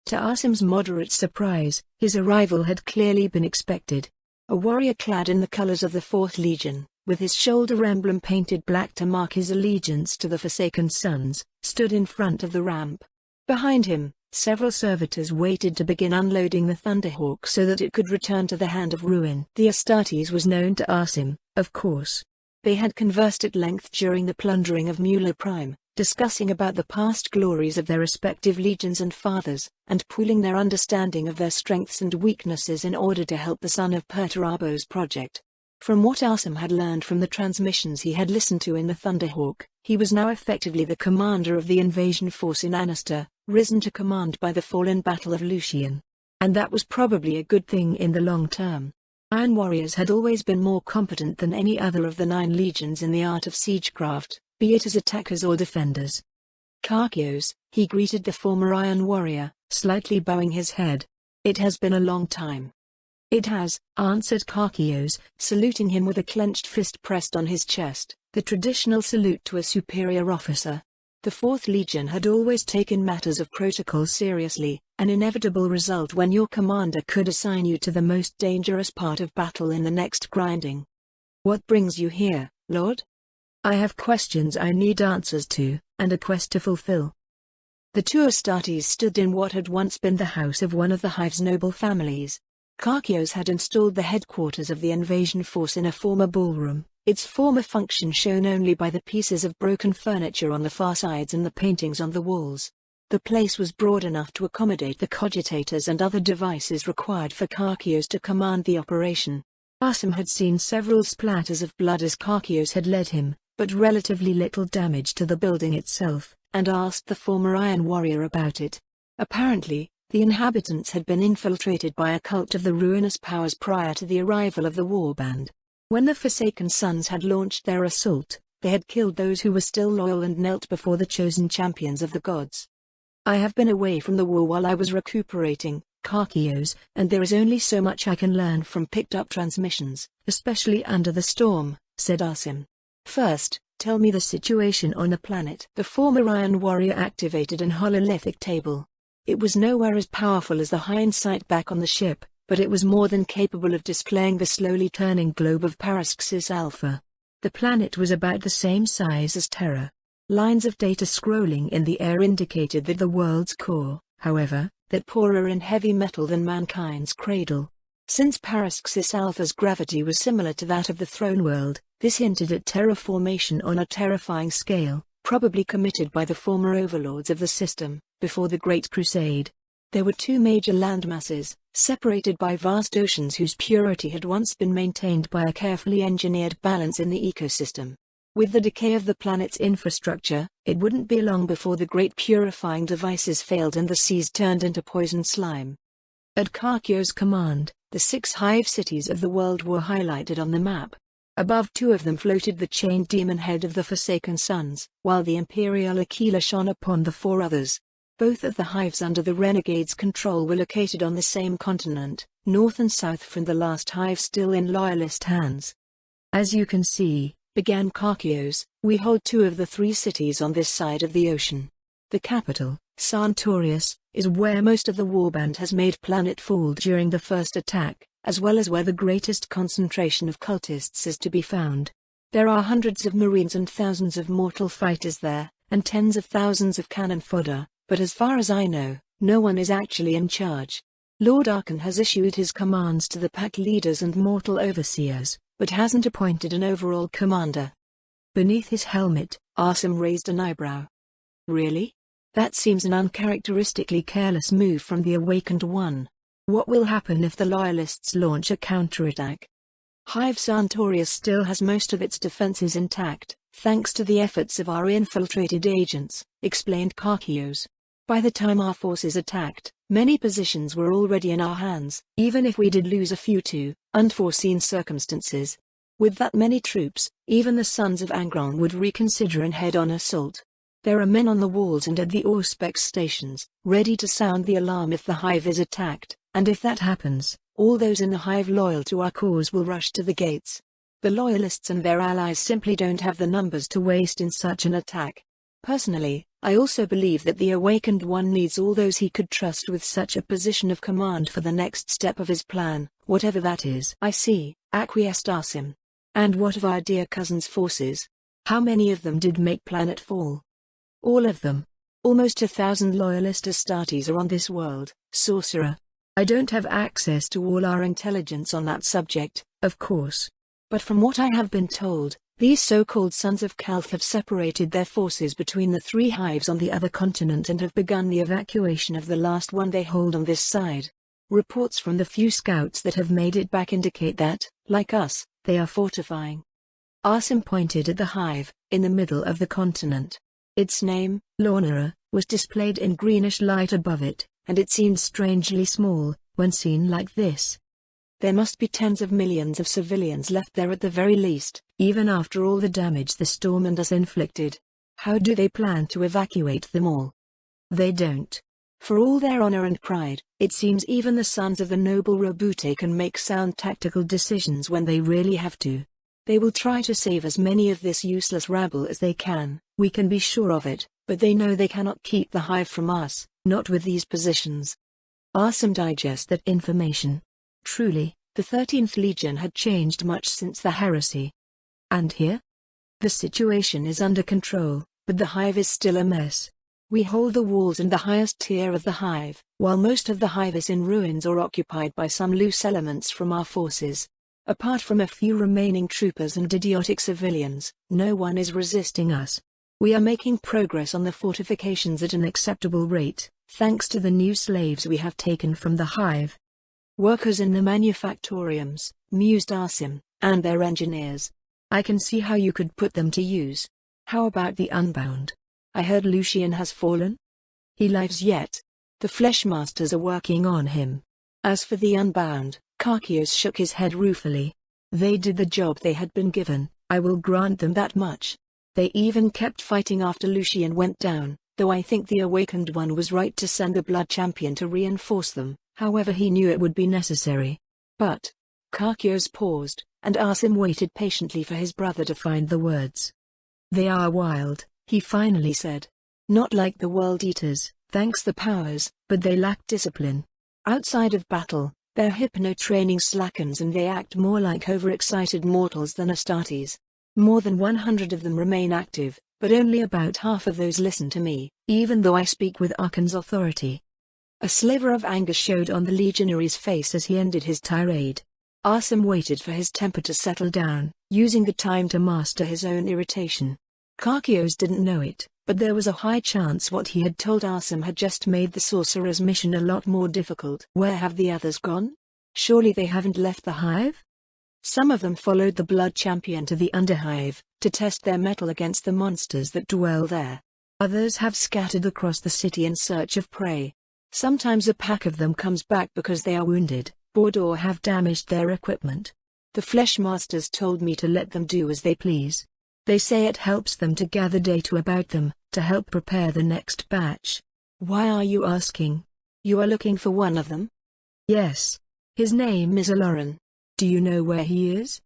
To Arsum's moderate surprise, his arrival had clearly been expected. A warrior clad in the colors of the 4th Legion, with his shoulder emblem painted black to mark his allegiance to the Forsaken Sons, stood in front of the ramp. Behind him, several servitors waited to begin unloading the Thunderhawk so that it could return to the Hand of Ruin. The Astartes was known to Arsum, of course. They had conversed at length during the plundering of Mula Prime, discussing about the past glories of their respective legions and fathers, and pooling their understanding of their strengths and weaknesses in order to help the son of Perturabo's project. From what Arsum had learned from the transmissions he had listened to in the Thunderhawk, he was now effectively the commander of the invasion force in Annister, risen to command by the fallen Battle of Lucian. And that was probably a good thing in the long term. Iron warriors had always been more competent than any other of the 9 legions in the art of siegecraft, be it as attackers or defenders. Karkios, he greeted the former Iron warrior, slightly bowing his head. It has been a long time. "It has," answered Karkios, saluting him with a clenched fist pressed on his chest, the traditional salute to a superior officer. The 4th Legion had always taken matters of protocol seriously, an inevitable result when your commander could assign you to the most dangerous part of battle in the next grinding. "What brings you here, Lord?" "I have questions I need answers to, and a quest to fulfill." The two Astartes stood in what had once been the house of one of the Hive's noble families. Karkios had installed the headquarters of the invasion force in a former ballroom, its former function shown only by the pieces of broken furniture on the far sides and the paintings on the walls. The place was broad enough to accommodate the cogitators and other devices required for Karkios to command the operation. Asim had seen several splatters of blood as Karkios had led him, but relatively little damage to the building itself, and asked the former Iron Warrior about it. Apparently, the inhabitants had been infiltrated by a cult of the ruinous powers prior to the arrival of the Warband. When the Forsaken Sons had launched their assault, they had killed those who were still loyal and knelt before the chosen champions of the gods. "I have been away from the war while I was recuperating, Karkios, and there is only so much I can learn from picked-up transmissions, especially under the storm," said Asim. "First, tell me the situation on the planet." The former Iron Warrior activated an hololithic table. It was nowhere as powerful as the hindsight back on the ship, but it was more than capable of displaying the slowly turning globe of Paraxis Alpha. The planet was about the same size as Terra. Lines of data scrolling in the air indicated that the world's core, however, that poorer in heavy metal than mankind's cradle. Since Paraxis Alpha's gravity was similar to that of the throne world, this hinted at terraformation on a terrifying scale, probably committed by the former overlords of the system, before the Great Crusade. There were two major landmasses, separated by vast oceans whose purity had once been maintained by a carefully engineered balance in the ecosystem. With the decay of the planet's infrastructure, it wouldn't be long before the great purifying devices failed and the seas turned into poison slime. At Karkios' command, the 6 hive cities of the world were highlighted on the map. Above 2 of them floated the chained demon head of the Forsaken Sons, while the Imperial Aquila shone upon the 4 others. Both of the hives under the Renegade's control were located on the same continent, north and south from the last hive still in Loyalist hands. "As you can see," began Karkios, "we hold 2 of the 3 cities on this side of the ocean. The capital, Santorius, is where most of the Warband has made planetfall during the first attack, as well as where the greatest concentration of cultists is to be found. There are hundreds of marines and thousands of mortal fighters there, and tens of thousands of cannon fodder. But as far as I know, no one is actually in charge. Lord Arkan has issued his commands to the pack leaders and mortal overseers, but hasn't appointed an overall commander." Beneath his helmet, Asim raised an eyebrow. "Really? That seems an uncharacteristically careless move from the Awakened One. What will happen if the Loyalists launch a counterattack?" "Hive Santorius still has most of its defenses intact, thanks to the efforts of our infiltrated agents," explained Karkios. "By the time our forces attacked, many positions were already in our hands, even if we did lose a few to unforeseen circumstances. With that many troops, even the Sons of Angron would reconsider an head-on assault. There are men on the walls and at the Auspex stations, ready to sound the alarm if the hive is attacked, and if that happens, all those in the hive loyal to our cause will rush to the gates. The Loyalists and their allies simply don't have the numbers to waste in such an attack. Personally, I also believe that the Awakened One needs all those he could trust with such a position of command for the next step of his plan, whatever that is." "I see," acquiesced Asim. "And what of our dear cousin's forces? How many of them did make planetfall?" "All of them. Almost 1,000 Loyalist Astartes are on this world, sorcerer. I don't have access to all our intelligence on that subject, of course. But from what I have been told, these so-called Sons of Kalth have separated their forces between the 3 hives on the other continent and have begun the evacuation of the last one they hold on this side. Reports from the few scouts that have made it back indicate that, like us, they are fortifying." Asim pointed at the hive, in the middle of the continent. Its name, Lornera, was displayed in greenish light above it, and it seemed strangely small, when seen like this. "There must be tens of millions of civilians left there at the very least, even after all the damage the storm and us inflicted. How do they plan to evacuate them all?" "They don't. For all their honor and pride, it seems even the sons of the noble Robute can make sound tactical decisions when they really have to. They will try to save as many of this useless rabble as they can, we can be sure of it, but they know they cannot keep the hive from us, not with these positions. Arsum digest that information. Truly, the 13th Legion had changed much since the Heresy. And here? The situation is under control, but the hive is still a mess. We hold the walls and the highest tier of the hive, while most of the hive is in ruins or occupied by some loose elements from our forces. Apart from a few remaining troopers and idiotic civilians, no one is resisting us. We are making progress on the fortifications at an acceptable rate, thanks to the new slaves we have taken from the hive. Workers in the manufactoriums, mused Arsum, and their engineers. I can see how you could put them to use. How about the Unbound? I heard Lucian has fallen? He lives yet. The Fleshmasters are working on him. As for the Unbound, Karkios shook his head ruefully. They did the job they had been given, I will grant them that much. They even kept fighting after Lucian went down, though I think the Awakened One was right to send the Blood Champion to reinforce them, however he knew it would be necessary. But... Karkios paused, and Arsum waited patiently for his brother to find the words. They are wild, he finally said. Not like the World Eaters, thanks the powers, but they lack discipline. Outside of battle, their hypno-training slackens and they act more like overexcited mortals than Astartes. More than 100 of them remain active, but only about half of those listen to me, even though I speak with Arkan's authority. A sliver of anger showed on the legionary's face as he ended his tirade. Arsum waited for his temper to settle down, using the time to master his own irritation. Karkios didn't know it, but there was a high chance what he had told Arsum had just made the sorcerer's mission a lot more difficult. Where have the others gone? Surely they haven't left the hive? Some of them followed the Blood Champion to the Underhive, to test their mettle against the monsters that dwell there. Others have scattered across the city in search of prey. Sometimes a pack of them comes back because they are wounded, bored or have damaged their equipment. The Fleshmasters told me to let them do as they please. They say it helps them to gather data about them, to help prepare the next batch. Why are you asking? You are looking for one of them? Yes. His name is Aloran. Do you know where he is?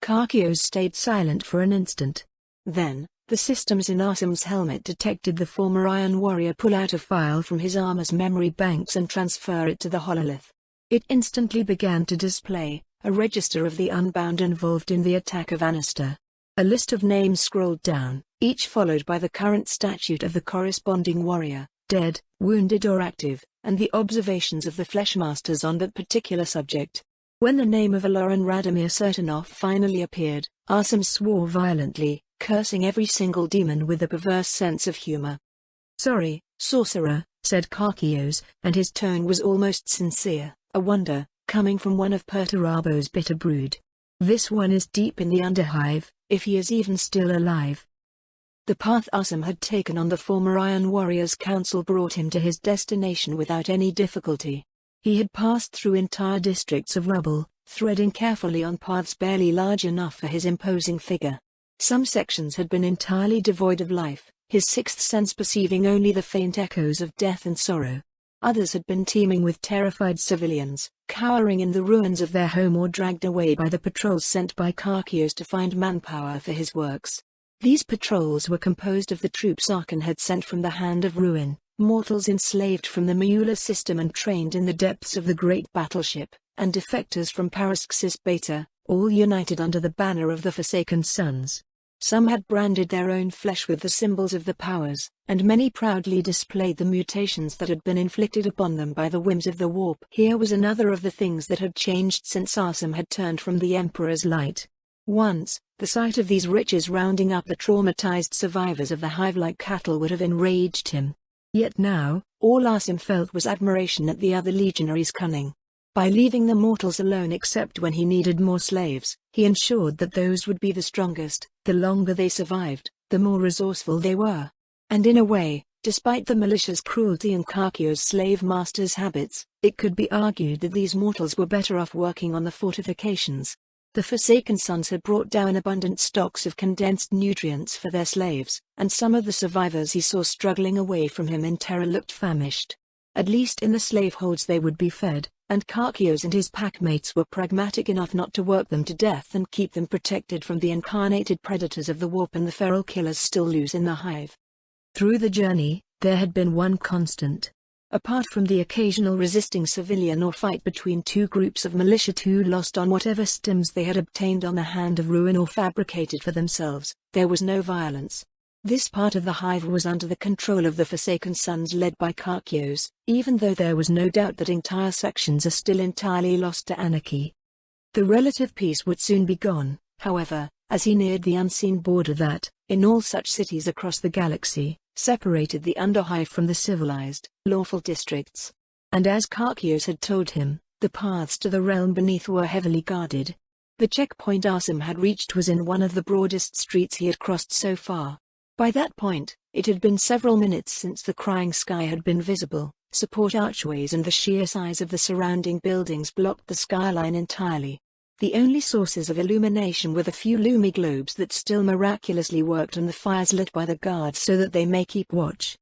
Karkios stayed silent for an instant. Then, the systems in Arsum's helmet detected the former Iron Warrior pull out a file from his armor's memory banks and transfer it to the hololith. It instantly began to display a register of the Unbound involved in the attack of Anaster. A list of names scrolled down, each followed by the current statute of the corresponding warrior, dead, wounded or active, and the observations of the Fleshmasters on that particular subject. When the name of Aloran Radomir Sertanov finally appeared, Arsum swore violently, cursing every single demon with a perverse sense of humor. Sorry, sorcerer, said Karkios, and his tone was almost sincere, a wonder, coming from one of Perturabo's bitter brood. This one is deep in the Underhive, if he is even still alive. The path Arsum had taken on the former Iron Warriors Council brought him to his destination without any difficulty. He had passed through entire districts of rubble, threading carefully on paths barely large enough for his imposing figure. Some sections had been entirely devoid of life, his sixth sense perceiving only the faint echoes of death and sorrow. Others had been teeming with terrified civilians, cowering in the ruins of their home or dragged away by the patrols sent by Karkios to find manpower for his works. These patrols were composed of the troops Arkan had sent from the Hand of Ruin, mortals enslaved from the Meula system and trained in the depths of the great battleship, and defectors from Paraxis Beta, all united under the banner of the Forsaken Sons. Some had branded their own flesh with the symbols of the powers, and many proudly displayed the mutations that had been inflicted upon them by the whims of the warp. Here was another of the things that had changed since Arsum had turned from the Emperor's light. Once, the sight of these riches rounding up the traumatized survivors of the hive like cattle would have enraged him. Yet now, all Arsum felt was admiration at the other legionaries' cunning. By leaving the mortals alone except when he needed more slaves, he ensured that those would be the strongest. The longer they survived, the more resourceful they were. And in a way, despite the malicious cruelty and Karkios' slave master's habits, it could be argued that these mortals were better off working on the fortifications. The Forsaken Sons had brought down abundant stocks of condensed nutrients for their slaves, and some of the survivors he saw struggling away from him in terror looked famished. At least in the slaveholds they would be fed, and Karkios and his packmates were pragmatic enough not to work them to death and keep them protected from the incarnated predators of the warp and the feral killers still loose in the hive. Through the journey, there had been one constant. Apart from the occasional resisting civilian or fight between two groups of militia too lost on whatever stims they had obtained on the hand of ruin or fabricated for themselves, there was no violence. This part of the hive was under the control of the Forsaken Sons led by Karkios, even though there was no doubt that entire sections are still entirely lost to anarchy. The relative peace would soon be gone, however, as he neared the unseen border that, in all such cities across the galaxy, separated the Underhive from the civilized, lawful districts. And as Karkios had told him, the paths to the realm beneath were heavily guarded. The checkpoint Asim had reached was in one of the broadest streets he had crossed so far. By that point, it had been several minutes since the crying sky had been visible. Support archways and the sheer size of the surrounding buildings blocked the skyline entirely. The only sources of illumination were the few Lumi globes that still miraculously worked and the fires lit by the guards so that they may keep watch.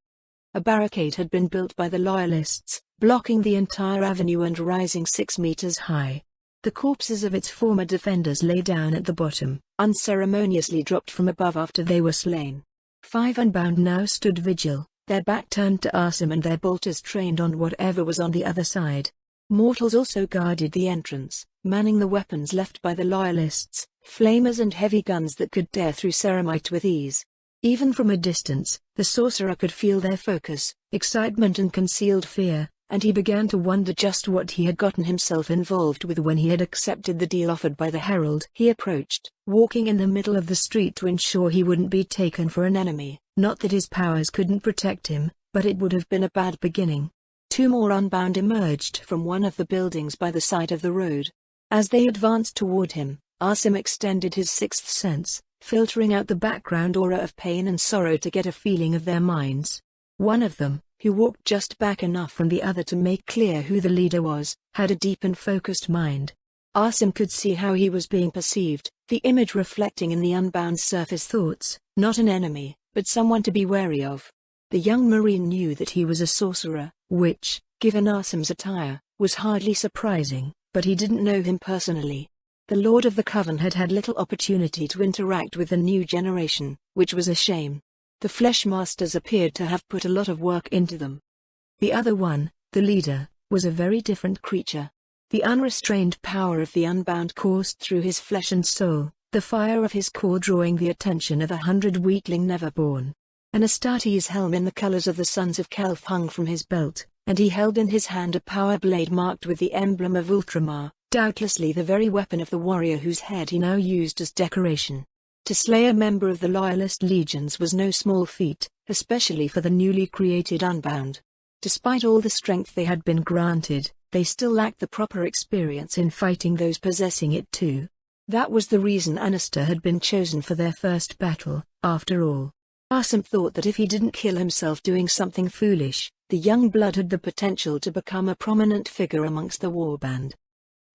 A barricade had been built by the Loyalists, blocking the entire avenue and rising 6 meters high. The corpses of its former defenders lay down at the bottom, unceremoniously dropped from above after they were slain. 5 Unbound now stood vigil, their back turned to Asim and their bolters trained on whatever was on the other side. Mortals also guarded the entrance, manning the weapons left by the Loyalists, flamers and heavy guns that could tear through ceramite with ease. Even from a distance, the sorcerer could feel their focus, excitement and concealed fear, and he began to wonder just what he had gotten himself involved with when he had accepted the deal offered by the Herald. He approached, walking in the middle of the street to ensure he wouldn't be taken for an enemy. Not that his powers couldn't protect him, but it would have been a bad beginning. 2 more Unbound emerged from one of the buildings by the side of the road. As they advanced toward him, Asim extended his sixth sense, filtering out the background aura of pain and sorrow to get a feeling of their minds. One of them, who walked just back enough from the other to make clear who the leader was, had a deep and focused mind. Asim could see how he was being perceived, the image reflecting in the Unbound's surface thoughts, not an enemy, but someone to be wary of. The young Marine knew that he was a sorcerer, which, given Asim's attire, was hardly surprising, but he didn't know him personally. The Lord of the Coven had had little opportunity to interact with the new generation, which was a shame. The Flesh Masters appeared to have put a lot of work into them. The other one, the leader, was a very different creature. The unrestrained power of the Unbound coursed through his flesh and soul, the fire of his core drawing the attention of 100 weakling never born. An Astartes helm in the colors of the Sons of Kelf hung from his belt, and he held in his hand a power blade marked with the emblem of Ultramar, doubtlessly the very weapon of the warrior whose head he now used as decoration. To slay a member of the Loyalist legions was no small feat, especially for the newly created Unbound. Despite all the strength they had been granted, they still lacked the proper experience in fighting those possessing it too. That was the reason Anaster had been chosen for their first battle, after all. Asim thought that if he didn't kill himself doing something foolish, the young blood had the potential to become a prominent figure amongst the Warband.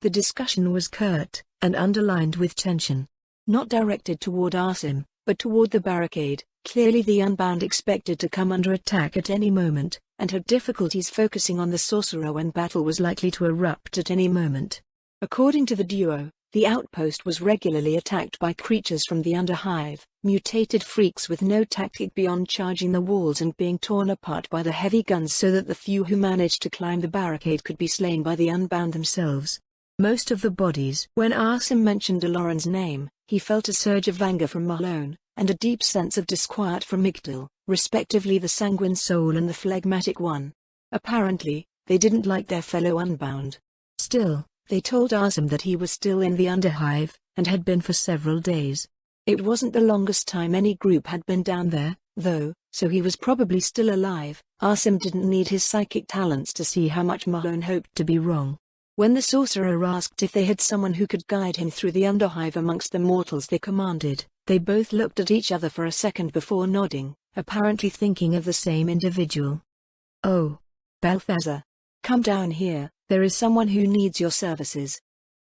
The discussion was curt, and underlined with tension. Not directed toward Asim, but toward the barricade. Clearly the Unbound expected to come under attack at any moment, and had difficulties focusing on the sorcerer when battle was likely to erupt at any moment. According to the duo, the outpost was regularly attacked by creatures from the Underhive, mutated freaks with no tactic beyond charging the walls and being torn apart by the heavy guns so that the few who managed to climb the barricade could be slain by the Unbound themselves. Most of the bodies. When Asim mentioned Aloran's name, he felt a surge of anger from Malone, and a deep sense of disquiet from Migdal, respectively the Sanguine Soul and the Phlegmatic One. Apparently, they didn't like their fellow Unbound. Still, they told Asim that he was still in the Underhive, and had been for several days. It wasn't the longest time any group had been down there, though, so he was probably still alive. Asim didn't need his psychic talents to see how much Malone hoped to be wrong. When the sorcerer asked if they had someone who could guide him through the Underhive amongst the mortals they commanded, they both looked at each other for a second before nodding, apparently thinking of the same individual. "Oh, Balthazar. Come down here, there is someone who needs your services."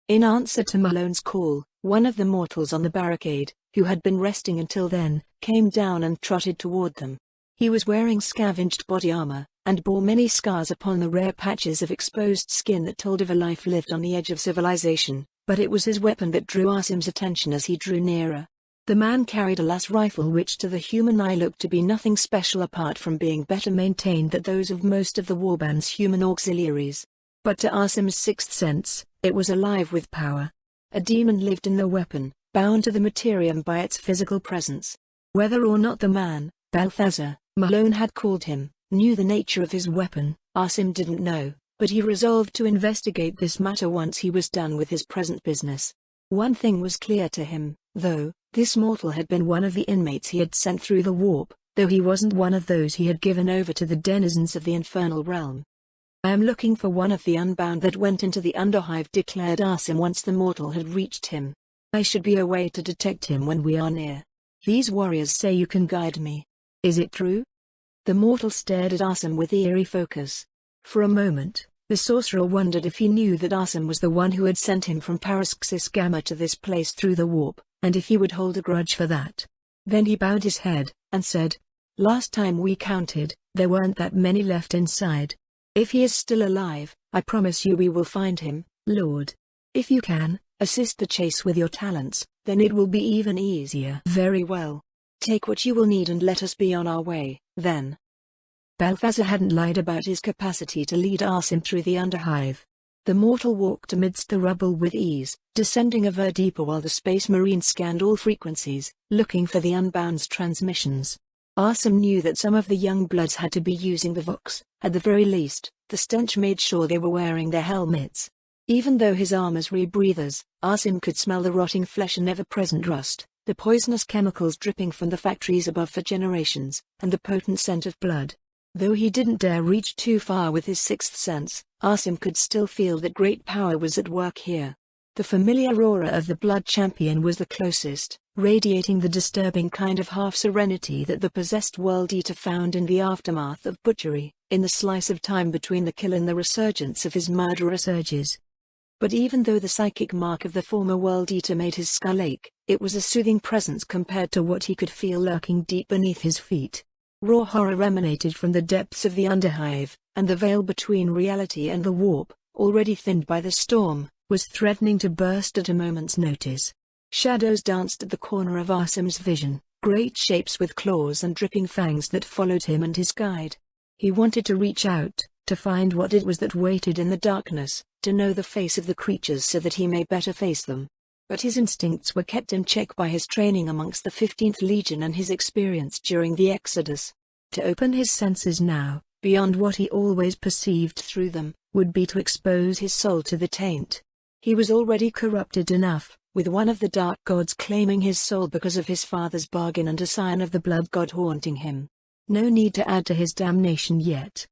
In answer to Malone's call, one of the mortals on the barricade, who had been resting until then, came down and trotted toward them. He was wearing scavenged body armor, and bore many scars upon the rare patches of exposed skin that told of a life lived on the edge of civilization, but it was his weapon that drew Asim's attention as he drew nearer. The man carried a las rifle which to the human eye looked to be nothing special apart from being better maintained than those of most of the Warband's human auxiliaries. But to Asim's sixth sense, it was alive with power. A demon lived in the weapon, bound to the materium by its physical presence. Whether or not the man, Balthazar, Malone had called him, knew the nature of his weapon, Asim didn't know, but he resolved to investigate this matter once he was done with his present business. One thing was clear to him, though: this mortal had been one of the inmates he had sent through the warp, though he wasn't one of those he had given over to the denizens of the infernal realm. "I am looking for one of the unbound that went into the underhive," declared Asim once the mortal had reached him. "I should be a way to detect him when we are near. These warriors say you can guide me. Is it true?" The mortal stared at Asim with eerie focus. For a moment, the sorcerer wondered if he knew that Asim was the one who had sent him from Paraxis Gamma to this place through the warp, and if he would hold a grudge for that. Then he bowed his head, and said, "Last time we counted, there weren't that many left inside. If he is still alive, I promise you we will find him, Lord. If you can, assist the chase with your talents, then it will be even easier." "Very well. Take what you will need and let us be on our way, then." Balthazar hadn't lied about his capacity to lead Asim through the underhive. The mortal walked amidst the rubble with ease, descending ever deeper while the Space Marine scanned all frequencies, looking for the Unbound's transmissions. Asim knew that some of the young bloods had to be using the Vox. At the very least, the stench made sure they were wearing their helmets. Even though his armors rebreathers, Asim could smell the rotting flesh and ever-present rust, the poisonous chemicals dripping from the factories above for generations, and the potent scent of blood. Though he didn't dare reach too far with his sixth sense, Asim could still feel that great power was at work here. The familiar aura of the Blood Champion was the closest, radiating the disturbing kind of half-serenity that the possessed World Eater found in the aftermath of butchery, in the slice of time between the kill and the resurgence of his murderous urges. But even though the psychic mark of the former World Eater made his skull ache, it was a soothing presence compared to what he could feel lurking deep beneath his feet. Raw horror emanated from the depths of the underhive, and the veil between reality and the warp, already thinned by the storm, was threatening to burst at a moment's notice. Shadows danced at the corner of Asim's vision, great shapes with claws and dripping fangs that followed him and his guide. He wanted to reach out, to find what it was that waited in the darkness, to know the face of the creatures so that he may better face them. But his instincts were kept in check by his training amongst the 15th Legion and his experience during the Exodus. To open his senses now, beyond what he always perceived through them, would be to expose his soul to the taint. He was already corrupted enough, with one of the dark gods claiming his soul because of his father's bargain and a scion of the blood god haunting him. No need to add to his damnation yet.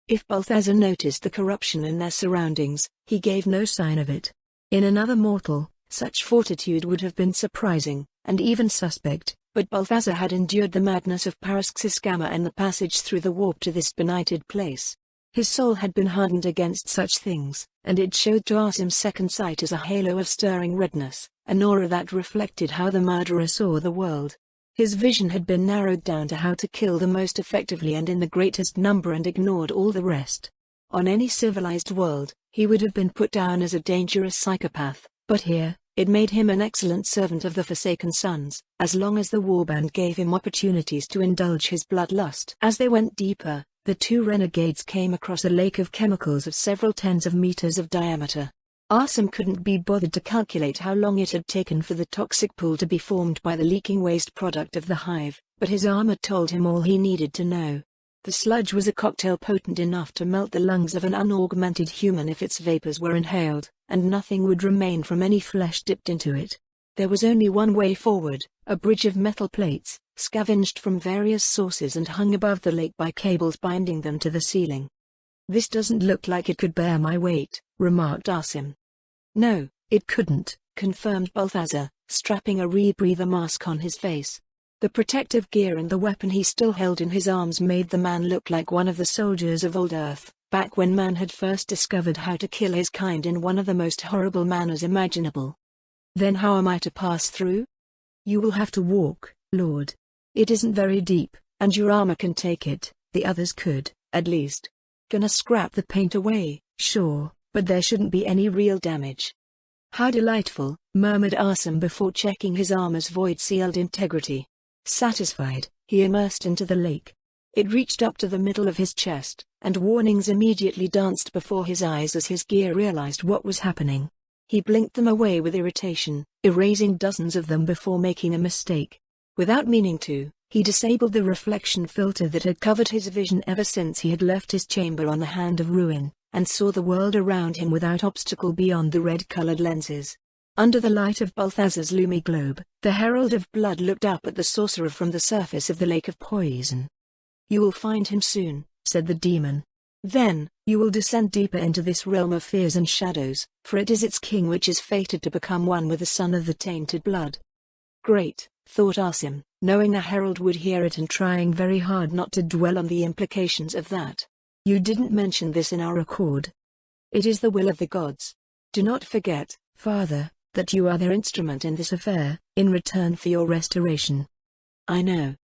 If Balthazar noticed the corruption in their surroundings, he gave no sign of it. In another mortal, such fortitude would have been surprising, and even suspect, but Balthazar had endured the madness of Paraxis Gamma and the passage through the warp to this benighted place. His soul had been hardened against such things, and it showed to Asim's second sight as a halo of stirring redness, an aura that reflected how the murderer saw the world. His vision had been narrowed down to how to kill the most effectively and in the greatest number and ignored all the rest. On any civilized world, he would have been put down as a dangerous psychopath, but here, it made him an excellent servant of the Forsaken Sons, as long as the Warband gave him opportunities to indulge his bloodlust. As they went deeper, the two renegades came across a lake of chemicals of several tens of meters of diameter. Asim couldn't be bothered to calculate how long it had taken for the toxic pool to be formed by the leaking waste product of the hive, but his armor told him all he needed to know. The sludge was a cocktail potent enough to melt the lungs of an unaugmented human if its vapors were inhaled, and nothing would remain from any flesh dipped into it. There was only one way forward, a bridge of metal plates, scavenged from various sources and hung above the lake by cables binding them to the ceiling. "This doesn't look like it could bear my weight," remarked Asim. "No, it couldn't," confirmed Balthazar, strapping a rebreather mask on his face. The protective gear and the weapon he still held in his arms made the man look like one of the soldiers of old Earth, back when man had first discovered how to kill his kind in one of the most horrible manners imaginable. "Then how am I to pass through?" "You will have to walk, Lord. It isn't very deep, and your armor can take it, the others could, at least. Gonna scrap the paint away, sure, but there shouldn't be any real damage. How delightful, murmured Arsum before checking his armor's void-sealed integrity. Satisfied, he immersed into the lake. It reached up to the middle of his chest, and warnings immediately danced before his eyes as his gear realized what was happening. He blinked them away with irritation, erasing dozens of them before making a mistake. Without meaning to, he disabled the reflection filter that had covered his vision ever since he had left his chamber on the Hand of Ruin, and saw the world around him without obstacle beyond the red-colored lenses. Under the light of Balthazar's loomy globe, the Herald of Blood looked up at the sorcerer from the surface of the Lake of Poison. "You will find him soon," said the demon. "Then, you will descend deeper into this realm of fears and shadows, for it is its king which is fated to become one with the son of the tainted blood." Great, thought Arsum, knowing the Herald would hear it and trying very hard not to dwell on the implications of that. "You didn't mention this in our accord. It is the will of the gods. Do not forget, Father, that you are their instrument in this affair, in return for your restoration." "I know."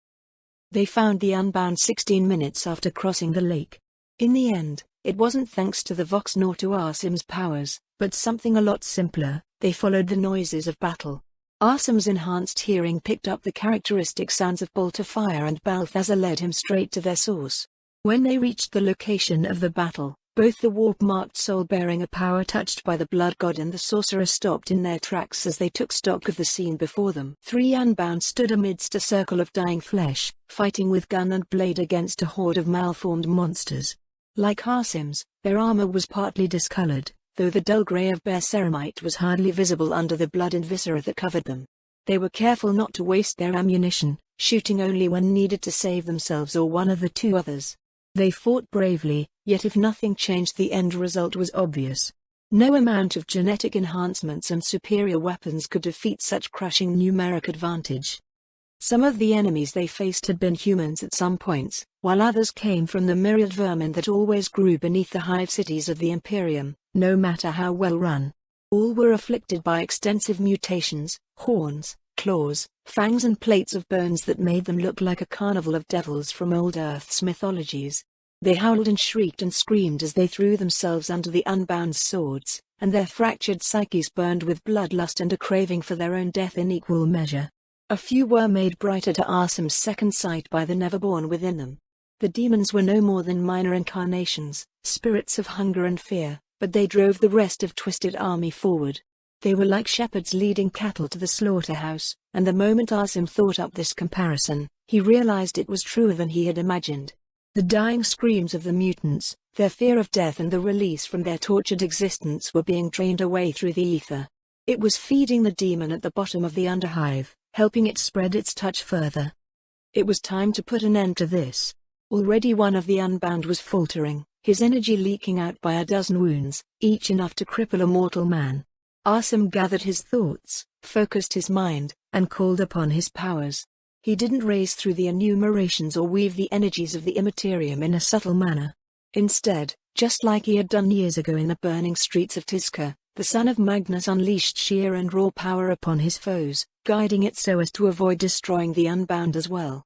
They found the Unbound 16 minutes after crossing the lake. In the end, it wasn't thanks to the Vox nor to Arsum's powers, but something a lot simpler. They followed the noises of battle. Arsum's enhanced hearing picked up the characteristic sounds of bolter fire, and Balthazar led him straight to their source. When they reached the location of the battle, both the warp-marked soul bearing a power touched by the blood god and the sorcerer stopped in their tracks as they took stock of the scene before them. Three Unbound stood amidst a circle of dying flesh, fighting with gun and blade against a horde of malformed monsters. Like Arsum's, their armor was partly discolored, though the dull grey of bare ceramite was hardly visible under the blood and viscera that covered them. They were careful not to waste their ammunition, shooting only when needed to save themselves or one of the two others. They fought bravely, yet if nothing changed, the end result was obvious. No amount of genetic enhancements and superior weapons could defeat such crushing numeric advantage. Some of the enemies they faced had been humans at some points, while others came from the myriad vermin that always grew beneath the hive cities of the Imperium, no matter how well run. All were afflicted by extensive mutations, horns, claws, fangs and plates of bones that made them look like a carnival of devils from old Earth's mythologies. They howled and shrieked and screamed as they threw themselves under the Unbound's swords, and their fractured psyches burned with bloodlust and a craving for their own death in equal measure. A few were made brighter to Arsum's second sight by the Neverborn within them. The demons were no more than minor incarnations, spirits of hunger and fear, but they drove the rest of Twisted Army forward. They were like shepherds leading cattle to the slaughterhouse, and the moment Arsum thought up this comparison, he realized it was truer than he had imagined. The dying screams of the mutants, their fear of death and the release from their tortured existence were being drained away through the ether. It was feeding the demon at the bottom of the underhive, helping it spread its touch further. It was time to put an end to this. Already one of the Unbound was faltering, his energy leaking out by a dozen wounds, each enough to cripple a mortal man. Arsum gathered his thoughts, focused his mind, and called upon his powers. He didn't race through the enumerations or weave the energies of the Immaterium in a subtle manner. Instead, just like he had done years ago in the burning streets of Tizca, the son of Magnus unleashed sheer and raw power upon his foes, guiding it so as to avoid destroying the Unbound as well.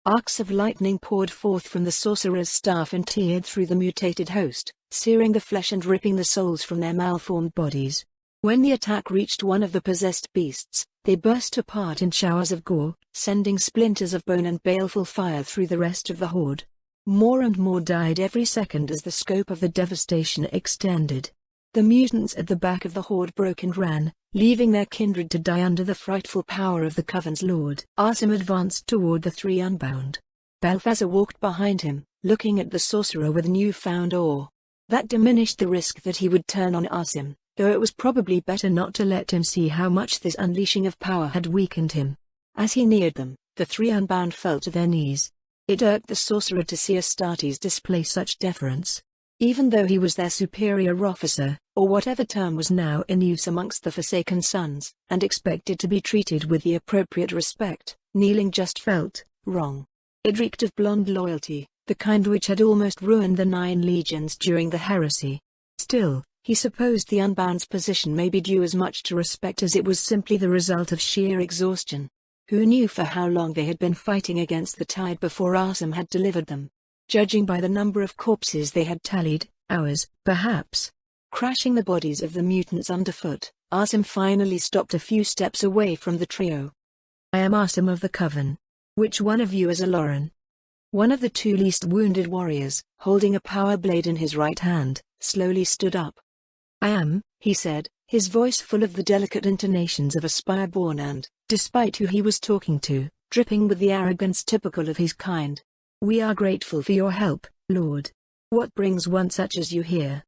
Arcs of lightning poured forth from the sorcerer's staff and teared through the mutated host, searing the flesh and ripping the souls from their malformed bodies. When the attack reached one of the possessed beasts, they burst apart in showers of gore, sending splinters of bone and baleful fire through the rest of the horde. More and more died every second as the scope of the devastation extended. The mutants at the back of the horde broke and ran, leaving their kindred to die under the frightful power of the Coven's Lord. Arsum advanced toward the three Unbound. Balthazar walked behind him, looking at the sorcerer with newfound awe. That diminished the risk that he would turn on Arsum, though it was probably better not to let him see how much this unleashing of power had weakened him. As he neared them, the three Unbound fell to their knees. It irked the sorcerer to see Astartes display such deference. Even though he was their superior officer, or whatever term was now in use amongst the Forsaken Sons, and expected to be treated with the appropriate respect, kneeling just felt wrong. It reeked of blonde loyalty, the kind which had almost ruined the 9 legions during the Heresy. Still, he supposed the Unbound's position may be due as much to respect as it was simply the result of sheer exhaustion. Who knew for how long they had been fighting against the tide before Arsum had delivered them? Judging by the number of corpses they had tallied, hours, perhaps. Crashing the bodies of the mutants underfoot, Asim finally stopped a few steps away from the trio. "I am Asim of the Coven. Which one of you is Aloran?" One of the two least wounded warriors, holding a power blade in his right hand, slowly stood up. "I am," he said, his voice full of the delicate intonations of a spire-born and, despite who he was talking to, dripping with the arrogance typical of his kind. "We are grateful for your help, Lord. What brings one such as you here?"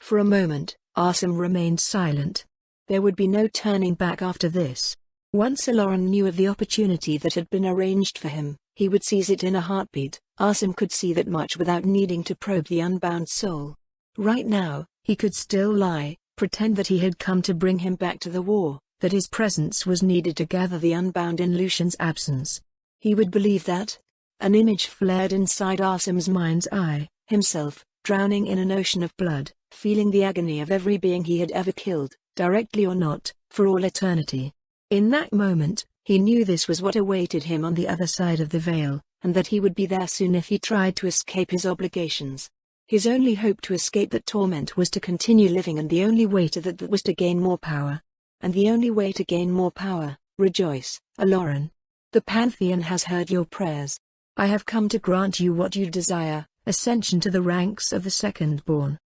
For a moment, Asim remained silent. There would be no turning back after this. Once Aloran knew of the opportunity that had been arranged for him, he would seize it in a heartbeat. Asim could see that much without needing to probe the unbound soul. Right now, he could still lie, pretend that he had come to bring him back to the war, that his presence was needed to gather the unbound in Lucian's absence. He would believe that. An image flared inside Asim's mind's eye, himself, drowning in an ocean of blood, feeling the agony of every being he had ever killed, directly or not, for all eternity. In that moment, he knew this was what awaited him on the other side of the veil, and that he would be there soon if he tried to escape his obligations. His only hope to escape that torment was to continue living, and the only way to that was to gain more power. And the only way to gain more power, rejoice, Aloran. The Pantheon has heard your prayers. I have come to grant you what you desire, ascension to the ranks of the Second-Born.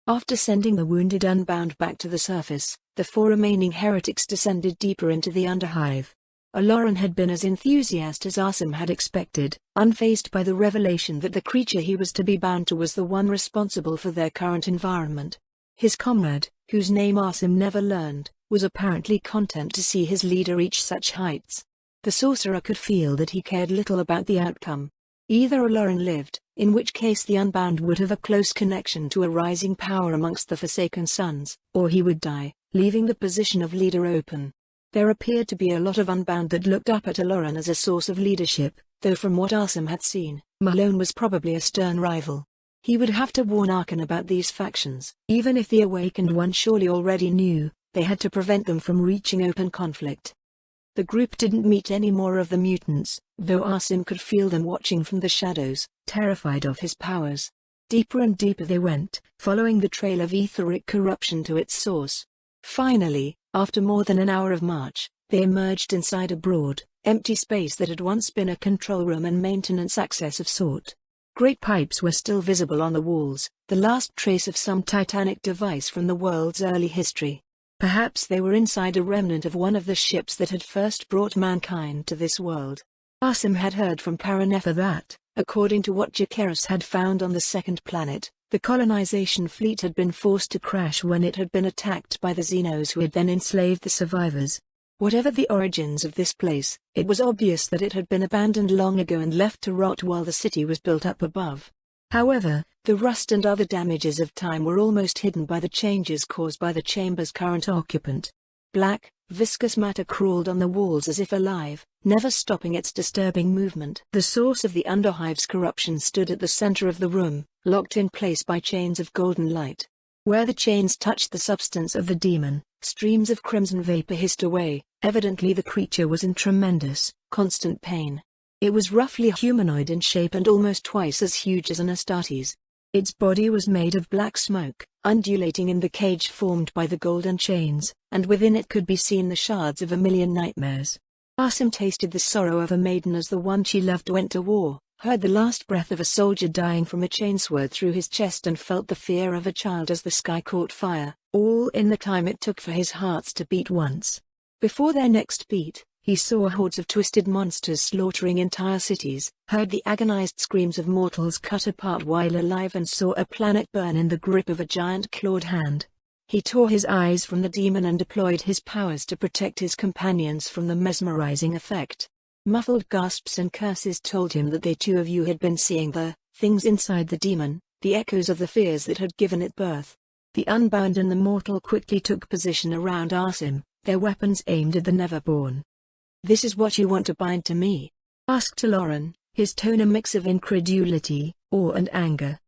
After sending the wounded Unbound back to the surface, the 4 remaining heretics descended deeper into the Underhive. Aloran had been as enthusiastic as Asim had expected, unfazed by the revelation that the creature he was to be bound to was the one responsible for their current environment. His comrade, whose name Asim never learned, was apparently content to see his leader reach such heights. The sorcerer could feel that he cared little about the outcome. Either Aloran lived, in which case the Unbound would have a close connection to a rising power amongst the Forsaken Sons, or he would die, leaving the position of leader open. There appeared to be a lot of Unbound that looked up at Aloran as a source of leadership, though from what Asim had seen, Malone was probably a stern rival. He would have to warn Arkan about these factions. Even if the Awakened One surely already knew, they had to prevent them from reaching open conflict. The group didn't meet any more of the mutants, though Asim could feel them watching from the shadows, terrified of his powers. Deeper and deeper they went, following the trail of etheric corruption to its source. Finally, after more than an hour of march, they emerged inside a broad, empty space that had once been a control room and maintenance access of sort. Great pipes were still visible on the walls, the last trace of some titanic device from the world's early history. Perhaps they were inside a remnant of one of the ships that had first brought mankind to this world. Asim had heard from Paranefa that, according to what Jacaerus had found on the second planet, the colonization fleet had been forced to crash when it had been attacked by the Xenos who had then enslaved the survivors. Whatever the origins of this place, it was obvious that it had been abandoned long ago and left to rot while the city was built up above. However, the rust and other damages of time were almost hidden by the changes caused by the chamber's current occupant. Black, viscous matter crawled on the walls as if alive, never stopping its disturbing movement. The source of the Underhive's corruption stood at the center of the room, locked in place by chains of golden light. Where the chains touched the substance of the demon, streams of crimson vapor hissed away. Evidently the creature was in tremendous, constant pain. It was roughly humanoid in shape and almost twice as huge as an Astartes. Its body was made of black smoke, undulating in the cage formed by the golden chains, and within it could be seen the shards of a million nightmares. Asim tasted the sorrow of a maiden as the one she loved went to war, heard the last breath of a soldier dying from a chainsword through his chest, and felt the fear of a child as the sky caught fire, all in the time it took for his hearts to beat once. Before their next beat, he saw hordes of twisted monsters slaughtering entire cities, heard the agonized screams of mortals cut apart while alive, and saw a planet burn in the grip of a giant clawed hand. He tore his eyes from the demon and deployed his powers to protect his companions from the mesmerizing effect. Muffled gasps and curses told him that they too of you had been seeing the things inside the demon, the echoes of the fears that had given it birth. The Unbound and the Mortal quickly took position around Asim, their weapons aimed at the Neverborn. "This is what you want to bind to me?" asked Aloran, his tone a mix of incredulity, awe and anger.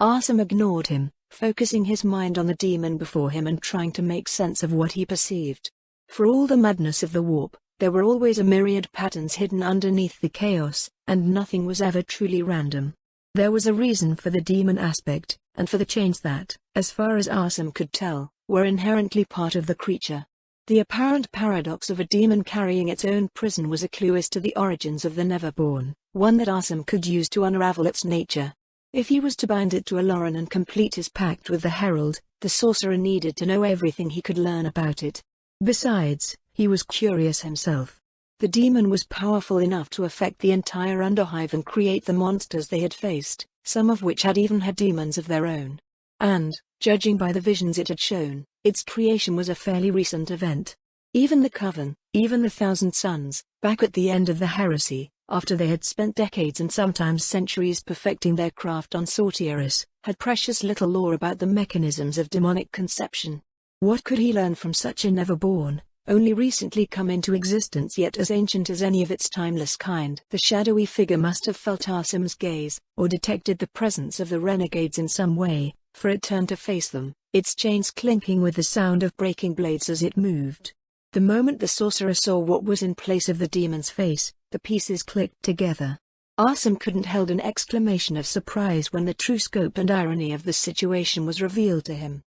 Asim ignored him, focusing his mind on the demon before him and trying to make sense of what he perceived. For all the madness of the warp, there were always a myriad patterns hidden underneath the chaos, and nothing was ever truly random. There was a reason for the demon aspect, and for the chains that, as far as Asim could tell, were inherently part of the creature. The apparent paradox of a demon carrying its own prison was a clue as to the origins of the Neverborn, one that Asim could use to unravel its nature. If he was to bind it to Aloran and complete his pact with the Herald, the sorcerer needed to know everything he could learn about it. Besides, he was curious himself. The demon was powerful enough to affect the entire Underhive and create the monsters they had faced, some of which had even had demons of their own. And, judging by the visions it had shown, its creation was a fairly recent event. Even the Coven, even the Thousand Sons, back at the end of the Heresy, after they had spent decades and sometimes centuries perfecting their craft on Sortieris, had precious little lore about the mechanisms of demonic conception. What could he learn from such a Neverborn, only recently come into existence yet as ancient as any of its timeless kind? The shadowy figure must have felt Asim's gaze, or detected the presence of the renegades in some way, for it turned to face them, its chains clinking with the sound of breaking blades as it moved. The moment the sorcerer saw what was in place of the demon's face, the pieces clicked together. Asim couldn't hold an exclamation of surprise when the true scope and irony of the situation was revealed to him.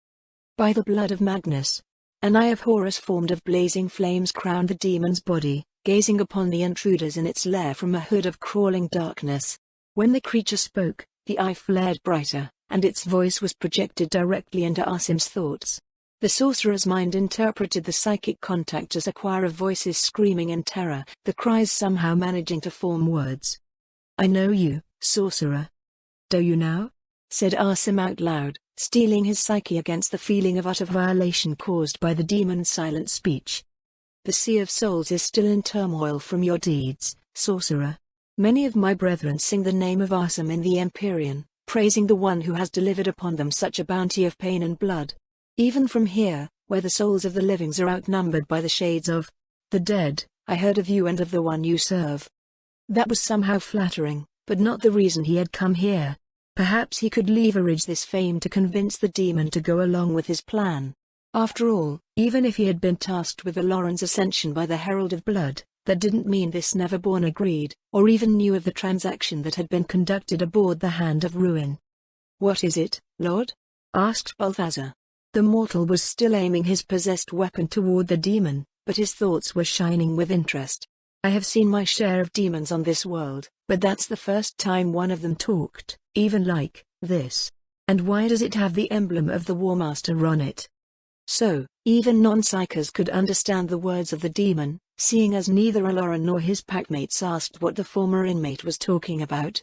By the blood of Magnus, an eye of Horus formed of blazing flames crowned the demon's body, gazing upon the intruders in its lair from a hood of crawling darkness. When the creature spoke, the eye flared brighter, and its voice was projected directly into Asim's thoughts. The sorcerer's mind interpreted the psychic contact as a choir of voices screaming in terror, the cries somehow managing to form words. "I know you, sorcerer." "Do you now?" said Asim out loud, steeling his psyche against the feeling of utter violation caused by the demon's silent speech. "The Sea of Souls is still in turmoil from your deeds, sorcerer. Many of my brethren sing the name of Asim in the Empyrean, praising the one who has delivered upon them such a bounty of pain and blood. Even from here, where the souls of the living are outnumbered by the shades of the dead, I heard of you and of the one you serve." That was somehow flattering, but not the reason he had come here. Perhaps he could leverage this fame to convince the demon to go along with his plan. After all, even if he had been tasked with Aloran's ascension by the Herald of Blood, that didn't mean this Neverborn agreed, or even knew of the transaction that had been conducted aboard the Hand of Ruin. "What is it, Lord?" asked Balthazar. The mortal was still aiming his possessed weapon toward the demon, but his thoughts were shining with interest. "I have seen my share of demons on this world, but that's the first time one of them talked, even like this. And why does it have the emblem of the Warmaster on it?" So, even non-psychers could understand the words of the demon, seeing as neither Aloran nor his packmates asked what the former inmate was talking about.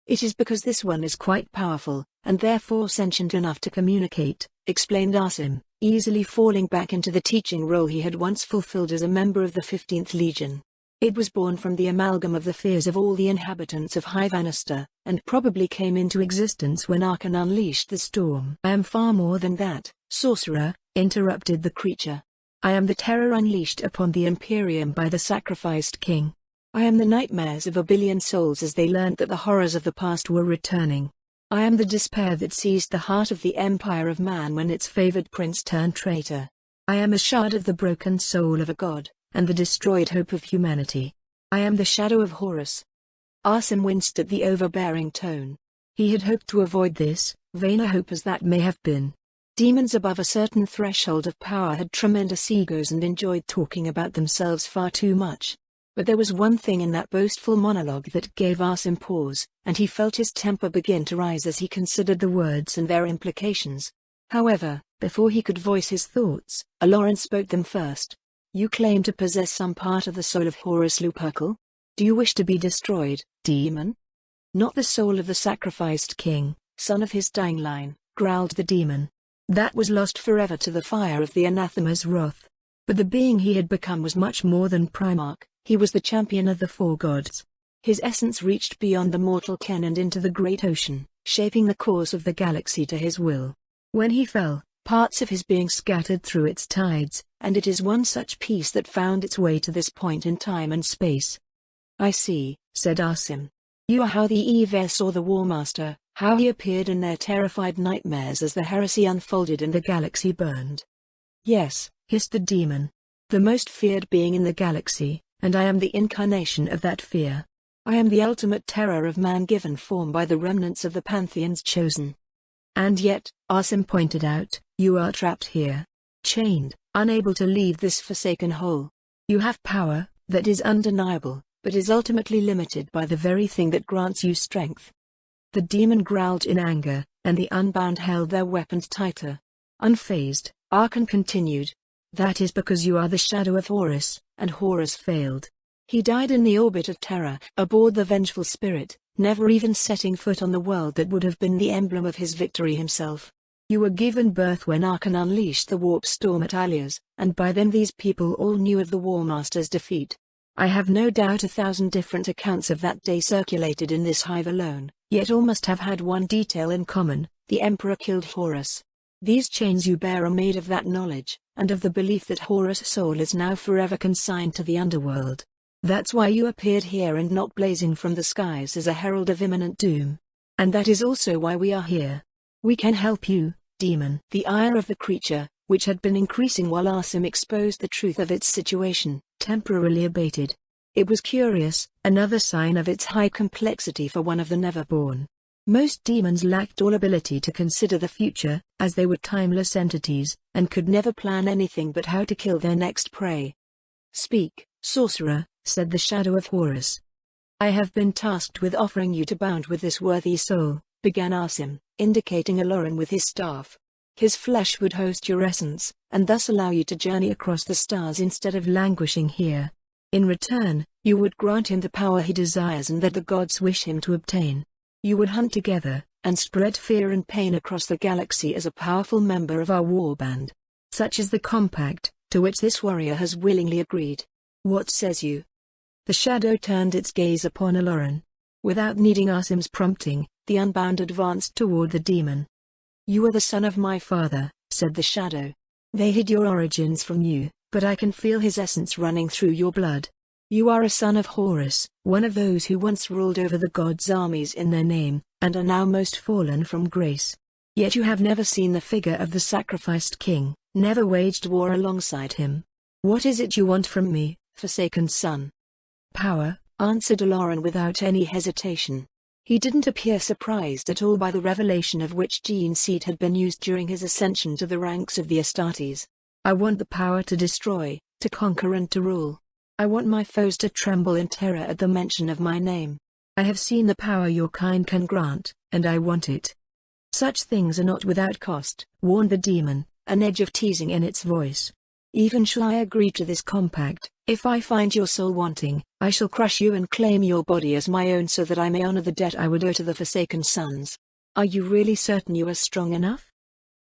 "It is because this one is quite powerful, and therefore sentient enough to communicate," explained Asim, easily falling back into the teaching role he had once fulfilled as a member of the 15th Legion. "It was born from the amalgam of the fears of all the inhabitants of High Vanister, and probably came into existence when Arkan unleashed the storm." "I am far more than that, sorcerer," interrupted the creature. "I am the terror unleashed upon the Imperium by the sacrificed king. I am the nightmares of a billion souls as they learned that the horrors of the past were returning. I am the despair that seized the heart of the Empire of Man when its favored prince turned traitor. I am a shard of the broken soul of a god, and the destroyed hope of humanity. I am the shadow of Horus." Asim winced at the overbearing tone. He had hoped to avoid this, vain a hope as that may have been. Demons above a certain threshold of power had tremendous egos and enjoyed talking about themselves far too much. But there was one thing in that boastful monologue that gave Asim pause, and he felt his temper begin to rise as he considered the words and their implications. However, before he could voice his thoughts, Aloran spoke them first. "You claim to possess some part of the soul of Horus Lupercal? Do you wish to be destroyed, demon?" "Not the soul of the sacrificed king, son of his dying line," growled the demon. "That was lost forever to the fire of the anathema's wrath. But the being he had become was much more than Primarch. He was the champion of the four gods. His essence reached beyond the mortal ken and into the great ocean, shaping the course of the galaxy to his will. When he fell, parts of his being scattered through its tides, and it is one such piece that found its way to this point in time and space." "I see," said Asim. "You are how the Ever saw the Warmaster, how he appeared in their terrified nightmares as the heresy unfolded and the galaxy burned." "Yes," hissed the demon. "The most feared being in the galaxy, and I am the incarnation of that fear. I am the ultimate terror of man given form by the remnants of the Pantheon's chosen. And yet, Asim pointed out, you are trapped here. Chained, unable to leave this forsaken hole. You have power, that is undeniable, but is ultimately limited by the very thing that grants you strength. The demon growled in anger, and the unbound held their weapons tighter. Unfazed, Archon continued. That is because you are the shadow of Horus, and Horus failed. He died in the orbit of terror, aboard the vengeful spirit, never even setting foot on the world that would have been the emblem of his victory himself. You were given birth when Archon unleashed the warp storm at Alias, and by then these people all knew of the War Master's defeat. I have no doubt 1,000 different accounts of that day circulated in this hive alone, yet all must have had one detail in common: the Emperor killed Horus. These chains you bear are made of that knowledge, and of the belief that Horus' soul is now forever consigned to the underworld. That's why you appeared here and not blazing from the skies as a herald of imminent doom. And that is also why we are here. We can help you, demon. The ire of the creature, which had been increasing while Asim exposed the truth of its situation, temporarily abated. It was curious, another sign of its high complexity for one of the Neverborn. Most demons lacked all ability to consider the future, as they were timeless entities, and could never plan anything but how to kill their next prey. Speak, sorcerer, said the shadow of Horus. I have been tasked with offering you to bound with this worthy soul, began Asim, indicating Aloran with his staff. His flesh would host your essence, and thus allow you to journey across the stars instead of languishing here. In return, you would grant him the power he desires and that the gods wish him to obtain. You would hunt together, and spread fear and pain across the galaxy as a powerful member of our warband. Such is the compact, to which this warrior has willingly agreed. What says you? The shadow turned its gaze upon Aloran. Without needing Asim's prompting, the unbound advanced toward the demon. You are the son of my father, said the shadow. They hid your origins from you, but I can feel his essence running through your blood. You are a son of Horus, one of those who once ruled over the gods' armies in their name, and are now most fallen from grace. Yet you have never seen the figure of the sacrificed king, never waged war alongside him. What is it you want from me, forsaken son? Power, answered Aloran without any hesitation. He didn't appear surprised at all by the revelation of which gene seed had been used during his ascension to the ranks of the Astartes. I want the power to destroy, to conquer and to rule. I want my foes to tremble in terror at the mention of my name. I have seen the power your kind can grant, and I want it. Such things are not without cost, warned the demon, an edge of teasing in its voice. Even shall I agree to this compact, if I find your soul wanting, I shall crush you and claim your body as my own so that I may honor the debt I would owe to the Forsaken Sons. Are you really certain you are strong enough?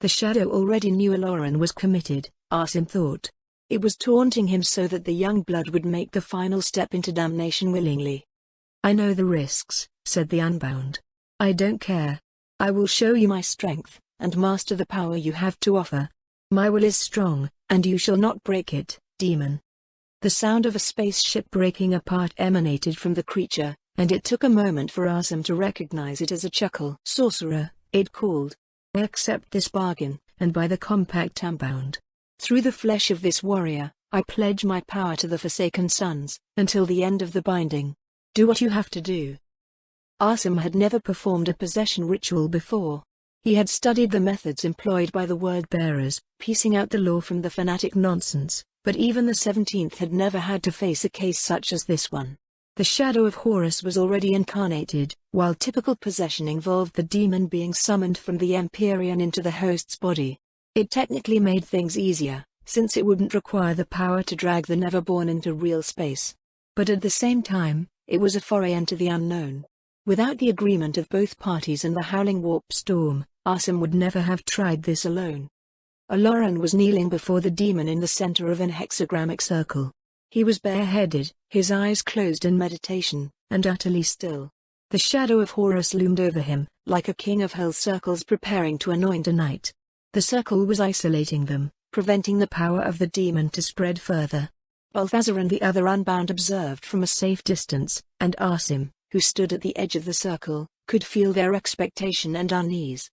The shadow already knew Aloran was committed, Asim thought. It was taunting him so that the young blood would make the final step into damnation willingly. I know the risks, said the Unbound. I don't care. I will show you my strength, and master the power you have to offer. My will is strong, and you shall not break it, demon. The sound of a spaceship breaking apart emanated from the creature, and it took a moment for Asim to recognize it as a chuckle. Sorcerer, it called. I accept this bargain, and by the compact Unbound. Through the flesh of this warrior, I pledge my power to the Forsaken Sons, until the end of the binding. Do what you have to do. Asim had never performed a possession ritual before. He had studied the methods employed by the word-bearers, piecing out the law from the fanatic nonsense, but even the 17th had never had to face a case such as this one. The shadow of Horus was already incarnated, while typical possession involved the demon being summoned from the Empyrean into the host's body. It technically made things easier, since it wouldn't require the power to drag the Neverborn into real space. But at the same time, it was a foray into the unknown. Without the agreement of both parties and the howling warp storm, Asim would never have tried this alone. Aloran was kneeling before the demon in the center of an hexagrammic circle. He was bareheaded, his eyes closed in meditation, and utterly still. The shadow of Horus loomed over him, like a king of hell circles preparing to anoint a knight. The circle was isolating them, preventing the power of the demon to spread further. Balthazar and the other Unbound observed from a safe distance, and Asim, who stood at the edge of the circle, could feel their expectation and unease.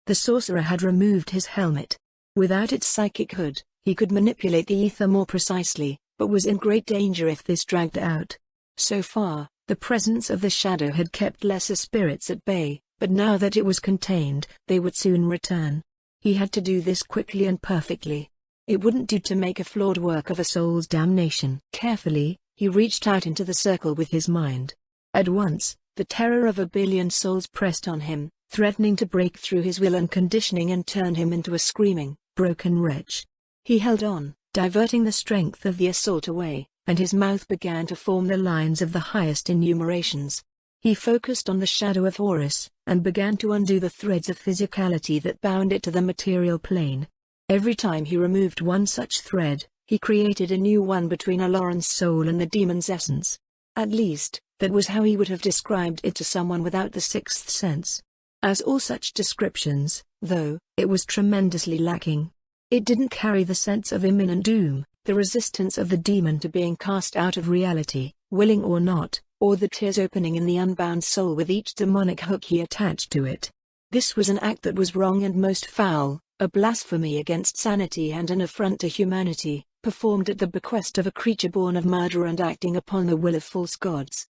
The sorcerer had removed his helmet. Without its psychic hood, he could manipulate the ether more precisely, but was in great danger if this dragged out. So far, the presence of the shadow had kept lesser spirits at bay, but now that it was contained, they would soon return. He had to do this quickly and perfectly. It wouldn't do to make a flawed work of a soul's damnation. Carefully, he reached out into the circle with his mind. At once, the terror of a billion souls pressed on him, threatening to break through his will and conditioning and turn him into a screaming, broken wretch. He held on, diverting the strength of the assault away, and his mouth began to form the lines of the highest enumerations. He focused on the shadow of Horus, and began to undo the threads of physicality that bound it to the material plane. Every time he removed one such thread, he created a new one between Aloran's soul and the demon's essence. At least, that was how he would have described it to someone without the sixth sense. As all such descriptions, though, it was tremendously lacking. It didn't carry the sense of imminent doom, the resistance of the demon to being cast out of reality, willing or not, or the tears opening in the unbound soul with each demonic hook he attached to it. This was an act that was wrong and most foul, a blasphemy against sanity and an affront to humanity, performed at the bequest of a creature born of murder and acting upon the will of false gods.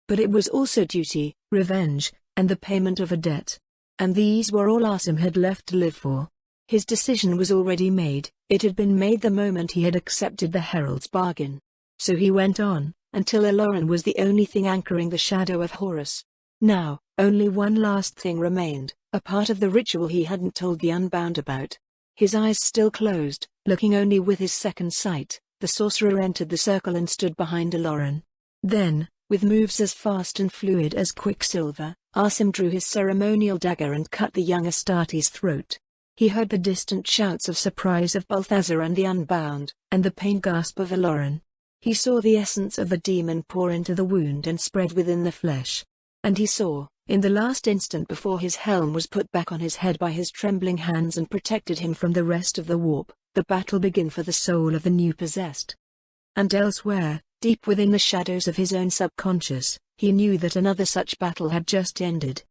But it was also duty, revenge, and the payment of a debt. And these were all Asim had left to live for. His decision was already made, it had been made the moment he had accepted the Herald's bargain. So he went on, until Aloran was the only thing anchoring the shadow of Horus. Now, only one last thing remained, a part of the ritual he hadn't told the Unbound about. His eyes still closed, looking only with his second sight, the sorcerer entered the circle and stood behind Aloran. Then, with moves as fast and fluid as quicksilver, Asim drew his ceremonial dagger and cut the young Astarte's throat. He heard the distant shouts of surprise of Balthazar and the Unbound, and the pain gasp of Aloran. He saw the essence of the demon pour into the wound and spread within the flesh. And he saw, in the last instant before his helm was put back on his head by his trembling hands and protected him from the rest of the warp, the battle begin for the soul of the new possessed. And elsewhere, deep within the shadows of his own subconscious, he knew that another such battle had just ended.